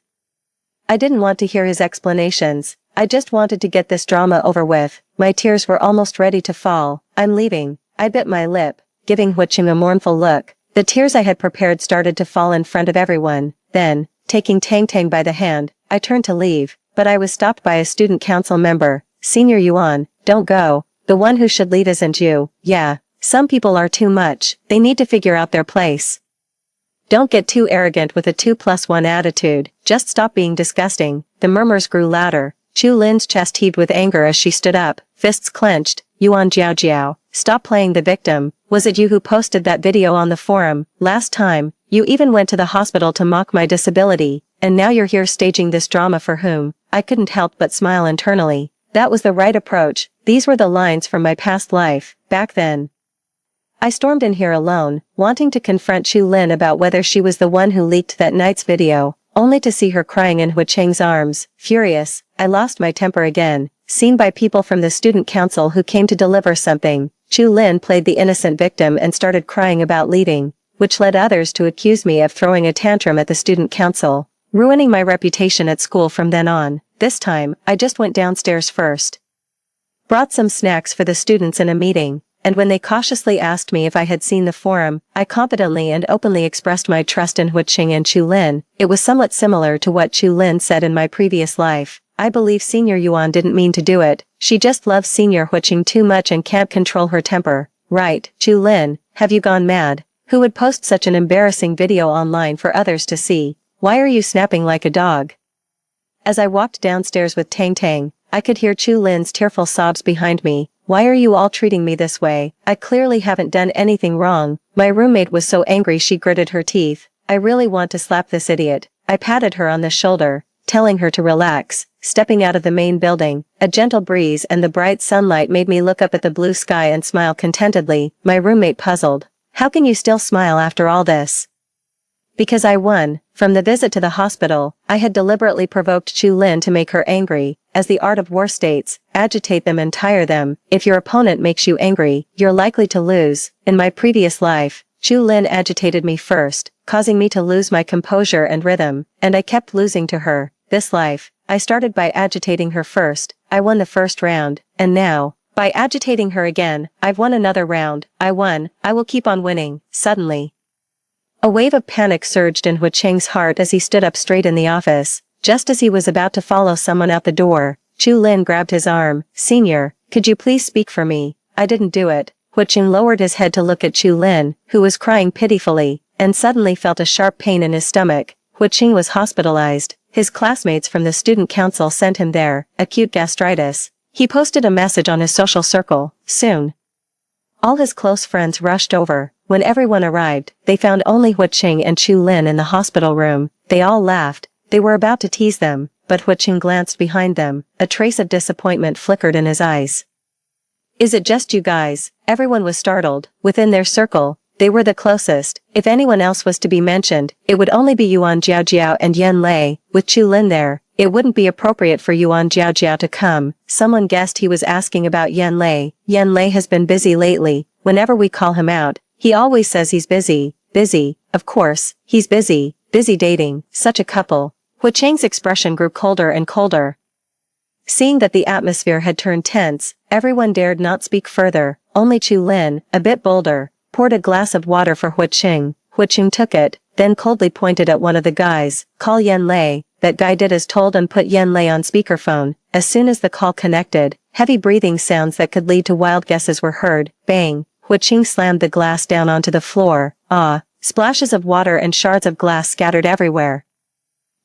[SPEAKER 1] I didn't want to hear his explanations. I just wanted to get this drama over with. My tears were almost ready to fall. I'm leaving. I bit my lip, giving Huqing a mournful look. The tears I had prepared started to fall in front of everyone. Then, taking Tang Tang by the hand, I turned to leave, but I was stopped by a student council member. Senior Yuan, don't go. The one who should leave isn't you. Yeah, some people are too much. They need to figure out their place. Don't get too arrogant with a 2+1 attitude. Just stop being disgusting. The murmurs grew louder. Chu Lin's chest heaved with anger as she stood up, fists clenched. Yuan Jiao Jiao, stop playing the victim. Was it you who posted that video on the forum? Last time, you even went to the hospital to mock my disability, and now you're here staging this drama for whom? I couldn't help but smile internally. That was the right approach. These were the lines from my past life. Back then, I stormed in here alone, wanting to confront Chu Lin about whether she was the one who leaked that night's video, only to see her crying in Huqing's arms. Furious, I lost my temper again. Seen by people from the student council who came to deliver something, Chu Lin played the innocent victim and started crying about leaving, which led others to accuse me of throwing a tantrum at the student council, ruining my reputation at school from then on. This time, I just went downstairs first, brought some snacks for the students in a meeting, and when they cautiously asked me if I had seen the forum, I confidently and openly expressed my trust in Huqing and Chu Lin. It was somewhat similar to what Chu Lin said in my previous life. I believe Senior Yuan didn't mean to do it. She just loves Senior Huqing too much and can't control her temper. Right, Chu Lin, have you gone mad? Who would post such an embarrassing video online for others to see? Why are you snapping like a dog? As I walked downstairs with Tang Tang, I could hear Chu Lin's tearful sobs behind me. Why are you all treating me this way? I clearly haven't done anything wrong. My roommate was so angry she gritted her teeth. I really want to slap this idiot. I patted her on the shoulder, telling her to relax. Stepping out of the main building, a gentle breeze and the bright sunlight made me look up at the blue sky and smile contentedly. My roommate puzzled. How can you still smile after all this? Because I won. From the visit to the hospital, I had deliberately provoked Chu Lin to make her angry. As the art of war states, agitate them and tire them. If your opponent makes you angry, you're likely to lose. In my previous life, Chu Lin agitated me first, causing me to lose my composure and rhythm, and I kept losing to her. This life, I started by agitating her first. I won the first round, and now, by agitating her again, I've won another round. I won. I will keep on winning. Suddenly, a wave of panic surged in Huqing's heart as he stood up straight in the office. Just as he was about to follow someone out the door, Chu Lin grabbed his arm. Senior, could you please speak for me? I didn't do it. Huqing lowered his head to look at Chu Lin, who was crying pitifully, and suddenly felt a sharp pain in his stomach. Huqing was hospitalized. His classmates from the student council sent him there. Acute gastritis. He posted a message on his social circle. Soon, all his close friends rushed over. When everyone arrived, they found only Huqing and Chu Lin in the hospital room. They all laughed. They were about to tease them, but Huiqing glanced behind them, a trace of disappointment flickered in his eyes. Is it just you guys? Everyone was startled. Within their circle, they were the closest. If anyone else was to be mentioned, it would only be Yuan Jiaojiao and Yan Lei. With Chu Lin there, it wouldn't be appropriate for Yuan Jiaojiao to come. Someone guessed he was asking about Yan Lei. Yan Lei has been busy lately. Whenever we call him out, he always says he's busy. Busy, of course, he's busy. Busy dating, such a couple. Huiqing's expression grew colder and colder. Seeing that the atmosphere had turned tense, everyone dared not speak further. Only Chu Lin, a bit bolder, poured a glass of water for Huiqing. Huiqing took it, then coldly pointed at one of the guys. Call Yan Lei. That guy did as told and put Yan Lei on speakerphone. As soon as the call connected, heavy breathing sounds that could lead to wild guesses were heard. Bang! Huiqing slammed the glass down onto the floor. Ah! Splashes of water and shards of glass scattered everywhere.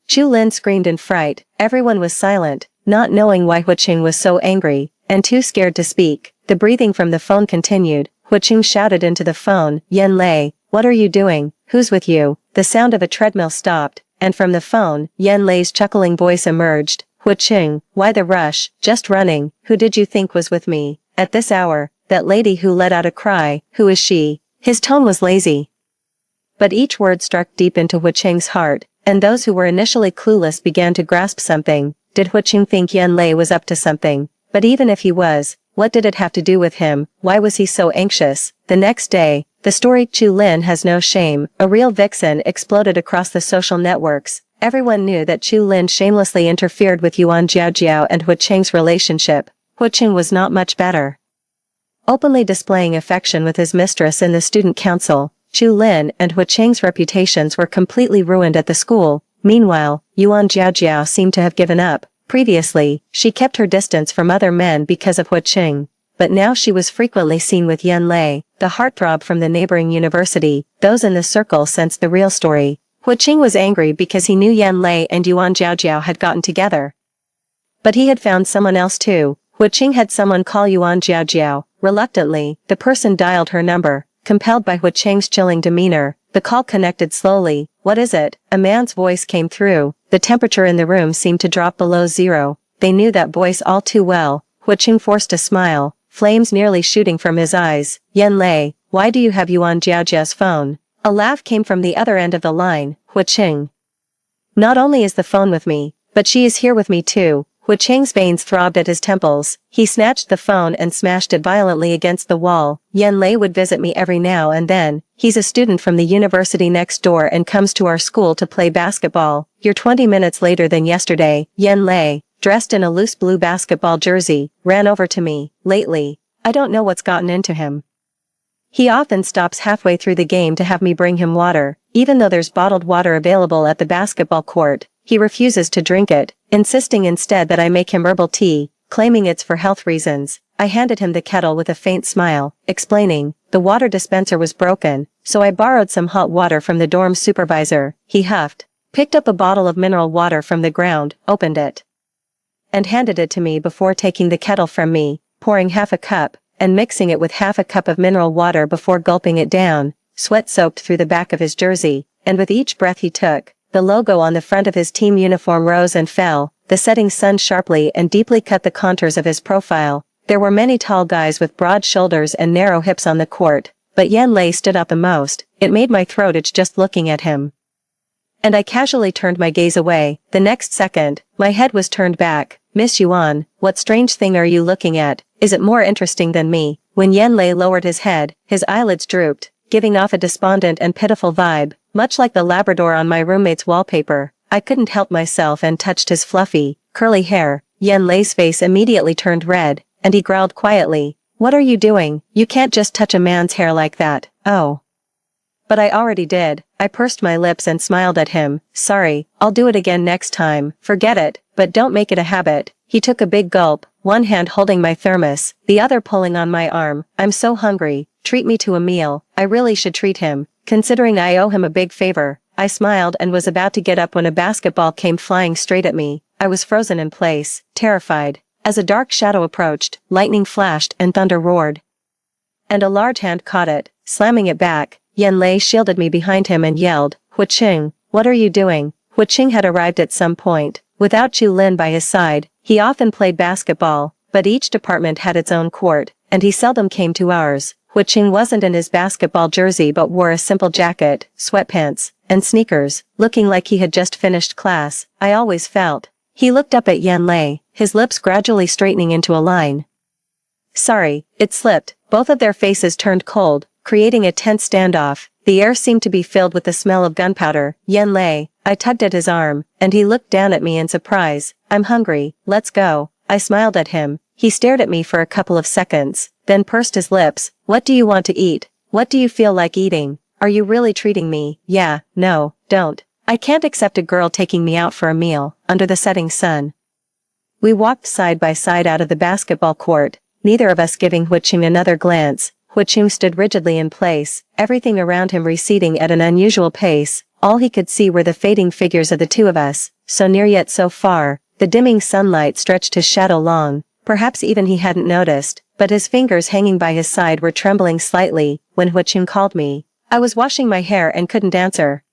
[SPEAKER 1] Chu Lin screamed in fright. Everyone was silent, not knowing why Huiqing was so angry, and too scared to speak. The breathing from the phone continued. Huiqing shouted into the phone, Yan Lei, what are you doing? Who's with you? The sound of a treadmill stopped, and from the phone, Yan Lei's chuckling voice emerged. Huiqing, why the rush? Just running. Who did you think was with me? At this hour, that lady who let out a cry, who is she? His tone was lazy. But each word struck deep into Huiqing's heart, and those who were initially clueless began to grasp something. Did Huiqing think Yan Lei was up to something? But even if he was, what did it have to do with him? Why was he so anxious? The next day, the story Chu Lin has no shame, a real vixen, exploded across the social networks. Everyone knew that Chu Lin shamelessly interfered with Yuan Jiaojiao and Huiqing's relationship. Huiqing was not much better. Openly displaying affection with his mistress in the student council, Chu Lin and Huiqing's reputations were completely ruined at the school. Meanwhile, Yuan Jiaojiao seemed to have given up. Previously, she kept her distance from other men because of Huiqing. But now she was frequently seen with Yan Lei, the heartthrob from the neighboring university. Those in the circle sensed the real story. Huiqing was angry because he knew Yan Lei and Yuan Jiaojiao had gotten together. But he had found someone else too. Huiqing had someone call Yuan Jiaojiao. Reluctantly, the person dialed her number. Compelled by Huiqing's chilling demeanor, the call connected slowly. What is it? A man's voice came through. The temperature in the room seemed to drop below zero. They knew that voice all too well. Huiqing forced a smile, flames nearly shooting from his eyes. Yan Lei, why do you have Yuan Jiaojiao's phone? A laugh came from the other end of the line. Huiqing. Not only is the phone with me, but she is here with me too. Huiqing's veins throbbed at his temples. He snatched the phone and smashed it violently against the wall. Yan Lei would visit me every now and then. He's a student from the university next door and comes to our school to play basketball. You're 20 minutes later than yesterday. Yan Lei, dressed in a loose blue basketball jersey, ran over to me. Lately, I don't know what's gotten into him. He often stops halfway through the game to have me bring him water, even though there's bottled water available at the basketball court. He refuses to drink it, insisting instead that I make him herbal tea, claiming it's for health reasons. I handed him the kettle with a faint smile, explaining, the water dispenser was broken, so I borrowed some hot water from the dorm supervisor. He huffed, picked up a bottle of mineral water from the ground, opened it, and handed it to me before taking the kettle from me, pouring half a cup, and mixing it with half a cup of mineral water before gulping it down. Sweat soaked through the back of his jersey, and with each breath he took, the logo on the front of his team uniform rose and fell. The setting sun sharply and deeply cut the contours of his profile. There were many tall guys with broad shoulders and narrow hips on the court, but Yan Lei stood out the most. It made my throat itch just looking at him. And I casually turned my gaze away. The next second, my head was turned back. Miss Yuan, what strange thing are you looking at? Is it more interesting than me? When Yan Lei lowered his head, his eyelids drooped, giving off a despondent and pitiful vibe, much like the Labrador on my roommate's wallpaper. I couldn't help myself and touched his fluffy, curly hair. Yan Lei's face immediately turned red, and he growled quietly, "What are you doing? You can't just touch a man's hair like that." "Oh. But I already did." I pursed my lips and smiled at him. "Sorry, I'll do it again next time." "Forget it, but don't make it a habit." He took a big gulp, one hand holding my thermos, the other pulling on my arm. "I'm so hungry. Treat me to a meal." I really should treat him, considering I owe him a big favor. I smiled and was about to get up when a basketball came flying straight at me. I was frozen in place, terrified. As a dark shadow approached, lightning flashed and thunder roared. And a large hand caught it, slamming it back. Yan Lei shielded me behind him and yelled, "Huiqing, what are you doing?" Huiqing had arrived at some point, Without Chu Lin by his side, he often played basketball, but each department had its own court, and he seldom came to ours. Hu Qing wasn't in his basketball jersey but wore a simple jacket, sweatpants, and sneakers, looking like he had just finished class. I always felt. He looked up at Yan Lei, his lips gradually straightening into a line. Sorry, it slipped. Both of their faces turned cold, creating a tense standoff. The air seemed to be filled with the smell of gunpowder. Yan Lei, I tugged at his arm, and he looked down at me in surprise. I'm hungry, let's go. I smiled at him. He stared at me for a couple of seconds, then pursed his lips. What do you want to eat? What do you feel like eating? Are you really treating me? Yeah, no, don't. I can't accept a girl taking me out for a meal, under the setting sun. We walked side by side out of the basketball court, neither of us giving Hu Qing another glance. Hu Qing stood rigidly in place, everything around him receding at an unusual pace. All he could see were the fading figures of the two of us, so near yet so far. The dimming sunlight stretched his shadow long. Perhaps even he hadn't noticed, but his fingers hanging by his side were trembling slightly when Hu Qing called me. I was washing my hair and couldn't answer.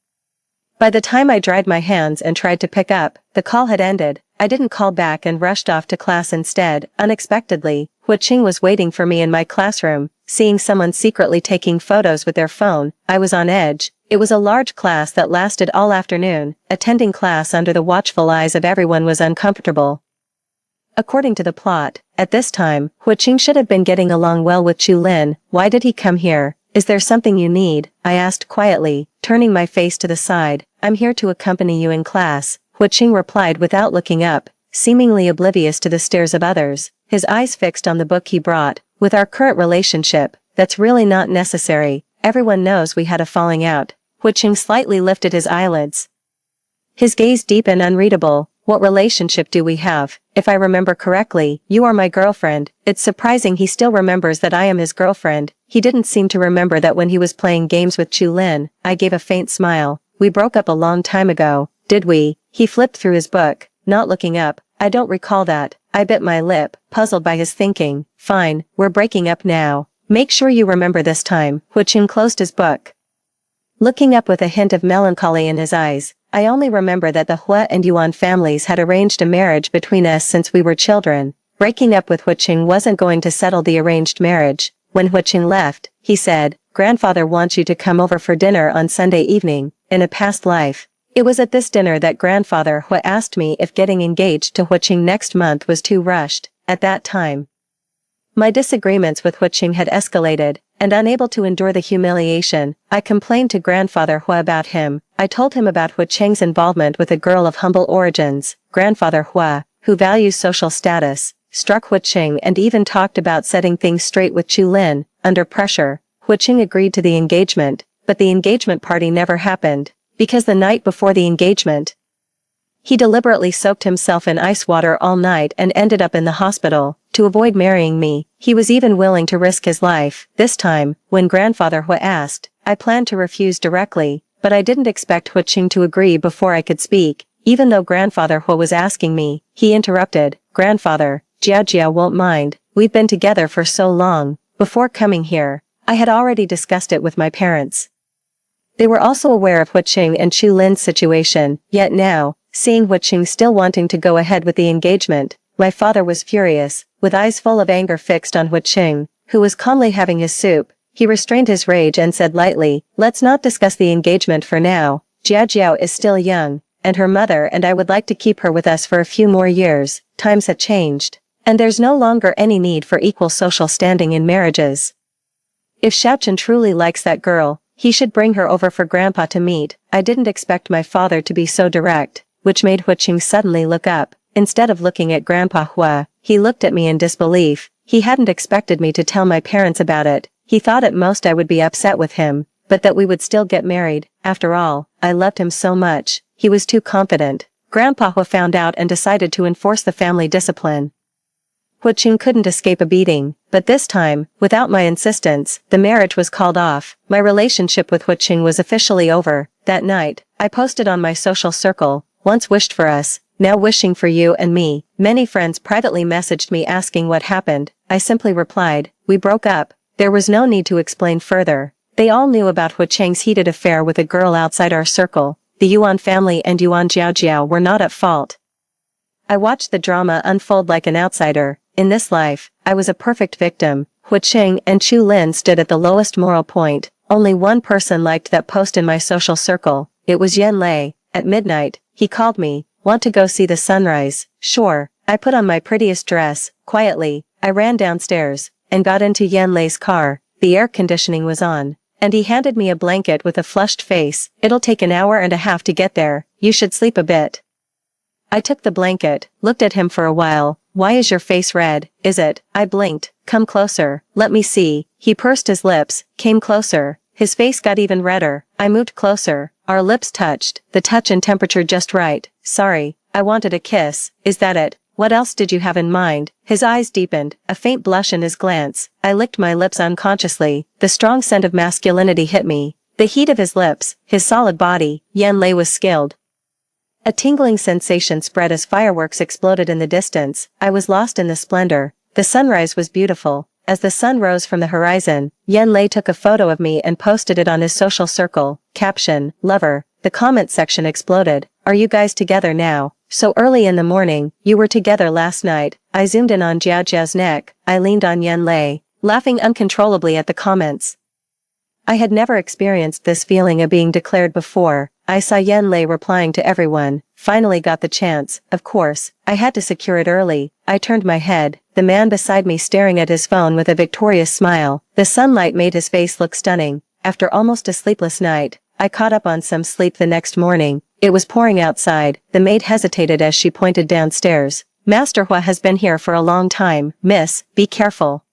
[SPEAKER 1] By the time I dried my hands and tried to pick up, the call had ended. I didn't call back and rushed off to class instead. Unexpectedly, Hu Qing was waiting for me in my classroom. Seeing someone secretly taking photos with their phone, I was on edge. It was a large class that lasted all afternoon. Attending class under the watchful eyes of everyone was uncomfortable. According to the plot, at this time, Hu Qing should have been getting along well with Chu Lin. Why did he come here? Is there something you need? I asked quietly, turning my face to the side. I'm here to accompany you in class, Hu Qing replied without looking up, seemingly oblivious to the stares of others, his eyes fixed on the book he brought. With our current relationship, that's really not necessary. Everyone knows we had a falling out. Hu Qing slightly lifted his eyelids. His gaze deep and unreadable. What relationship do we have? If I remember correctly, you are my girlfriend. It's surprising he still remembers that I am his girlfriend. He didn't seem to remember that when he was playing games with Chu Lin. I gave a faint smile. We broke up a long time ago, did we? He flipped through his book, not looking up. I don't recall that. I bit my lip, puzzled by his thinking. Fine, we're breaking up now. Make sure you remember this time. Hu Qing closed his book, looking up with a hint of melancholy in his eyes. I only remember that the Hua and Yuan families had arranged a marriage between us since we were children. Breaking up with Hu Qing wasn't going to settle the arranged marriage. When Hu Qing left, he said, "Grandfather wants you to come over for dinner on Sunday evening, in a past life." It was at this dinner that Grandfather Hua asked me if getting engaged to Hu Qing next month was too rushed. At that time, my disagreements with Hu Qing had escalated, and unable to endure the humiliation, I complained to Grandfather Hua about him. I told him about Hu Qing's involvement with a girl of humble origins. Grandfather Hua, who values social status, struck Hu Qing and even talked about setting things straight with Chu Lin. Under pressure, Hu Qing agreed to the engagement, but the engagement party never happened, because the night before the engagement, he deliberately soaked himself in ice water all night and ended up in the hospital. To avoid marrying me, he was even willing to risk his life. This time, when Grandfather Hua asked, I planned to refuse directly, but I didn't expect Hu Qing to agree before I could speak. Even though Grandfather Hua was asking me, he interrupted. Grandfather, Jiao won't mind. We've been together for so long. Before coming here, I had already discussed it with my parents. They were also aware of Hu Qing and Chu Lin's situation, yet now, seeing Hu Qing still wanting to go ahead with the engagement, my father was furious. With eyes full of anger fixed on Hu Qing, who was calmly having his soup, he restrained his rage and said lightly, let's not discuss the engagement for now. Jiao is still young, and her mother and I would like to keep her with us for a few more years. Times have changed, and there's no longer any need for equal social standing in marriages. If Xiaochen truly likes that girl, he should bring her over for Grandpa to meet. I didn't expect my father to be so direct, which made Hu Qing suddenly look up. Instead of looking at Grandpa Hua, he looked at me in disbelief. He hadn't expected me to tell my parents about it. He thought at most I would be upset with him, but that we would still get married. After all, I loved him so much. He was too confident. Grandpa Hua found out and decided to enforce the family discipline. Hu Qing couldn't escape a beating, but this time, without my insistence, the marriage was called off. My relationship with Hu Qing was officially over. That night, I posted on my social circle, once wished for us, now wishing for you and me. Many friends privately messaged me asking what happened. I simply replied, we broke up. There was no need to explain further. They all knew about Hu Qing's heated affair with a girl outside our circle. The Yuan family and Yuan Jiao were not at fault. I watched the drama unfold like an outsider. In this life, I was a perfect victim. Hu Qing and Chu Lin stood at the lowest moral point. Only one person liked that post in my social circle. It was Yan Lei. At midnight, he called me. Want to go see the sunrise? Sure. I put on my prettiest dress. Quietly, I ran downstairs and got into Yan Lei's car. The air conditioning was on, and he handed me a blanket with a flushed face. It'll take an hour and a half to get there. You should sleep a bit. I took the blanket, looked at him for a while. Why is your face red? Is it? I blinked. Come closer. Let me see. He pursed his lips, came closer. His face got even redder. I moved closer. Our lips touched, the touch and temperature just right. Sorry, I wanted a kiss. Is that it? What else did you have in mind? His eyes deepened, a faint blush in his glance. I licked my lips unconsciously. The strong scent of masculinity hit me. The heat of his lips, his solid body. Yan Lei was skilled. A tingling sensation spread as fireworks exploded in the distance. I was lost in the splendor. The sunrise was beautiful. As the sun rose from the horizon, Yan Lei took a photo of me and posted it on his social circle. Caption, lover. The comment section exploded. Are you guys together now? So early in the morning, you were together last night. I zoomed in on Jiao Jiao's neck. I leaned on Yan Lei, laughing uncontrollably at the comments. I had never experienced this feeling of being declared before. I saw Yan Lei replying to everyone. Finally got the chance. Of course, I had to secure it early. I turned my head, the man beside me staring at his phone with a victorious smile. The sunlight made his face look stunning. After almost a sleepless night, I caught up on some sleep the next morning. It was pouring outside. The maid hesitated as she pointed downstairs. Master Hua has been here for a long time. Miss, be careful.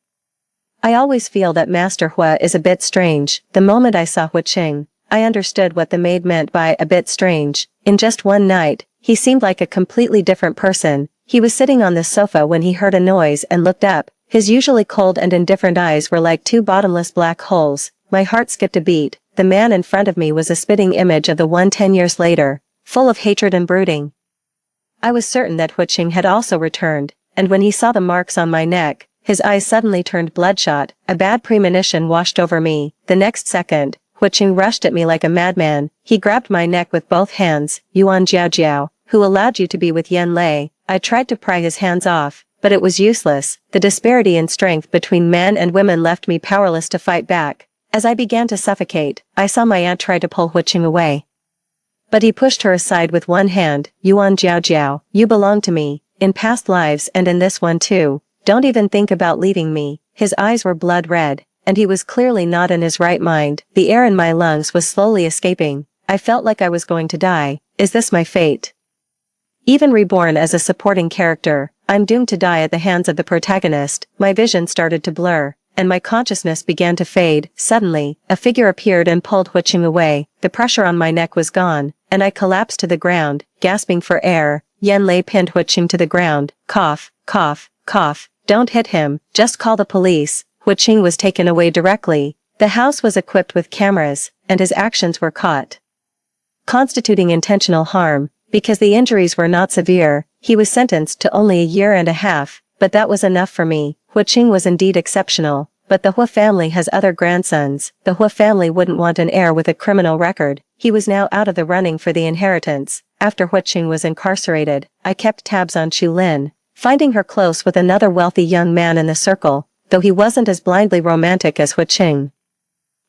[SPEAKER 1] I always feel that Master Hua is a bit strange. The moment I saw Hu Qing, I understood what the maid meant by a bit strange. In just one night, he seemed like a completely different person. He was sitting on the sofa when he heard a noise and looked up. His usually cold and indifferent eyes were like two bottomless black holes. My heart skipped a beat. The man in front of me was a spitting image of the one 10 years later, full of hatred and brooding. I was certain that Hu Qing had also returned, and when he saw the marks on my neck, his eyes suddenly turned bloodshot. A bad premonition washed over me. The next second, Hu Qing rushed at me like a madman. He grabbed my neck with both hands. Yuan Jiao Jiao, who allowed you to be with Yan Lei? I tried to pry his hands off, but it was useless. The disparity in strength between men and women left me powerless to fight back. As I began to suffocate, I saw my aunt try to pull Hu Qing away. But he pushed her aside with one hand. Yuan Jiao Jiao, you belong to me, in past lives and in this one too. Don't even think about leaving me. His eyes were blood red, and he was clearly not in his right mind. The air in my lungs was slowly escaping. I felt like I was going to die. Is this my fate? Even reborn as a supporting character, I'm doomed to die at the hands of the protagonist. My vision started to blur, and my consciousness began to fade. Suddenly, a figure appeared and pulled Hu Qing away. The pressure on my neck was gone, and I collapsed to the ground, gasping for air. Yan Lei pinned Hu Qing to the ground. Cough, cough, cough. Don't hit him, just call the police. Hu Qing was taken away directly. The house was equipped with cameras, and his actions were caught. Constituting intentional harm, because the injuries were not severe, he was sentenced to only a year and a half, but that was enough for me. Hu Qing was indeed exceptional, but the Hua family has other grandsons. The Hua family wouldn't want an heir with a criminal record. He was now out of the running for the inheritance. After Hu Qing was incarcerated, I kept tabs on Chu Lin, finding her close with another wealthy young man in the circle, though he wasn't as blindly romantic as Hu Qing.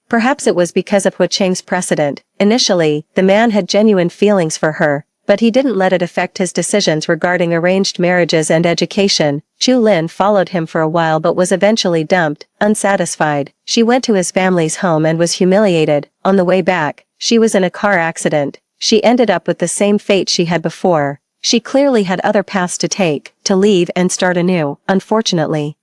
[SPEAKER 1] Perhaps it was because of Hu Qing's precedent. Initially, the man had genuine feelings for her, but he didn't let it affect his decisions regarding arranged marriages and education. Chu Lin followed him for a while but was eventually dumped, unsatisfied. She went to his family's home and was humiliated. On the way back, she was in a car accident. She ended up with the same fate she had before. She clearly had other paths to take, to leave and start anew. Unfortunately,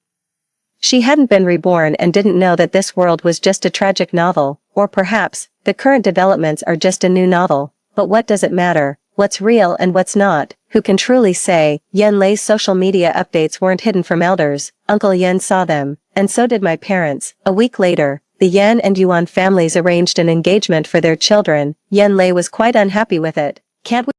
[SPEAKER 1] she hadn't been reborn and didn't know that this world was just a tragic novel, or perhaps, the current developments are just a new novel. But what does it matter? What's real and what's not? Who can truly say? Yan Lei's social media updates weren't hidden from elders. Uncle Yan saw them, and so did my parents. A week later, the Yan and Yuan families arranged an engagement for their children. Yan Lei was quite unhappy with it. Can't we